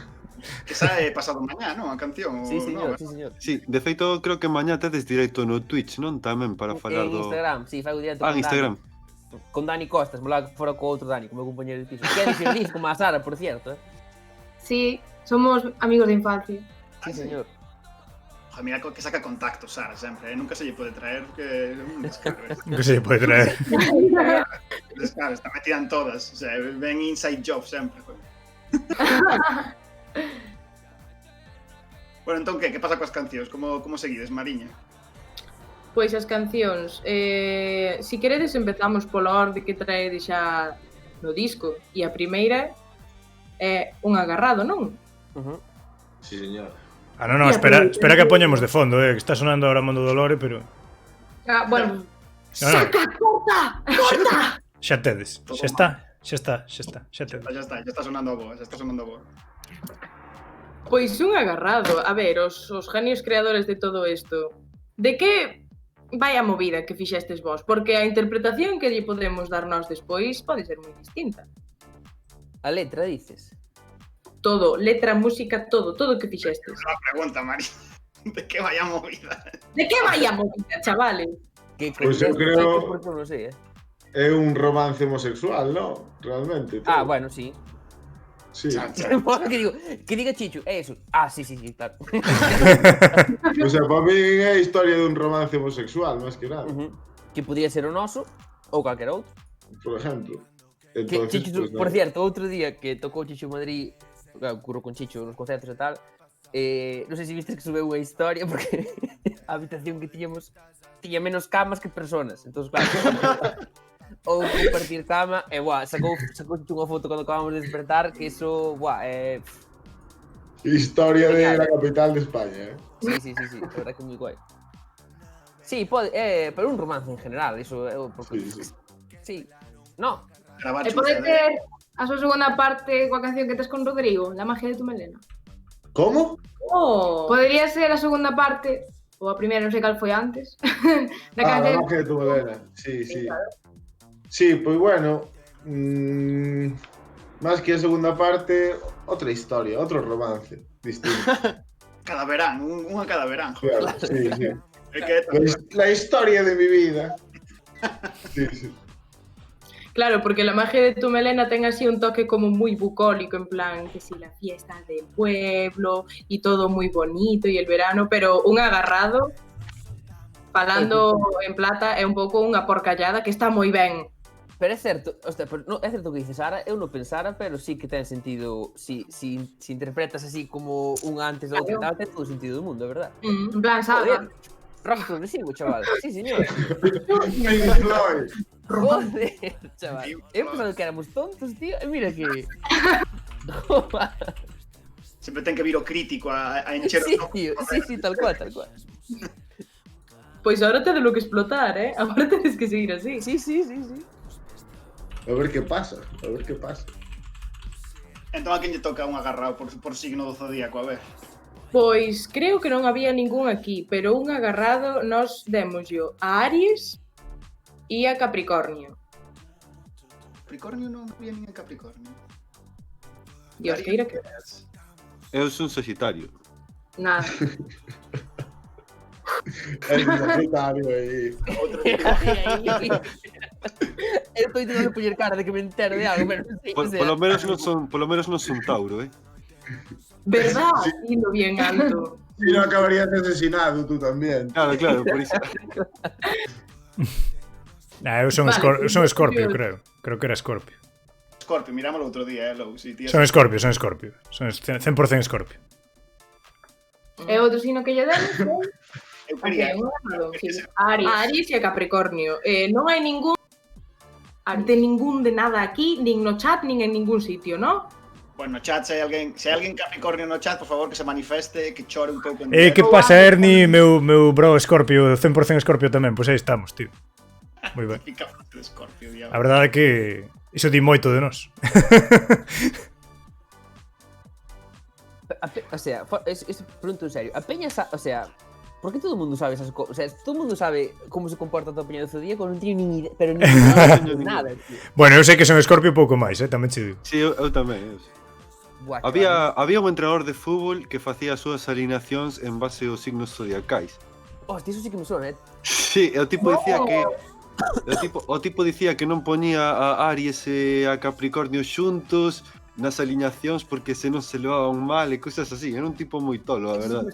Que sae pasado mañá, non? A canción. Sí, señor, no, sí, señor. Sí, de feito, creo que mañá tedes directo no Twitch, non? Tamén para falar En do... Instagram, sí, fago directo Ah, con en Instagram. Dani. Con Dani Costas, mola que fora co outro Dani, como compañero de piso. Que é difícil, como a Sara, por cierto, Sí, somos amigos de infancia. Sí, señor. Joder, mira que saca contactos, Sara, sempre. Nunca se lle pode traer que... Que se pode traer. Claro, está metida en todas. O sea, ven inside job sempre. Joder. Bueno, entón, que pasa coas cancións? Como seguides, Mariña? Pois as cancións, si queredes empezamos pola orde que traede xa no disco. E a primeira é Un agarrado, non? Sí, señor. Ah, no, espera que a poñemos de fondo, que está sonando ahora Mondo Dolore, pero... Ah, bueno. No. ¡Corta! Xa tedes, xa está, xa tedes. Ya está sonando a boa, Pois Un agarrado. A ver, os genios creadores de todo isto. De que vai a movida que fixestes vos, porque a interpretación que lle podemos dar nós despois pode ser moi distinta. A letra, dices? Todo, letra, música, todo que fixestes. Una pregunta, Mari. ¿De qué vaya movida? De que vai a movida, chavales? Que Pois eu creo- Porque non sei, É un romance homosexual, ¿no? Realmente. Ah, bueno, sí. Sí. que diga Chichu, é eso. Ah, sí, claro. O sea, para mí é a historia dun romance homosexual, máis que nada, Que podía ser o noso ou calquera outro. por exemplo. Que Entonces, Chichu, pues, por nada. cierto, outro día que tocou Chichu en Madrid, curro con Chichu nos concertos e tal, non sei se viste que subeu unha historia porque a habitación que tiñamos tiña menos camas que personas. Entón, claro, ou compartir cama, e sacou unha foto cando acabamos de despertar, que iso, Historia de la capital de España, Sí, a verdad que é moi guai. Sí, pode, pero un romance en general, iso é porque... Sí. No. E pode ter a súa segunda parte coa canción que tes con Rodrigo, La magia de tu melena. ¿Cómo? Podría ser a segunda parte, ou a primeira, non sei cal foi antes, da La canción. magia de tu melena. Sí. Sí, pues bueno. Más que a segunda parte, otra historia, otro romance distinto. Cada verán, unha cada verán. Claro, sí. É que La historia de mi vida. Sí. Claro, porque la magia de tu melena ten así un toque como muy bucólico, en plan, que si la fiesta del pueblo y todo muy bonito y el verano, pero un agarrado, falando en plata, é un pouco unha porcallada que está moi ben. Pero é certo, é certo que dices, Sara, eu non pensara, pero sí que ten sentido, si interpretas así como un antes ou outro, tal, ten todo o sentido do mundo, é verdad? En plan, saga. Rock progresivo, chaval. Sí, señor. Joder, chaval. Eu pensando que éramos tontos, tío, e mira que... Sempre ten que vir o crítico a encher Sí, tío, sí, tal cual. Pois agora tedes lo que explotar, agora tedes que seguir así. Sí. A ver qué pasa. Entón a quen lle toca un agarrado por signo do zodíaco, a ver. Pois creo que non había ningún aquí, pero un agarrado nos demoslo a Aries e a Capricornio. Capricornio non había nin en Capricornio. Dios, que ira que... Eu son Sagitario. Nada. Es un Sagitario aí. Eu estou intentando poñer cara de que me entero de algo, pero sí, Polo menos non son Tauro, ¿Verdad? Hilo bien alto. Si no acabarías asesinado tú también. Claro, por iso. Eu son Scorpio, creo. Creo que era Scorpio. Scorpio, mirámoslo outro día, Lou. Si, Son Scorpio. Son 100% Scorpio. E outro signo que lle demos? Eu quería... Aries e a Capricornio. Non hai ningún de nada aquí, nin no chat, nin en ningún sitio, ¿no? Bueno, no chat, se hai alguén Capricornio no chat, por favor, que se manifeste, que chore un pouco. Que pasa, Ernie, meu bro Scorpio, 100% Scorpio tamén, pois aí estamos, tío. Moi ben. Scorpio, a verdade é que iso di moito de nós. O sea, pregunto en serio, a peña, o sea, ¿por qué todo el mundo sabe esas cosas? O sea, todo el mundo sabe cómo se comporta toda a peña do zodíaco, non teño nin idea, pero nin nada, tío. Bueno, eu sei que son Scorpio pouco máis, tamén che digo. Sí, eu tamén. Buah, Había un entrenador de fútbol que facía as súas alineacións en base aos signos zodiacais. Hostia, eso sí que me suena, Sí, o tipo dicía que o tipo dicía que non poñía a Aries e a Capricornio xuntos nas alineacións porque senón se levaban mal e cousas así. Era un tipo moi tolo, a verdade.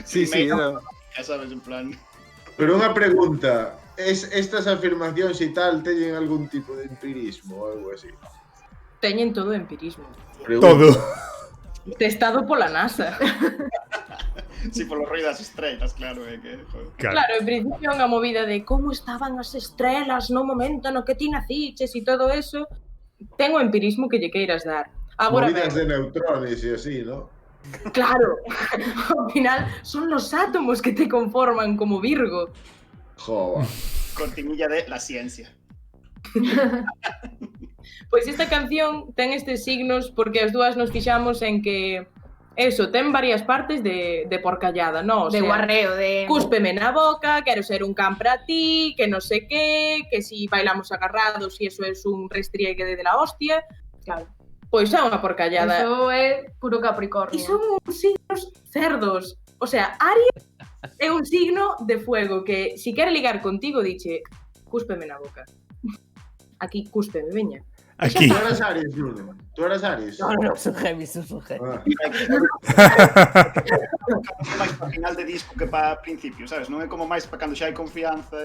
Sí, era... Ya sabes, en plan... Pero unha pregunta, estas afirmacións e tal teñen algún tipo de empirismo ou algo así? Teñen todo empirismo. Todo. Testado pola NASA. Sí, polo rei das estrelas, claro, que... Claro, en principio unha movida de como estaban as estrelas no momento no que ti naciches e todo eso. Ten o empirismo que lle queiras dar. Agora, movidas de neutrones e así, ¿no? Claro, ao final son los átomos que te conforman como Virgo. Joder. Cortinilla de la ciencia. Pois esta canción ten estes signos porque as dúas nos fixamos en que Eso, ten varias partes de porcallada, ¿no? O De sea, guarreo, de... cúspeme na boca, quero ser un can para ti, que no sé qué, que si bailamos agarrados y eso es un restriegue de la hostia. Claro. Pois é unha porcallada. Eso é puro Capricornio. E son uns signos cerdos. O sea, Aries é un signo de fuego que si quere ligar contigo diche, cúspeme na boca. Aquí, cúspeme, veña. Aquí. Tú eras Aries, Nuno. Tú eras Aries. No, son Géminis, son Géminis. máis para final de disco que para principio, sabes? Non é como máis para cando xa hai confianza.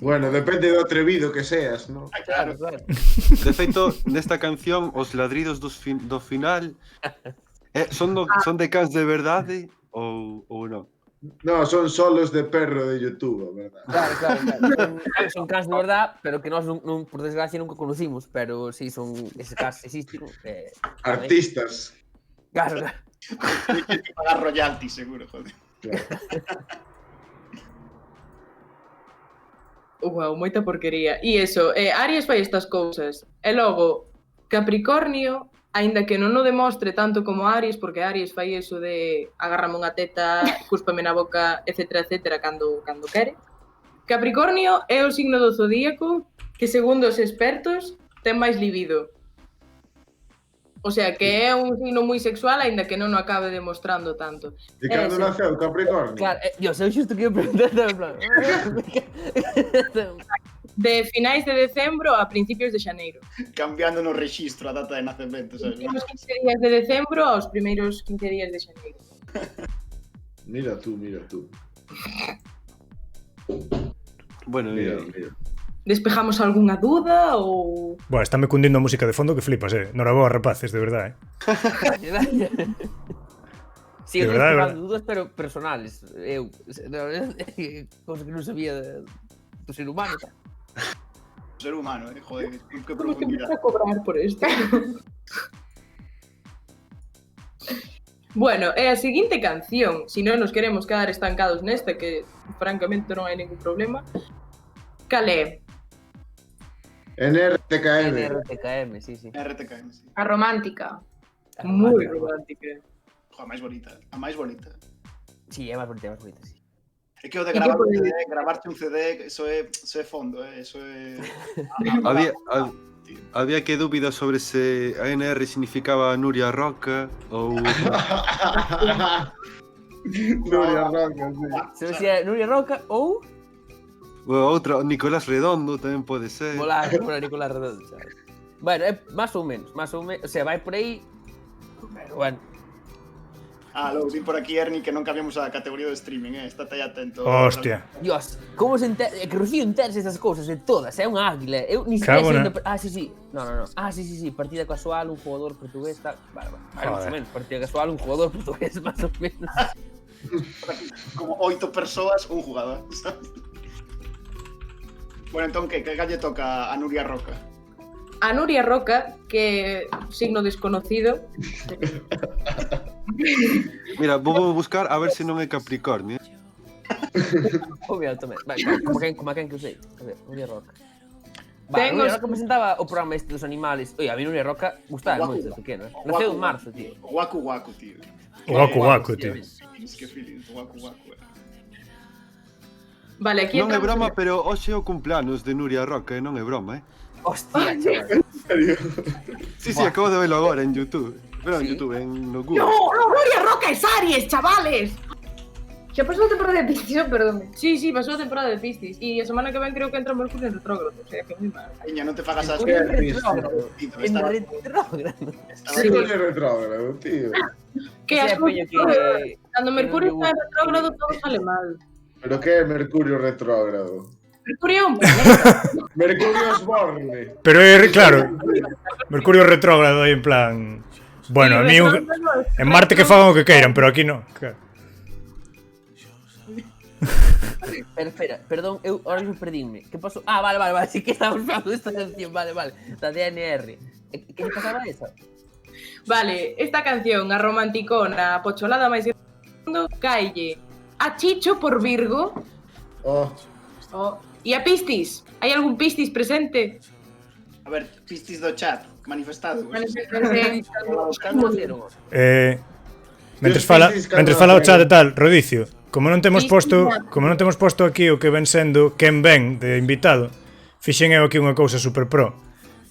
Bueno, depende do atrevido que seas, ¿no? Claro. De feito, nesta canción, os ladridos do final son de cans de verdade ou non? No, son solos de perro de YouTube, ¿verdad? Claro. Son cans de verdad, pero que nós, por desgracia, nunca conocimos. Pero sí, son ese cans existen. Artistas. Claro. Hai que pagar royalty, seguro, joder. Claro. Uau, moita porquería. E iso, Aries fai estas cousas. E logo, Capricornio, aínda que non o demostre tanto como Aries, porque Aries fai iso de agárrame unha teta, cúspame na boca, etcétera, etcétera, cando quere. Capricornio é o signo do zodíaco que, segundo os expertos, ten máis libido. O sea, que é un signo moi sexual, aínda que non o acabe demostrando tanto. E cando naceu Capricornio? Claro, eu sei xusto que ia preguntar en plan. De finais de decembro a principios de xaneiro. Cambiando no registro a data de nacemento, sabes? Os 15 días de decembro aos primeiros 15 días de xaneiro. Mira tú. Bueno, Mira. Despejamos algunha dúda ou... Buah, está me cundindo a música de fondo que flipas, Noraboa, rapaces, de verdade, Sí, eu tenho dúdas, pero personales. Eu, cosa que non sabía do ser humano. Ser humano, joder, que Como que me profundidade. voy a cobrar por esto. Bueno, é a seguinte canción, si non nos queremos quedar estancados nesta, que francamente non hai ningún problema. Cal é? NRTKM. NRTKM, sí. RTKM, sí. A romántica. Moi romántica. A máis bonita, a máis bonita. Sí, é máis bonita, sí. É que o de gravar un CD, gravarte un CD, eso é fondo, eso é... Había que dúbidas sobre se a NR significaba Nuria Roca ou... Nuria Roca, sí. Se decía Nuria Roca ou... Outra, Nicolás Redondo tamén pode ser. Mola Nicolás Redondo, sabes? Bueno, é máis ou menos, o sea, vai por aí, pero bueno. Logo, din por aquí, Ernie, que non cambiamos a categoría de streaming, estate aí atento. Hostia. Dios, como se entera, que Rocío enterse estas cousas de todas, é unha águila. Eu ni Cago siquiera na... sí. No. Sí, partida casual, un jugador portugués, tal. Vale, máis ou menos, partida casual, un jugador portugués, máis ou menos. Como 8 persoas, un jugador, sabes? Bueno, entón, que galle toca a Nuria Roca? A Nuria Roca, que signo desconocido. Mira, vou buscar a ver se non é Capricornio. Obviamente, como a quen que usei. A ver, Nuria Roca. Nuria Roca presentaba o programa este dos animales. Oye, a mí Nuria Roca gustaba moito desde pequeno. Naceu en marzo, tío. Waku Waku, tío. Waku, tío. Que feelings, Waku Waku. Vale, aquí Non é broma, pero hoxe é o cumpleanos de Nuria Roca, non é broma, Hostia, chaval. Sí, acabo de verlo agora en YouTube. Pero en YouTube, no Google. ¡No! ¡Nuria Roca es Aries, chavales! Xa pasou a temporada de Piscis, perdón. Sí, pasou a temporada de Piscis. E a semana que ven creo que entra Mercurio en retrógrado. O sea, que moi mal. Niña, non te fagas as... En retrógrado. Sí, coño retrógrado, tío. Que as cousas... Cando Mercurio está en retrógrado todo sale mal. Pero que é Mercurio retrógrado? Mercurio é un planeta. Mercurio Osborne. Pero claro, Mercurio retrógrado aí en plan... Bueno, a mí en Marte que fagan o que queiran, pero aquí non. Claro. Espera, perdón, eu ahora mismo perdínme. Que pasou? Vale, sí que estamos falando desta canción, vale. Da DNR. Que lle pasaba esa? Vale, esta canción, a romanticona, a pocholada máis grande do mundo, caille a Chicho por Virgo. E a Piscis. Hai algún Piscis presente? A ver, Piscis do chat. Manifestados. Cando naceron? Mentres fala o chat e tal, Rodicio, como non temos posto aquí o que ven sendo quen ven de invitado, fixen eu aquí unha cousa super pro.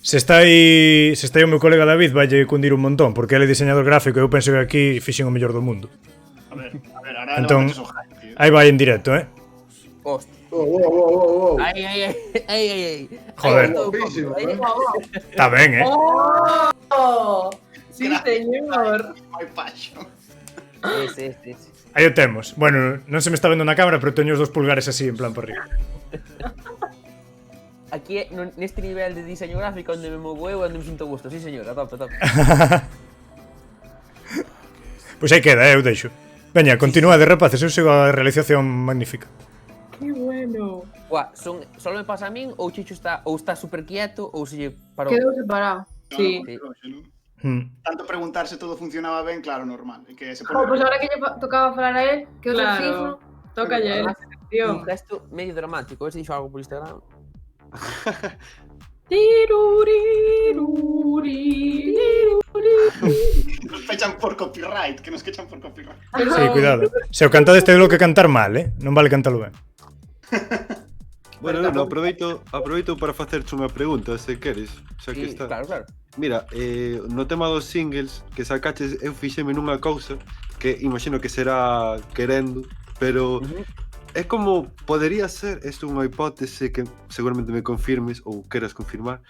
Se está aí o meu colega David, vaille cundir un montón, porque ele é diseñador gráfico e eu penso que aquí fixen o mellor do mundo. A ver, ahora entón, levantes o hype, tío. aí vai en directo, Hostia. Wow. Ay. Joder. Está ben, Oh, sí, señor. My passion. Sí. Aí o temos. Bueno, non se me está vendo na cámara, pero teño os dos pulgares así, en plan por riba. Aquí, neste nivel de diseño gráfico, onde me movo eu, onde me sinto gusto. Sí, señor, a tope. Pois aí queda, eu deixo. Veña, continuade, rapaces, eu sigo a realización magnífica. Qué bueno. Buah, solo me pasa a min, ou Chicho está super quieto, ou se lle parou. Quedou separado. Sí. Tanto preguntar se todo funcionaba ben, claro, normal. E que se Oh, pues ahora que lle tocaba falar a él, que outro Claro. Toca ya la Un sección. gesto medio dramático, a ver se dixo algo por Instagram. nos pechan por copyright, que nos quechan por copyright. Sí, cuidado. Se o cantades tedes que cantar mal, non vale cantalo ben. Bueno, non, aproveito para facerche unha pregunta, se queres, xa que está. Claro. Mira, no tema dos singles que sacaches, eu fixeme nunha cousa que imagino que será querendo, pero é como podería ser, isto é unha hipótese que seguramente me confirmes ou queras confirmar,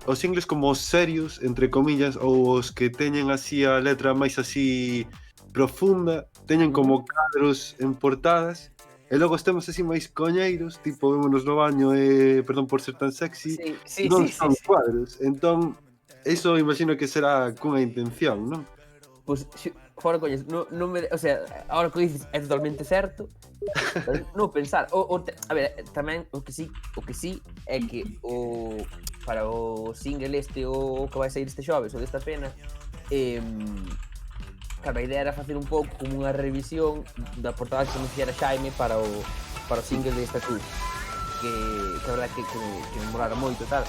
os singles como os serios, entre comillas, ou os que teñen así a letra máis así profunda, teñen como cadros en portadas, e logo os temas así máis coñeiros, tipo vémonos no baño e perdón por ser tan sexy, non son cuadros. Entón, iso imagino que será cunha intención, non? Pois, fora coñas, non me... O sea, ahora que dices é totalmente certo, pero non pensar. A ver, tamén o que sí é que para o single o que vai sair este xoves, o desta pena, claro, a idea era facer un pouco como unha revisión da portada que nos fixera Xaime para o single desta cruz, que a verdade que me molara moito e tal.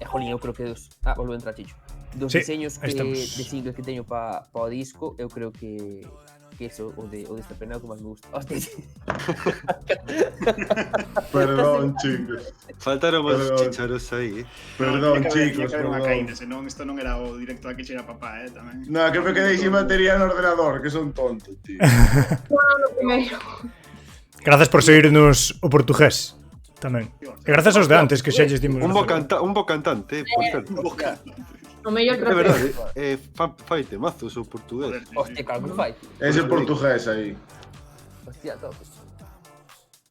Jolín, eu creo que volvo a entrar, Chicho. Dos diseños de single que teño para o disco, eu creo que eso, o desta pena é o que máis me gusta. Hostia. Perdón, chicos. Faltaron os chicharos aí, Perdón, chicos, perdón. perdón. Senón isto non era o directo da que chega papá, tamén. No, que me quedei sin batería no ordenador, que son tontos, tío. Lo primeiro. Grazas por seguirnos o portugués tamén. E grazas aos de antes que xa lles dimos. un bo cantante, por certo. O mellor É verdade, fai temazos o portugués. Hostia, claro que fai. Ese portugués aí. Hostia, top.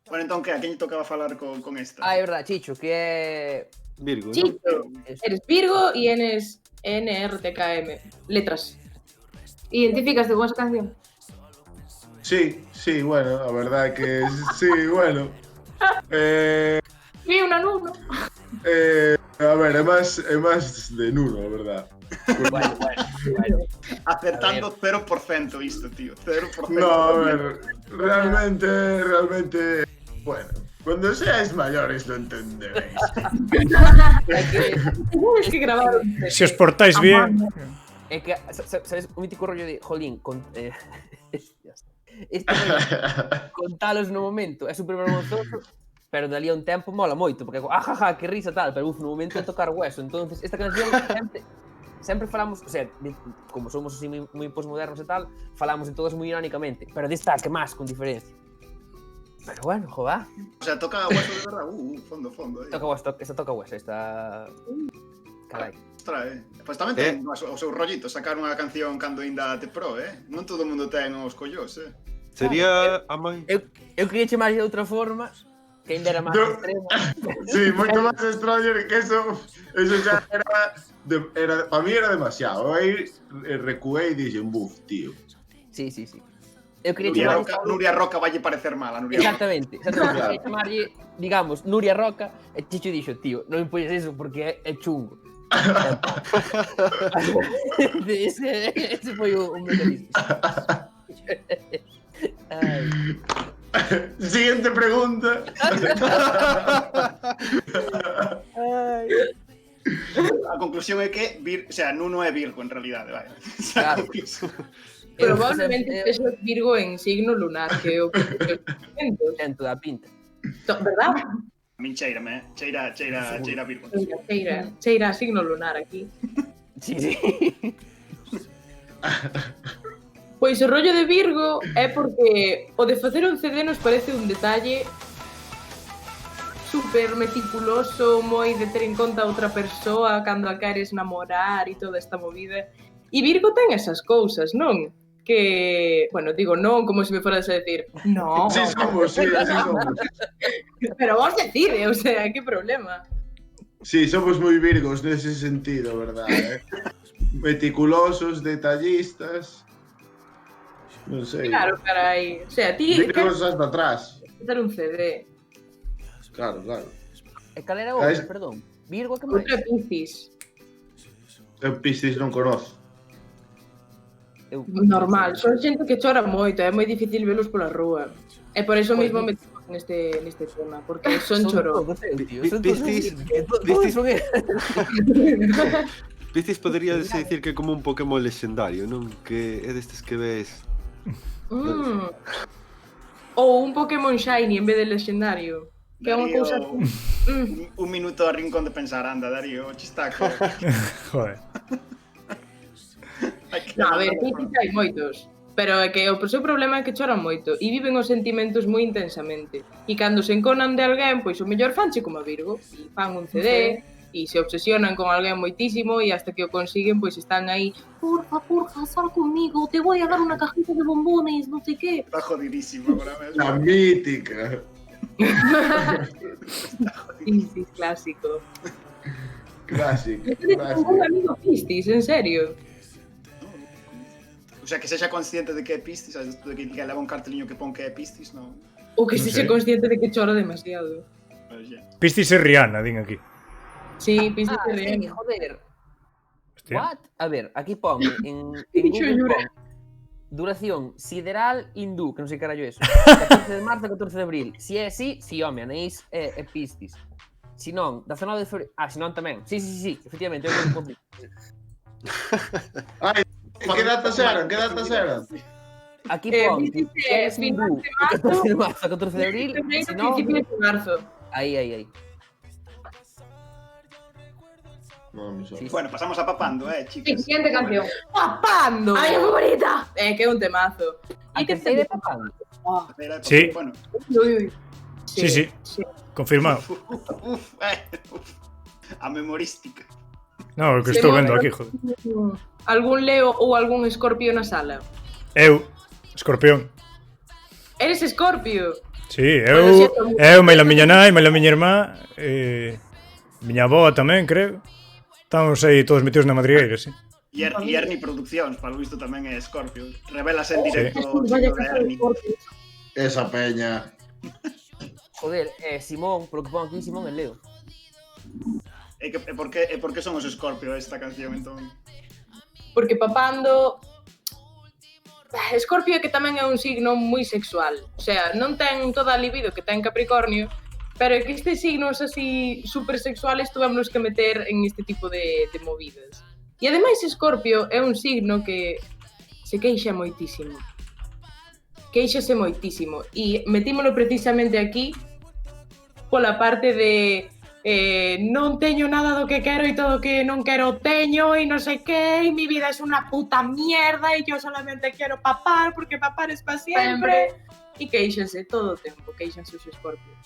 Bueno, entón, que a quen lle tocaba falar con esta? É verdade, Chicho, que é... Virgo, non? Chicho, eres Virgo y eres NRTKM. Letras. Identificaste con esa canción? Sí, bueno, a verdade que sí, bueno. Sí, una nuno. A ver, é máis de nulo, a verdade. Bueno. Acertando 0% isto, tío. 0%. No, a ver, realmente, bueno, cuando seáis mayores lo entenderéis. Es que grabaron. Se os portáis bien. É que, sabes, o mítico rollo de Jolín, contalos no momento, é super vergonzoso, pero dali a un tempo mola moito, porque ajaja, que risa tal, pero no momento de tocar hueso. Entonces, esta canción sempre falamos, o sea, como somos así moi postmodernos e tal, falamos de todas moi irónicamente, pero desta que máis con diferencia. Pero bueno, joder. O sea, toca hueso de verdad. Fondo. Toca hueso, esta toca hueso, esta... Carai. Ostras, Pois tamén ten o seu rollito sacar unha canción cando ainda te pro, Non todo o mundo ten os collós, Sería a máis... Eu queria chamar de outra forma, que ainda era máis extremo. Sí, moito máis extraño que eso xa era para mí era demasiado. Aí recuei e dixen, buf, tío. Sí. Eu queria chamar... Nuria Roca vai parecer mal, a Nuria Roca. Exactamente. Queria chamarlle, digamos, Nuria Roca, e Chicho dixo, tío, non me poñes eso porque é chungo. Ese foi o mecanismo. Siguiente pregunta. A conclusión é que Nuno é Virgo en realidade, vai. Claro. Probablemente eso é Virgo en signo lunar, que é o que ten toda a pinta. verdad? A min cheírame, cheira Virgo. Cheira a signo lunar aquí. Sí, sí. Pois o rollo de Virgo é porque o de facer un CD nos parece un detalle super meticuloso, moi de ter en conta a outra persoa cando a queres namorar e toda esta movida. E Virgo ten esas cousas, non? Que, bueno, digo non como se me foras a decir, no. Sí, somos. Pero vos decide, o sea, que problema. Sí, somos moi virgos nese sentido, verdad? Meticulosos, detallistas. Non sei. Claro, carai. O sea, ti Virgos hasta atrás. facer un CD. Claro. E cal era outra, perdón? Virgo, que máis? Outra Piscis. Eu Piscis non conozo. Normal, son xente que chora moito, é moi difícil velos pola rúa. E por eso mesmo metemos neste tema, porque son chorón. Piscis podría decir que é como un Pokémon lexendario, non? Que é destes que ves... Ou un Pokémon Shiny en vez de legendario. Que é unha cousa... Un minuto a rincón de pensar, anda, Darío, chistaco. Joder. No, a ver, Piscis hai moitos. Pero é que o seu problema é que choran moito e viven os sentimentos moi intensamente. E cando se enconan de alguén, pois o mellor fanche como a Virgo. E fan un CD, e se obsesionan con alguén moitísimo e hasta que o consiguen, pois están aí, porfa, sal conmigo, te voy a dar una cajita de bombones, non sei que. Está jodidísimo agora mesmo. La mítica. Sí, clásico. Clásico. Un amigo Piscis, en serio. O sea, que sexa consciente de que é Piscis, sabes, de que leva un carteliño que pon que é Piscis, non? Ou que Non sexa sei. consciente de que chora demasiado. Piscis e Rihanna, din aquí. Sí, Piscis é Sí, real. joder. Hostia. What? A ver, aquí pon, en Dixo Google Yura. pon duración sideral hindú, que non sei carallo é eso. 14 de marzo, 14 de abril. Si é así, si home, anéis é Piscis. Si non, 19 de febrero... si non tamén. Sí, efectivamente, eu non cumplo. Ai, que datas eran? Aquí pon, Piscis si é é hindú, final de 14 de marzo, 14 de abril. Febrero, Si non, principio de marzo. aí. No, mi sono. Sí. Bueno, pasamos a papando, chicos. Siguiente canción. ¡Papando! ¡Ay, mi favorita! Que é un temazo. A terceira é papando. Sí. Bueno. Ui. Sí. Confirmado. Uf. A memorística. No, o que estou vendo aquí, joder. Algún Leo ou algún Escorpio na sala? Eu, Escorpión. Eres Escorpio? Sí, eu, maila miña nai, maila miña irmá, miña avó tamén, creo. Estamos aí todos metidos na madrigueira, sí. E Ernie Produccións, para o visto tamén é Scorpio. Revelase en directo o Vaya chico de casa de Ernie. Escorpio. Esa peña. Joder, Simón, polo que pon aquí, Simón é Leo. E por que son os Scorpio esta canción, entón? Porque papando... Escorpio que tamén é un signo moi sexual. O sea, non ten toda a libido que ten Capricornio, pero é que estes signos así super sexuales tuvámonos que meter en este tipo de movidas. E ademais Escorpio é un signo que se queixa moitísimo. Queixase moitísimo. E metímolo precisamente aquí pola parte de non teño nada do que quero e todo o que non quero teño e non sei que, e mi vida es una puta mierda e yo solamente quiero papar porque papar es para siempre. E queixanse todo o tempo, queixanse os Escorpios.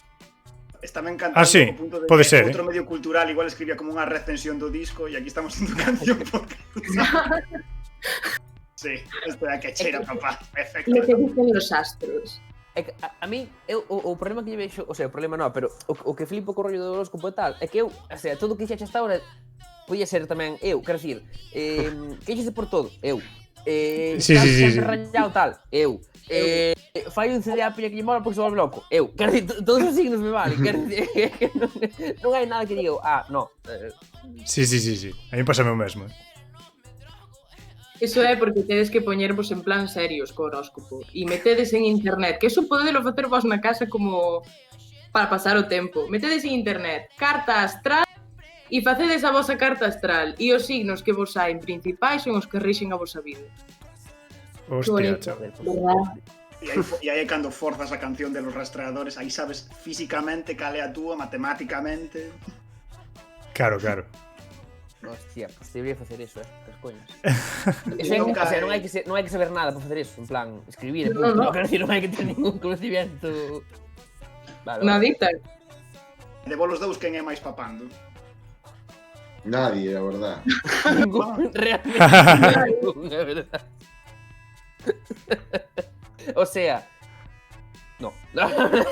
Está me encanta sí, o punto de pode que ser, outro medio cultural igual escribía como unha recensión do disco e aquí estamos indo canción porque... Sí, isto é a que cheira, papá, perfecto. Lo que dicen los astros. É que a mí, o problema que lle vexo, o sea, o problema non, pero o que flipo co rollo do horóscopo e tal, é que eu, o sea, todo o que xe hasta ahora podía ser tamén eu, quero dicir, queixese por todo, eu. Sí. Rayado tal, eu. Fai un CD a pilla que lle mola porque se volve loco, eu. Quero dicir, todos os signos me valen, quero dicir, que non hai nada que diga eu, no. Sí. A mí pásame o mesmo. Eso é porque tedes que poñervos en plan serios co horóscopo e metedes en internet, que eso podedelo facer vos na casa como para pasar o tempo. Metedes en internet carta astral E facedes a vosa carta astral e os signos que vos saen principais son os que rixen a vosa vida. Hostia, chaval. E aí é cando forzas a canción de los rastreadores, aí sabes físicamente cal é a túa, matemáticamente. Claro, claro. Hostia, pues debería facer eso, as coñas. Nunca, O sea, non hai que saber nada para facer eso, en plan, escribir, No, no. quero dicir, non hai que ter ningún conocimiento. Vale, Nadita. De vos os dous, quen é máis papando? Nadie, a verdad. Ningún, realmente ningún, é verdad. O sea, no.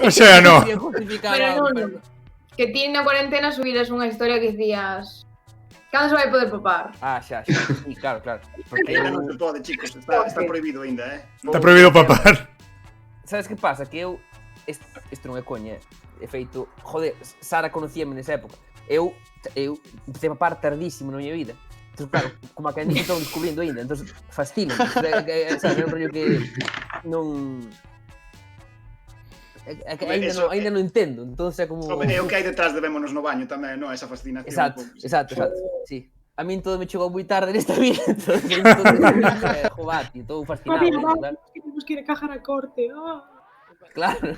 O sea, no. Quería justificar Pero algo, no, pero no. Que ti na cuarentena subiras unha historia que dicías cando se vai poder popar? Ah, xa, sí, claro. Porque Ainda non se pode, chicos, está prohibido ainda, Está prohibido papar. Sabes que pasa? Que eu isto non é coña, é feito, joder, Sara conocíame nesa época. Eu empecé a papar tardísimo na miña vida. Entón, claro, como a que ainda estou descubrindo ainda, entón fascina. Sabes, é un rollo que non... É que ainda non entendo, entón é como... É o que hai detrás de vémonos no baño tamén, non? Esa fascinación. Exacto, sí. A min todo me chegou moi tarde nesta vida, entón jovati, todo fascinado. Que temos que ir a cajar a corte. Claro.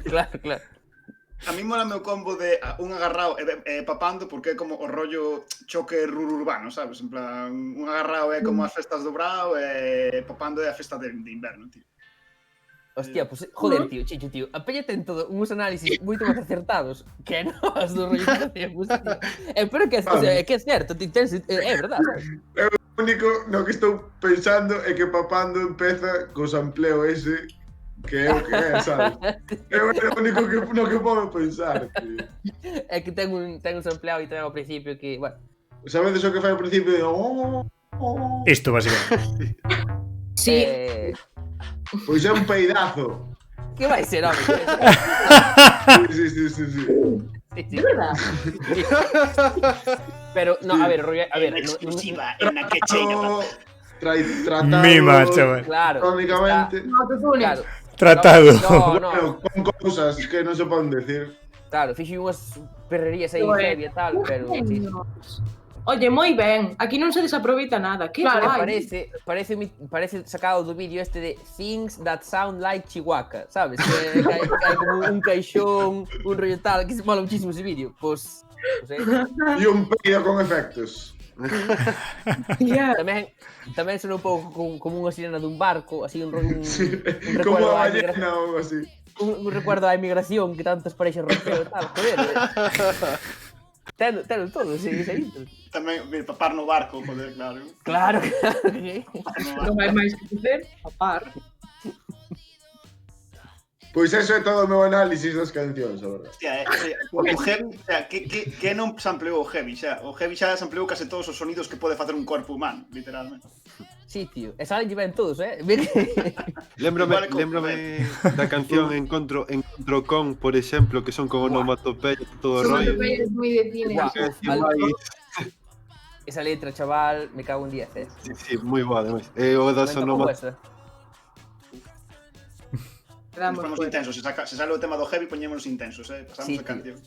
A mí mola meu combo de un agarrao e papando porque é como o rollo choque urbano, sabes? En plan, un agarrao é como as festas do Brao e papando é a festa de inverno, tío. Hostia, pues, joder, Chicho, tío, a Peña ten todo uns análisis moito máis acertados que nós do rollo que facemos, tío. Pero que, o sea, que é certo, é verdad, sabes? O único no que estou pensando é que papando empeza co sampleo ese que é o que é, sabes? É o único no que podo pensar, tío. É que ten un sampleado e ten ao principio que, bueno... Sabedes o que fai ao principio de... Isto, básicamente. Sí. Pois é un peidazo. Que vai ser, home? Sí. Sí, verdad. Pero, no, a ver, exclusiva, en la que cheira. Tratado... Mima, chaval. Claro. Técnicamente. Claro. Tratado. No. Con cousas que non se poden decir. Claro, fixe unhas perrerías aí heavy e tal, pero... Sí. Oye, moi ben, aquí non se desaproveita nada. Que Claro, guai. parece sacado do vídeo este de Things That Sound Like Chihuahua, sabes? Que hai como un caixón, un rollo tal, que se mola muchísimo ese vídeo. Pues E un peido con efectos. Tamén son un pouco como unha sirena dun barco, así un Como recuerdo a ballena ou algo así. Un recuerdo da emigración que tantas parexas rompeu e tal, joder. Teno todo, sí, ese intro. Tamén papar no barco, joder, claro. Claro. Non hai máis que facer, papar. Pois eso é todo o meu análisis das cancións, a verdade. Hostia, o Heavy, o sea, que non sampleou o Heavy, xa? O Heavy xa sampleou case todos os sonidos que pode facer un corpo humano, literalmente. Sí, tío. E salen ben todos, Lémbrame da canción Encontro con, por exemplo, que son como onomatopeya todo o rollo. Onomatopeya é moi de cine. Esa letra, chaval, me cago en 10, Sí, moi boa, ademais. E o das onomatopeyas. Ponemos intensos, se sale o tema do Heavy, poñémonos intensos, pasamos a canción.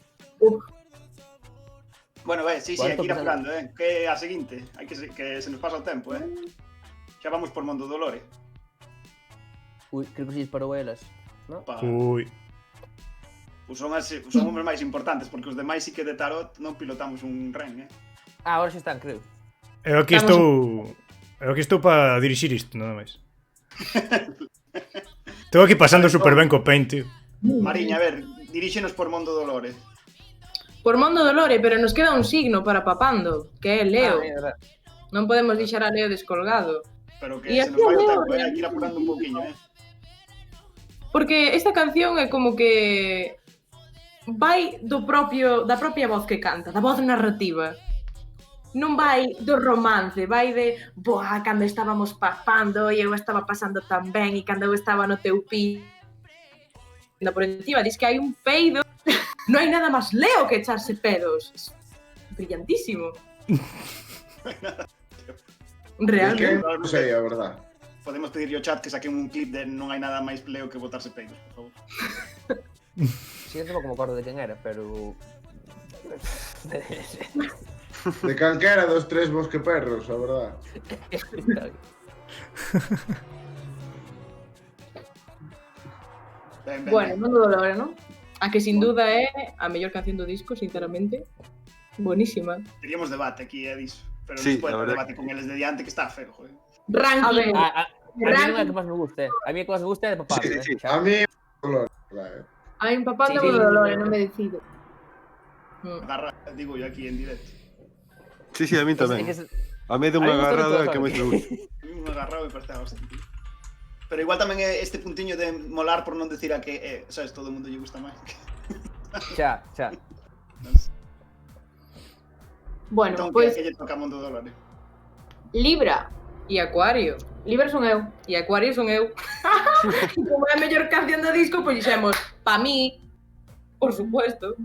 Bueno, sí, hai que ir apurando, que a seguinte, hai que se nos pasa o tempo, Xa vamos por Mondo Dolore. Ui, creo que si disparou elas, ¿no? Ui. Pues son os máis importantes, porque os demais sí que de tarot non pilotamos un ren, Agora xa están, creo. Eu aquí estou para dirixir isto, nada máis. Estou aquí pasando super ben co Paint, tío. Mariña, a ver, diríxenos por Mondo Dolore. Por Mondo Dolore, pero nos queda un signo para papando, que é Leo. Non podemos deixar a Leo descolgado. Pero que se nos vai o tempo, hai que ir apurando un poquinho, Porque esta canción é como que vai da propia voz que canta, da voz narrativa. Non vai do romance, vai de cando estábamos papando e eu estaba pasando tan ben e cando eu estaba no teu piso. Por encima, dis que hai un peido. Non hai nada máis Leo que echarse pedos. Brillantísimo. Realmente. Non sei, a verdade. Podemos pedirle ao chat que saquen un clip de non hai nada máis Leo que botarse peidos, por favor. Sí, non me acordo de quen era, pero... De calquera dos 3 bosqueperros, a verdad. Bueno, Mundo Dolores, non? A que sin duda é a mellor canción do disco, sinceramente. Buenísima. Teríamos debate aquí, diso. Pero Sí, despois la do verdad debate con eles de diante que está feo, joder. Ranking. A mí non é a que máis me gusta. A mí a que máis me gusta é de papá. Sí. A mí, Dolores, verdad. Hai un papá Sí, de sí. Mundo Dolores, non me decido. Agarra, digo yo aquí en directo. Sí, a mí tamén. A mí de unha agarrada que máis me gusta. A mí un agarrado me parece a hostia. Pero igual tamén é este puntiño de molar por non decir a que, sabes, todo o mundo lle gusta máis. Xa. Bueno, Entón, pois que lle toca a Mundo Dolores? Libra. E Acuario. Libra son eu. E Acuario son eu. Como é a mellor canción do disco, pois dixemos, pa mí, por supuesto.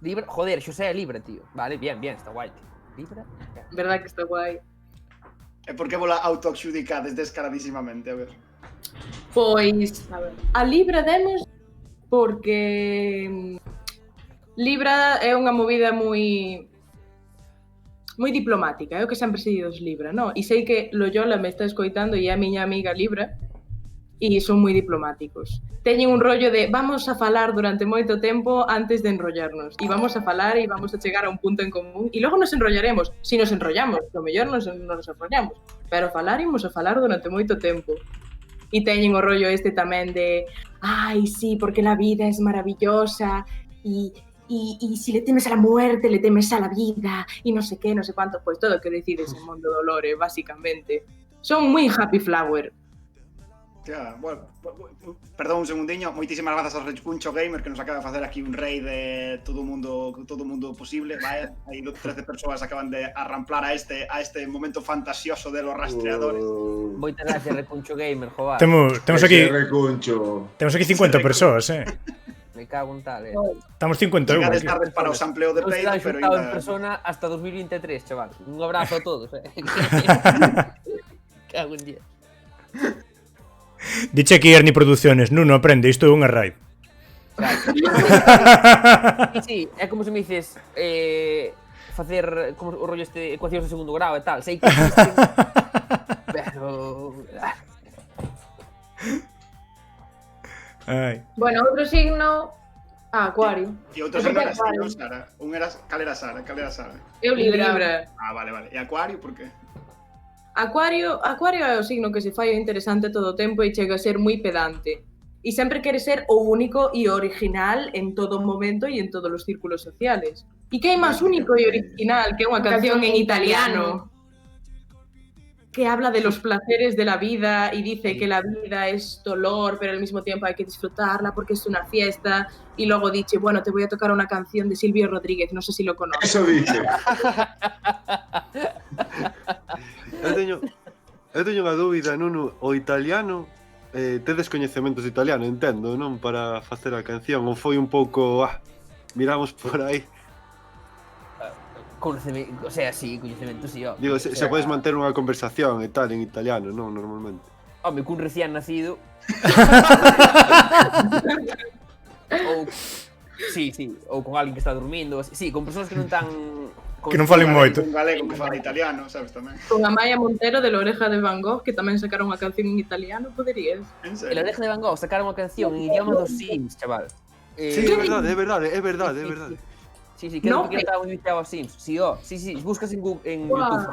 Libra, joder, Xosé é Libra, tío. Vale, bien, está guai, tío. Libra? Verdad que está guai. E por que vola autoadxudicades descaradísimamente, a ver? Pois, a Libra demos porque Libra é unha movida moi diplomática, é o que sempre se di dos Libra, non? E sei que Loyola me está escoitando e é a miña amiga Libra e son moi diplomáticos. Teñen un rollo de vamos a falar durante moito tempo antes de enrollarnos e vamos a falar e vamos a chegar a un punto en común e logo nos enrollaremos. Si nos enrollamos, lo mellor nos enrollamos, pero falar imos a falar durante moito tempo. E teñen o rollo este tamén de ai, sí, porque la vida es maravillosa y si le temes a la muerte, le temes a la vida y no sé qué, no sé cuánto, pues todo o que decides en Mundo Dolores, básicamente. Son moi happy flower. Ya, bueno, perdón un segundinho, moitísimas grazas ao Rechpuncho Gamer que nos acaba de facer aquí un rei de todo o mundo posible. Vaya, aí 13 persoas acaban de arramplar a este momento fantasioso de los rastreadores. Moitas gracias, Recuncho Gamer, joder. Temos aquí Recuncho. 50 persoas, Me cago en tal, Estamos 50 euros. Chegades tardes para o sampleo de Non se peito, dan pero xutado en ainda... persona hasta 2023, chaval. Un abrazo a todos, Cago en día. Diche aquí Ernie Producciones, Nuno, aprende, isto é unha raid. Sí, é como se me dices facer como o rollo este ecuacións de segundo grado e tal, sei que pero Ai. Bueno, outro signo... Acuario. E outro signo era Sara. Un era... Cal era Sara? Eu Libra. Ah, vale. E Acuario, por qué? Acuario é o signo que se fai interesante todo o tempo e chega a ser moi pedante. E sempre quere ser o único e original en todo momento e en todos os círculos sociales. E que é máis único e original que unha canción en italiano que habla de los placeres de la vida y dice que la vida es dolor, pero al mismo tiempo hay que disfrutarla porque es una fiesta. Y luego dice, bueno, te voy a tocar una canción de Silvio Rodríguez, no sé si lo conoces. Eso dice. Eu teño unha dúbida, Nuno. O italiano, tedes coñecementos de italiano, entendo, non? Para facer a canción, ou foi un pouco... miramos por aí. Conocemento, o sea, sí, coñecemento, sí, ó. Digo, se podes manter unha conversación e tal en italiano, non? Normalmente. Home, cun recién nacido. Ou... Sí, ou con alguén que está dormindo. Sí, con persoas que non tan... Que non falen moito. Un galego que fala italiano, sabes, tamén. Con Amaya Montero de La Oreja de Van Gogh, que tamén sacaron unha canción en italiano, poderías. En En serio? La Oreja de Van Gogh sacaron unha canción en idioma dos Sims, chaval. Sí, é verdade. Sí, creo que estaba moi viciado a Sims. Sí, buscas en Google, en YouTube.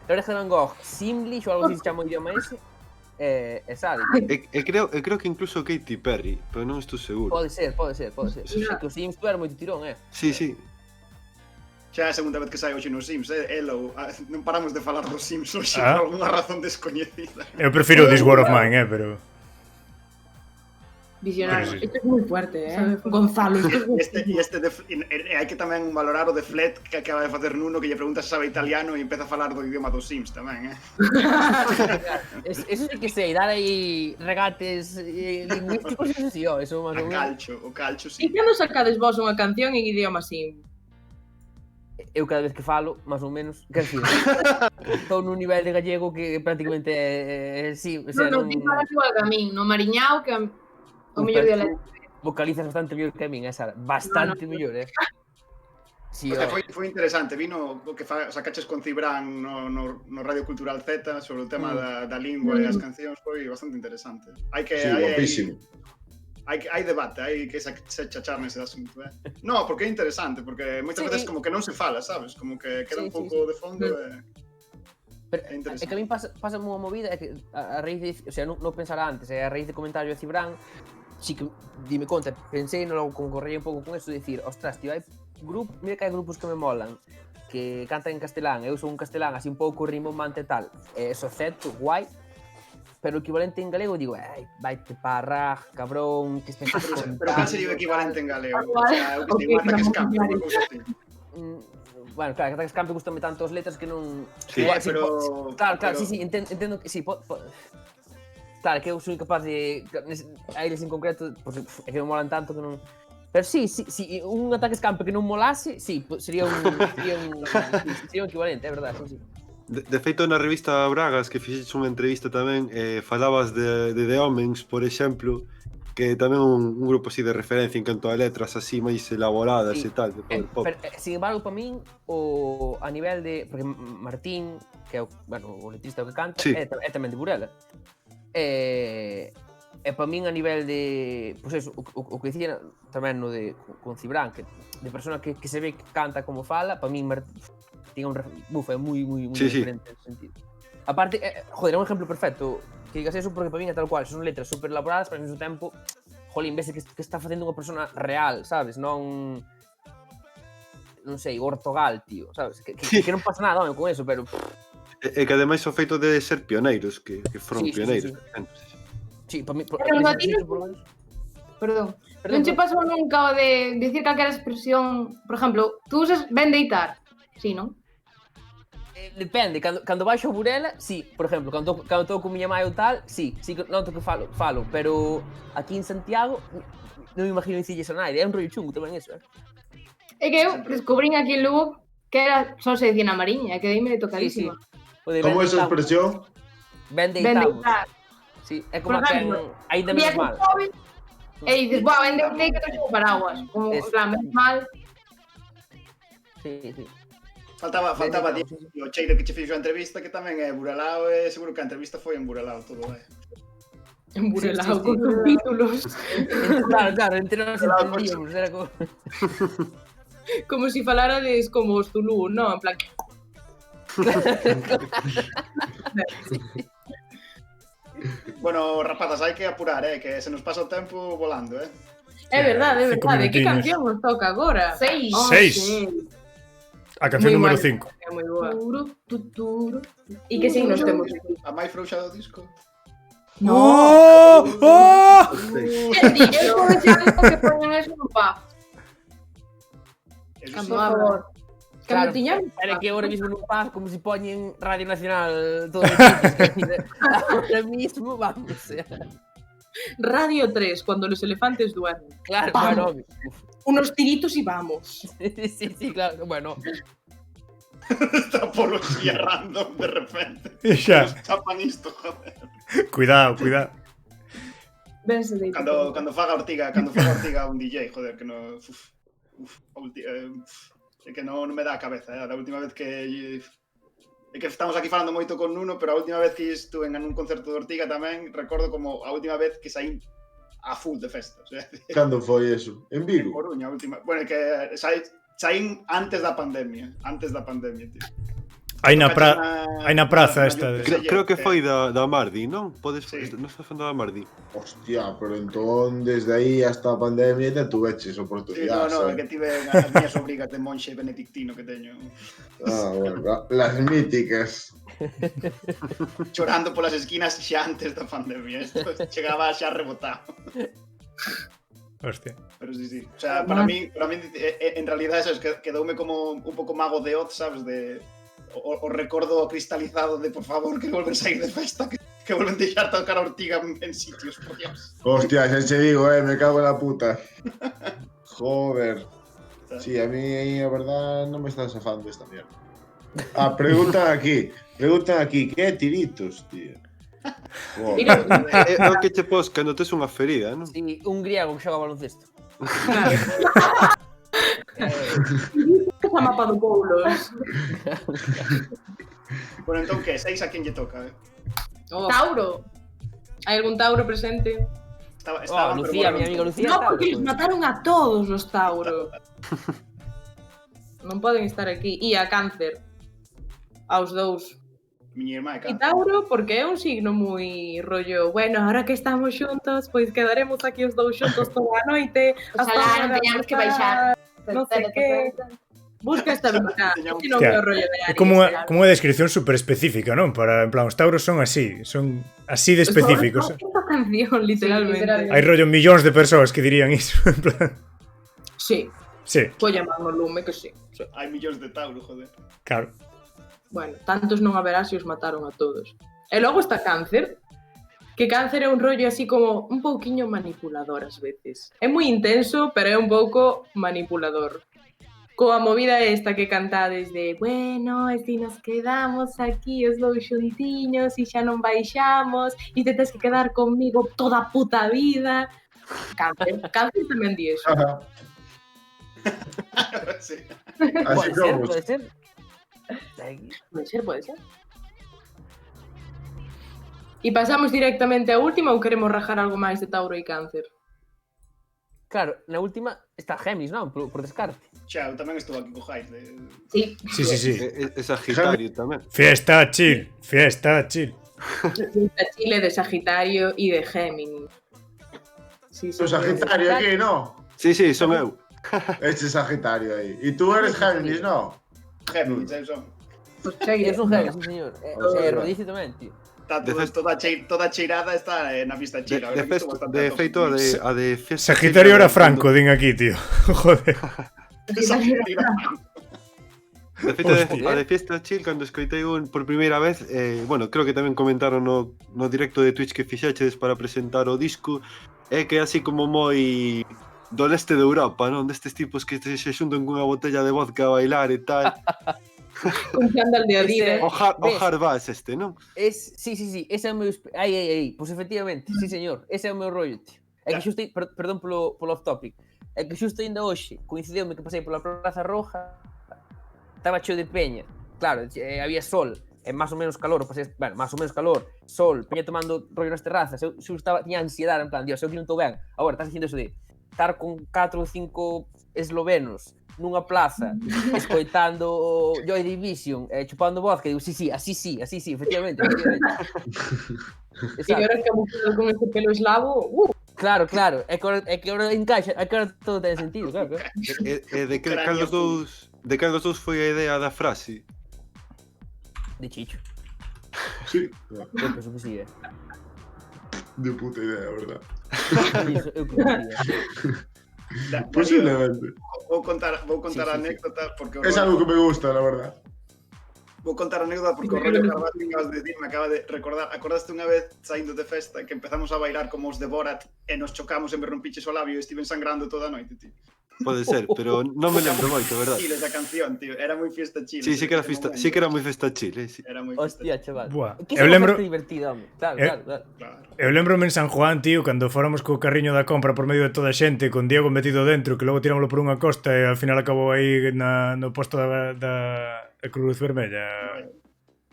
La Oreja de Van Gogh, Simlish ou algo así se chama o idioma ese. Sale. Creo que incluso Katy Perry, pero non estou seguro. Pode ser. Sí, que o Sims tu era moito tirón, Sí. Xa é a segunda vez que sai hoxe nos Sims, Hello. Non paramos de falar dos Sims hoxe Ah. por alguna razón descoñecida. Eu prefiro This War of Mine, pero... Visionario. Sí. Isto é moi fuerte, Gonzalo. Hai que tamén valorar o de Flet que acaba de facer Nuno, que lle pregunta se sabe italiano e empeza a falar do idioma dos Sims tamén, Eso sí que sei, dar aí regates lingüísticos, eso sí, eso máis ou menos. O calcho, E sí. cando sacades vos unha canción en idioma sim? Eu cada vez que falo, máis ou menos, quer decir, estou nun nivel de gallego que prácticamente sí, o sea, Non, ti falas igual que a min, no mariñao que o mellor dialecto. Vocalizas bastante mellor que a min, esa, bastante mellor, Si, Foi interesante, vino o que sacaches con Cibran no Radio Cultural Z sobre o tema da lingua e as cancións, foi bastante interesante. Sí, guapísimo. Hai debate, hai que se chachar nese asunto, No, porque é interesante, porque moitas veces como que non se fala, sabes? Como que queda un pouco de fondo Pero é que a mí pasa unha movida, é que a raíz de, o sea, non pensara antes, a raíz de comentario de Cibran, sí que dime conta, pensei, logo concorrei un pouco con eso, de dicir, ostras, tío, mira que hai grupos que me molan, que cantan en castelán, eu sou un castelán así un pouco rimbombante e tal, eso certo, guai, pero o equivalente en galego digo, vaite parra, cabrón, que estás contando. Pero cal sería o equivalente en galego? O sea, o que te mata que escape, unha cousa así. Bueno, claro, que Ataques Campi gustame tanto as letras que non... Sí, pero... Claro, sí, entendo que sí, claro, que eu sou incapaz de... A eles en concreto, porque é que non molan tanto que non... Pero sí, un Ataques Campi que non molase, sí, sería un equivalente, é verdade, sí. De feito, na revista Bragas, que fixeches unha entrevista tamén, falabas de The Homens, por exemplo, que tamén un grupo así de referencia en canto a letras así máis elaboradas e tal, de pop. Pero, sin embargo, para min, a nivel de... Porque Martín, que é o letrista que canta, é tamén de Burela. E para min a nivel de, pois eso, o que dicía tamén no de con Cibran, que de persona que se ve que canta como fala, para min tiene é moi diferente en ese sentido. Aparte, joder, é un ejemplo perfecto que digas eso, porque para min é tal cual, son letras super elaboradas, pero ao mesmo tempo, jolín, ves que está facendo unha persona real, sabes? Non sei, Ortogal, tío, sabes? Que non pasa nada, con eso, pero... E que ademais o feito de ser pioneiros, que foron pioneiros. Sí, para mí... Pero os latinos... Perdón. Non che pasou nunca o de dicir calquera expresión... Por exemplo, tú usas ben deitar. Sí, non? Depende, cando baixo a Burela, sí. Por exemplo, cando estou con miña mãe ou tal, sí que noto que falo. Pero aquí en Santiago non me imagino dicirlles a naide. É un rollo chungo tamén eso, É que eu descubrín aquí en Lugo que era só se dicía na Mariña, que deime tocadísima. Como é esa expresión? Ben deitamos. Sí, é como que ainda menos mal. E dices, buah, ben deitei que traxo o paraguas. Como, en plan, menos mal. Sí. Faltaba o Cheiro que che fixo a entrevista, que tamén é Burelao, e seguro que a entrevista foi en Burelao todo, En Burelao, con subtítulos. Claro, entre nós entendíamos, era como... Como si falarades como os Zulú, non? En plan... Bueno, rapazas, hai que apurar, que se nos pasa o tempo volando, É verdade. Que canción nos toca agora? 6. A canción número 5. É moi boa. E que signos temos? A máis frouxa do disco. No! El directo de algo que poñen eso no pub. Por favor. Claro, era que ahora mismo non pasa como se poñen Radio Nacional todo ahora mismo, vamos. Radio 3, cuando los elefantes duermen. Claro, bueno. Unos tiritos y vamos. Sí, claro, bueno. Esta apología random de repente. Xa. Chapan isto, joder. Cuidado. Cando faga Ortiga un DJ, joder, que no... que non me dá a cabeza, da última vez que... É que estamos aquí falando moito con Nuno, pero a última vez que estuve en un concerto de Ortiga tamén, recordo como a última vez que saí a full de festa. O sea, cando foi eso? En Vigo? En Coruña, a última... Bueno, que saí antes da pandemia, tío. Hai na praza esta de... Creo que foi da Mardi, non? Non está falando da Mardi. Hostia, pero entón, desde aí hasta a pandemia te tuveches oportunidades. Sí, no, é que tive as miñas obrigas de monxe benedictino que teño. Bueno, las míticas. Chorando polas esquinas xa antes da pandemia. Esto chegaba xa rebotado. Hostia. Pero sí. O sea, para mí en realidad, ¿sabes? Quedoume como un pouco mago de Oz, ¿sabes? De... O recordo cristalizado de, por favor, que volven sair de festa, que volven deixar tocar a Ortiga en sitios, por Dios. Hostia, xa che digo, me cago en la puta. Joder. Sí, a mí, a verdad, non me están safando esta mierda. Preguntan aquí, que é tiritos, tío? É o que che pos cando tes unha ferida, non? Sí, un griego que xoga baloncesto. a mapa do Poulos. Bueno, entón que? 6 a quen lle toca, Oh, Tauro. hai algún Tauro presente? Estaban, Lucía, pero mi amiga Lucía. No, Tauro, porque les joder. mataron a todos os Tauro. Non poden estar aquí. E a Cáncer. Aos dous. Miña irmá E Tauro, porque é un signo moi rollo, bueno, ahora que estamos xuntos, pois quedaremos aquí os dous xuntos toda a noite. Ojalá non teñamos que baixar. Non sei que. Busca estabilidade. Que non é o rollo de É Aries. como unha descripción super específica, non? Para, en plan, os tauros son así de específicos. Esta canción, literalmente. Hai rollo millóns de persoas que dirían iso, en plan. Sí, Sí, vou llamarnos lume que sí. Hai millóns de Tauro, joder. claro. Bueno, tantos non haberá se os mataron a todos. E logo está Cáncer, que Cáncer é un rollo así como un pouquiño manipulador ás veces. É moi intenso, pero é un pouco manipulador. Coa movida esta que cantades de bueno, e si nos quedamos aquí os dous xuntiños e xa non baixamos e te tes que quedar comigo toda a puta vida. Cáncer tamén di eso. Sí. Así somos. Pode ser. Pode ser. E pasamos directamente á última ou queremos rajar algo máis de Tauro e Cáncer? Claro, na última está Géminis, non? Por descarte. Xa, eu tamén estou aquí co Jais. Sí. Sí. É Sagitario tamén. Fiesta chill. De Chile, de Sagitario e de Géminis. Sí, O Sagitario aquí, ¿no? Sí, son eu. Este Sagitario aí. E tú eres Géminis, ¿no? Géminis, eu son. Pues É un Géminis, sí, señor. Rodicio tamén, tío. Está toda cheirada está na pista chila. De feito, a de fiesta. Sagitario era Franco, din aquí, tío. Joder. De feito, a de fiesta chill, cando escoitei un por primeira vez, bueno, creo que tamén comentaron no directo de Twitch que fixachedes para presentar o disco, é que é así como moi do leste de Europa, non? Destes tipos que se xuntan cunha botella de vodka a bailar e tal. Un chándal de Adidas. O hard bass este, non? Sí, ese é o meu... Aí, pois efectivamente, sí, señor, ese é o meu rollo, tío. É que xusto, perdón polo off topic, é que xusto ainda hoxe coincideume que pasei pola Praza Roja, estaba cheo de peña, claro, había sol, e máis ou menos calor, sol, peña tomando rollo nas terrazas, eu tiña ansiedade, en plan, dios, eu que non estou ben, agora estás dicindo eso de estar con 4 ou 5 eslovenos nunha plaza, escoitando Joy Division, chupando vodka, digo, sí, así sí, efectivamente. E agora que camuflado con ese pelo eslavo, Claro, é que agora encaixa, é que agora todo ten sentido, claro. De cal dos dous foi a idea da frase? De Chicho. Sí. Eu penso que sí, De puta idea, verdad. Eu penso que sí, Posiblemente. Vou contar a anécdota porque Es algo que me gusta, la verdad. Vou contar a anécdota porque o rollo Carvalho que acabas de decir me acaba de recordar. Acordaste unha vez saindo de festa que empezamos a bailar como os de Borat e nos chocamos e me rompiches o labio e estive sangrando toda a noite, tío? Pode ser, pero non me lembro moito, verdad? Chiles a canción, tío. Era moi fiesta chill. Sí, sí que era moi festa chill, sí. Era moi fiesta Hostia, chaval. Buah. Que Eu lembro... divertido, home. Claro. Eu lembro-me en San Juan, tío, cando fóramos co carriño da compra por medio de toda a xente, con Diego metido dentro, que logo tirámoslo por unha costa e ao final acabou aí no posto da Cruz Vermella.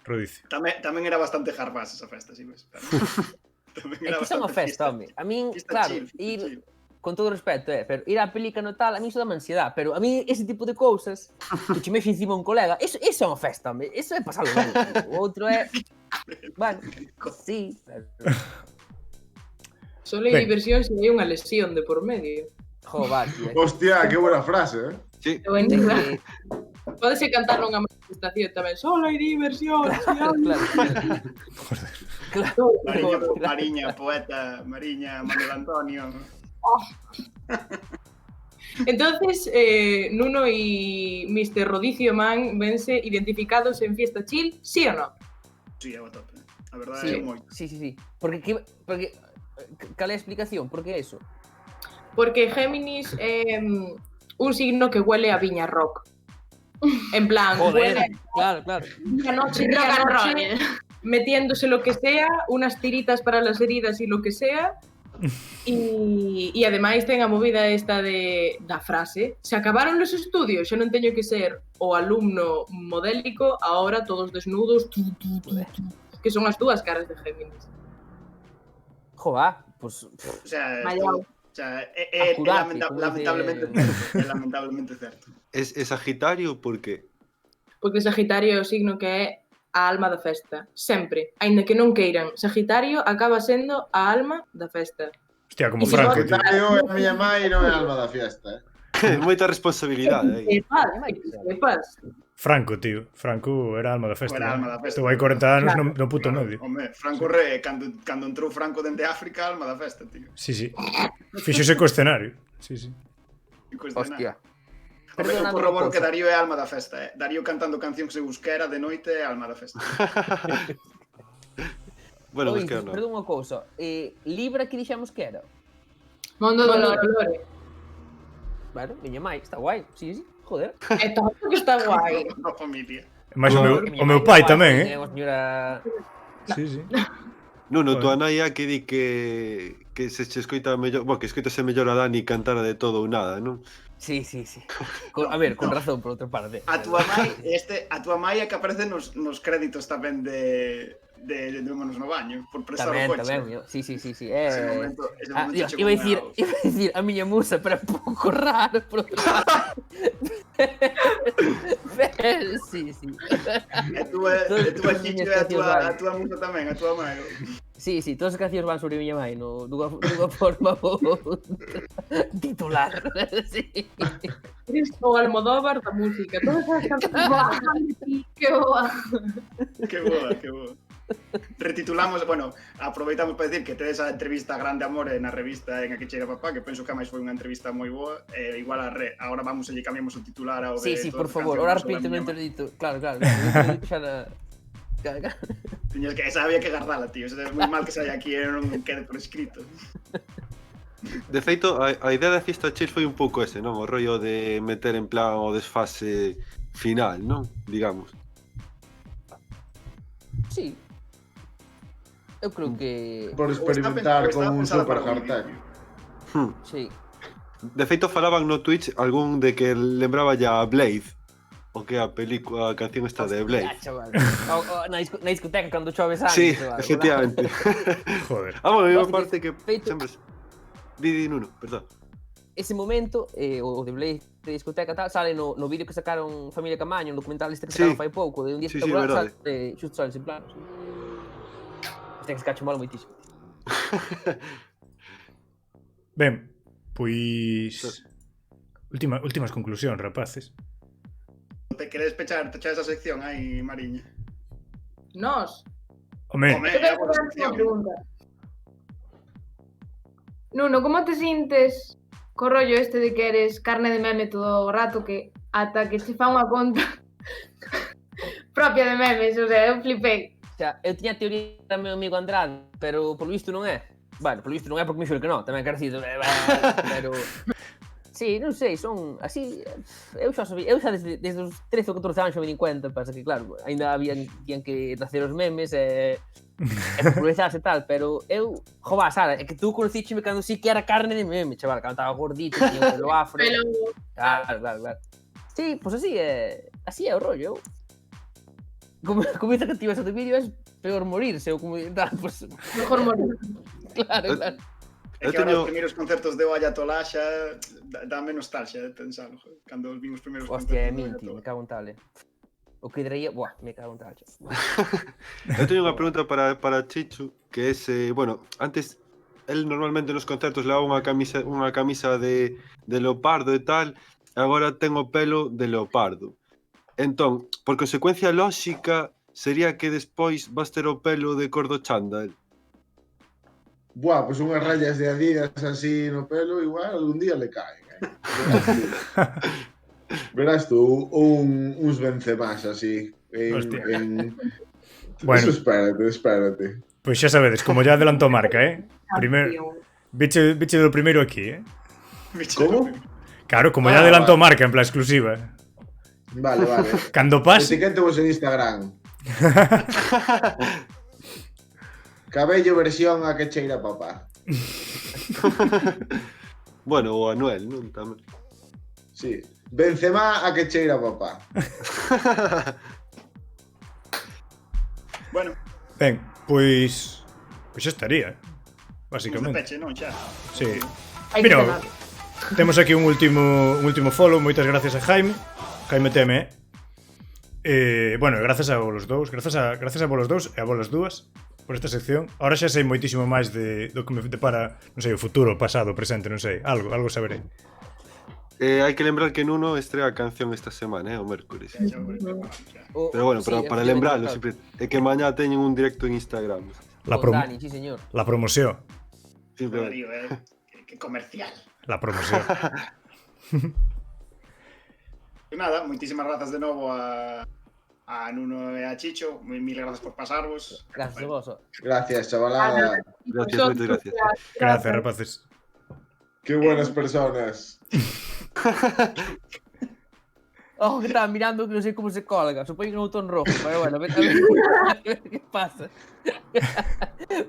Rodicio. Tamén era bastante hardbass esa festa, si ves. É que xa unha festa, home. A min, claro, ir... Con todo o respeto, pero ir á pelica no tal, a mí iso dá ansiedade, pero a mí ese tipo de cousas, que che mexe encima un colega, eso é unha festa, home. Eso é pasalo ben. O outro é... Bueno, sí, pero... Solo hai diversión se hai unha lesión de por medio. Joder, tío. Hostia, qué buena frase, Sí. Podese cantar nunha manifestación tamén. Solo hai diversión. Claro. Mariña, poeta, Mariña, Manuel Antonio. Entonces, Nuno e Mr. Rodicio Man vense identificados en Fiesta Chill, sí ou non? Sí, é o tope. A verdade é moi. Sí. Porque cal é a explicación? Por que eso? Porque Géminis é un signo que huele a viña rock. En plan, huele... Claro. Día noche, metiéndose lo que sea, unas tiritas para las heridas y lo que sea, E ademais ten a movida esta da frase: se acabaron los estudios, xa non teño que ser o alumno modélico, ahora todos desnudos, que son as dúas caras de Géminis. Joa, pues... O sea, Mallau. é lamentablemente certo. Es Sagitario por qué? Porque Sagitario é o signo que é a alma da festa, sempre, aínda que non queiran. Sagitario acaba sendo a alma da festa. Hostia, como Y si Franco, no, tío. Sagitario é a miña mai non é alma da fiesta, Moita responsabilidade aí. Sepas. Franco, tío. Franco era a alma da festa. Era a alma ¿no? da festa. Estou aí 40 anos no puto medio. Home, Franco Re, cando entrou Franco dende África, alma da festa, tío. Sí. Fíxose co escenario. Sí. Hostia. Home, eu Perdona, corroboro unha que cousa. Darío é alma da festa, Darío cantando cancións de Euskera de noite é alma da festa. Bueno, Ois, busquei non. perdón unha cousa. Libra que dixemos que era? Mondo do Lore. Lore. Bueno, miña mai, está guai. Sí, joder. É todo que está guai. Na familia. Mais o Miña meu mai pai está guai, tamén, é unha señora... Sí. Nuno, Joder. tua nai que di que se che escoita mellor, que escoitase mellor a Dani cantar de todo ou nada, non? Sí. A ver, con razón, por outra parte. A túa mai é que aparece nos créditos tamén de Monos no Baño, por prestar o coche. Tamén, sí. Ese momento Dios, chegou iba a unha- decir a miña musa, pero é un pouco raro, por outro lado. Sí. E túa Todas as Chicho miñas é cancións a túa musa tamén, a túa mai. Sí, todas as cancións van sobre miña mai, dunha forma ou outra. Titular. Sí. Eres o Almodóvar da música. Todas as cancións. Que boa. Que boa. Retitulamos, bueno, aproveitamos para decir que tedes a entrevista Grande Amore na revista En a que cheira papá, que penso que máis foi unha entrevista moi boa, igual agora vamos e lle cambiamos o titular ao de... Sí, todas por as favor, cancións ahora sobre a repíteme miña o mai. dito. Claro. Xa na... Tiñas que, esa había que guardala, tío, esa é moi mal que saia aquí e non quede por escrito. De feito, a idea da Fiesta Chill foi un pouco ese, non? O rollo de meter en plan o desfase final, non? Digamos. Sí. Eu creo que... Por experimentar Estaba con un pensada super para o hardtech. vídeo. Sí. De feito, falaban no Twitch algún de que lembraba ya a Blade, o que a película, a canción está de Blade. Ya, chaval. Na discoteca cando chove sangue, Sí, chaval. efectivamente. Joder. Bueno, a Hostia, parte que feito- sempre... Di, Nuno, perdón. Ese momento, o de Blade de discoteca tal, sale no vídeo que sacaron Familia Camaño, un documental este que Sí. sacaron fai pouco, de un día Sí, espectacular, verdade. xusto sale en plan. Este que se cacho malo moitísimo. Ben, pois... Últimas conclusións, rapaces. Te queres pechar esa sección aí, Mariña? Nós. Home, Home, Eu é a quero boa facer unha sección. pregunta. Nuno, como te sintes co rollo este de que eres carne de meme todo o rato que ata que che fa unha conta propia de memes, o sea, eu flipei. O sea, eu tiña a teoría do meu amigo Andrade, pero polo visto non é. Bueno, polo visto non é porque me xuro que non, tamén quero dicir, pero... Sí, non sei, son así... Eu xa desde os 13 ou 14 anos xa me din cuenta, pasa que claro, ainda tiñan que nacer os memes e popularizarse e tal, pero eu... Jová, Sara, é que tú conocícheme cando sí que era carne de meme, chaval, cando estaba gordito, tiña o pelo afro... Claro. Sí, pois así é o rollo, eu... Como dice que activas o vídeo, é peor morirse, ou como... Pues, Mejor morir. claro. É que agora os primeiros concertos de Ayatollah xa dame nostalgia de pensalo, joder, cando vimos os primeiros Hostia, é concertos de minti, Ayatollah. me cago en tal, O que diría, buah, me cago en tal, Eu teño unha pregunta para Chichu, que é, bueno, antes el normalmente nos concertos levaba unha camisa de leopardo e tal, e agora ten o pelo de leopardo. Entón, por consecuencia lóxica, sería que despois vas ter o pelo de cor do chándal. Buah, pues unhas rayas de Adidas así no pelo, igual algún día le caen. Verás tú uns Benzemás así. Hostia. Bueno. Bueno. Eso espérate. Pois xa sabedes, como ya adelantou marca, Primeiro... Biche do primeiro aquí, ¿Cómo? Claro, como ya adelantou marca en plan exclusiva. Vale. Cando pase... Etiquetemos en Instagram. Cabello versión a que cheira papá. Bueno, o Anuel, non? Tamén. Sí. Benzema a que cheira papá. Bueno, Ben, pois xa estaría, de basicamente. peche, non, xa. Sí. Hai que Mira, cenar. temos aquí un último follow, moitas gracias a Jaime Teme. Bueno, grazas a vos dous, grazas a vos dous e a vos dúas por esta sección. Ahora xa sei moitísimo máis do que me depara, non sei, o futuro, o pasado, o presente, non sei, algo saberei. Hai que lembrar que Nuno estrea a canción esta semana, o mércores. Pero bueno, para lembrarlo, sempre é que mañá teñen un directo en Instagram. Dani, sí, señor. La promoción. Simplemente. Que comercial. La promoción. E nada, moitísimas grazas de novo a Nuno e a Chicho. Mil grazas por pasarvos. Gracias a vos. Gracias, chavalada. Gracias, moitas gracias. Gracias, rapaces. Qué buenas personas. Oh, que estaba mirando que non sei como se colga. Supoño que no botón rojo, pero bueno, a ver que pasa.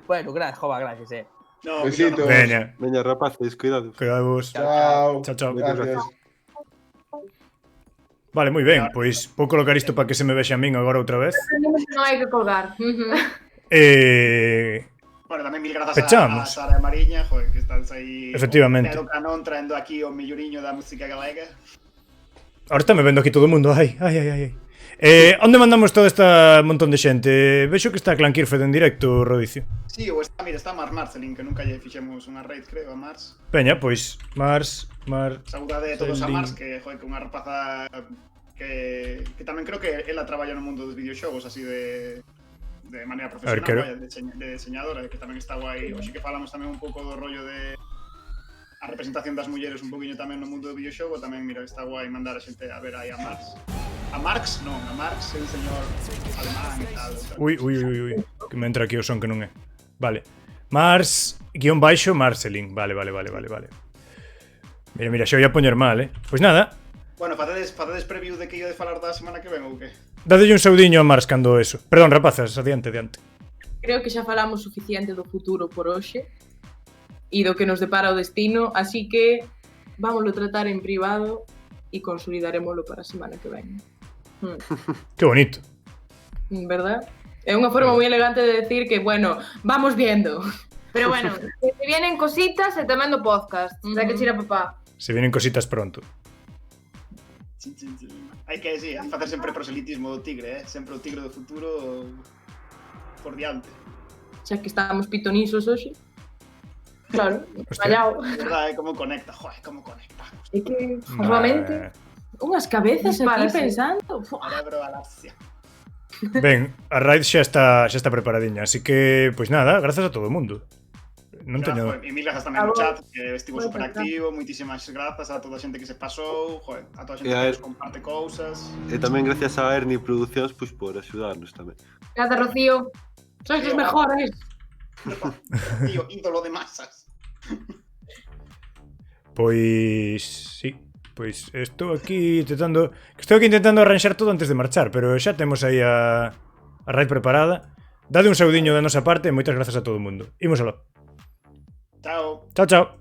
Bueno, gracias, No, Besitos. Veña, Veña, rapaces, cuidados. cuidados. Chao. Chao. Gracias. Vale, moi ben, pois vou colocar isto para que se me vexa a min agora outra vez. Non hai que colgar. Bueno, tamén mil grazas Pechamos. a Sara e Mariña, joder, que estás aí Efectivamente. o canón traendo aquí o melloriño da música galega. Ahora está me vendo aquí todo o mundo. Ai. Onde mandamos toda esta montón de xente? Vexo que está Clan Kirfed en directo, Rodicio. Sí, ou está, mira, está Mars Marcelin, que nunca lle fixemos unha raid, creo, a Mars. Peña, pois, Mars. Saudade de todos a Marcelin. Mars, que, joder, que unha rapaza que tamén creo que ela traballa no mundo dos videoxogos, así de maneira profesional, quero- de diseñadora, que tamén está guai. Hoxe que falamos tamén un pouco do rollo de a representación das mulleres un poquinho tamén no mundo do videoxogo, tamén, mira, está guai mandar a xente a ver aí a Marx. A Marx, non, a Marx é un señor alemán e tal. Ui, que me entra aquí o son que non é. Vale. Mars, guión baixo, Marcelin. Vale. Mira, xa o ia poñer mal, Pois nada, Bueno, facedes preview de que ia de falar da semana que ven ou que? dadelle un saudiño a Mars cando eso. Perdón, rapazas, adiante. Creo que xa falamos suficiente do futuro por hoxe e do que nos depara o destino, así que vámoslo tratar en privado e consolidarémoslo para a semana que ven. Que bonito. ¿Verdad? É unha forma moi elegante de decir que, bueno, vamos viendo. Pero bueno, que se vienen cositas e tamén do podcast. Da que chira papá. Se vienen cositas pronto. Hai que, sí, facer sempre proselitismo do tigre, sempre o tigre do futuro por diante. Xa que estamos pitonisos hoxe. Claro, Hostia. fallao. De verdade, como conecta, joder, como conecta. É que, solamente, Unhas cabezas aquí Dispárase. pensando. Cerebro galaxia. Ben, a raid xa está preparadiña, así que, pois nada, grazas a todo o mundo. Non teño... E mil grazas tamén no chat, que estivo super activo, moitísimas grazas a toda a xente que se pasou, joder, a toda a xente E a que er- nos comparte cousas. E tamén gracias a Ernie Produccións pois, por axudarnos tamén. Gracias, Rocío. Sois os mejores. Tío, ídolo de masas. Pois... sí. Pois estou aquí intentando arranxar todo antes de marchar, pero xa temos aí a raid preparada. Dade un saudiño da nosa parte e moitas grazas a todo o mundo. Imos aló. Chao. Chao. Chao.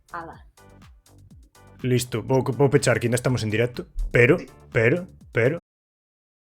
Ala. Listo, vou pechar que ainda estamos en directo, pero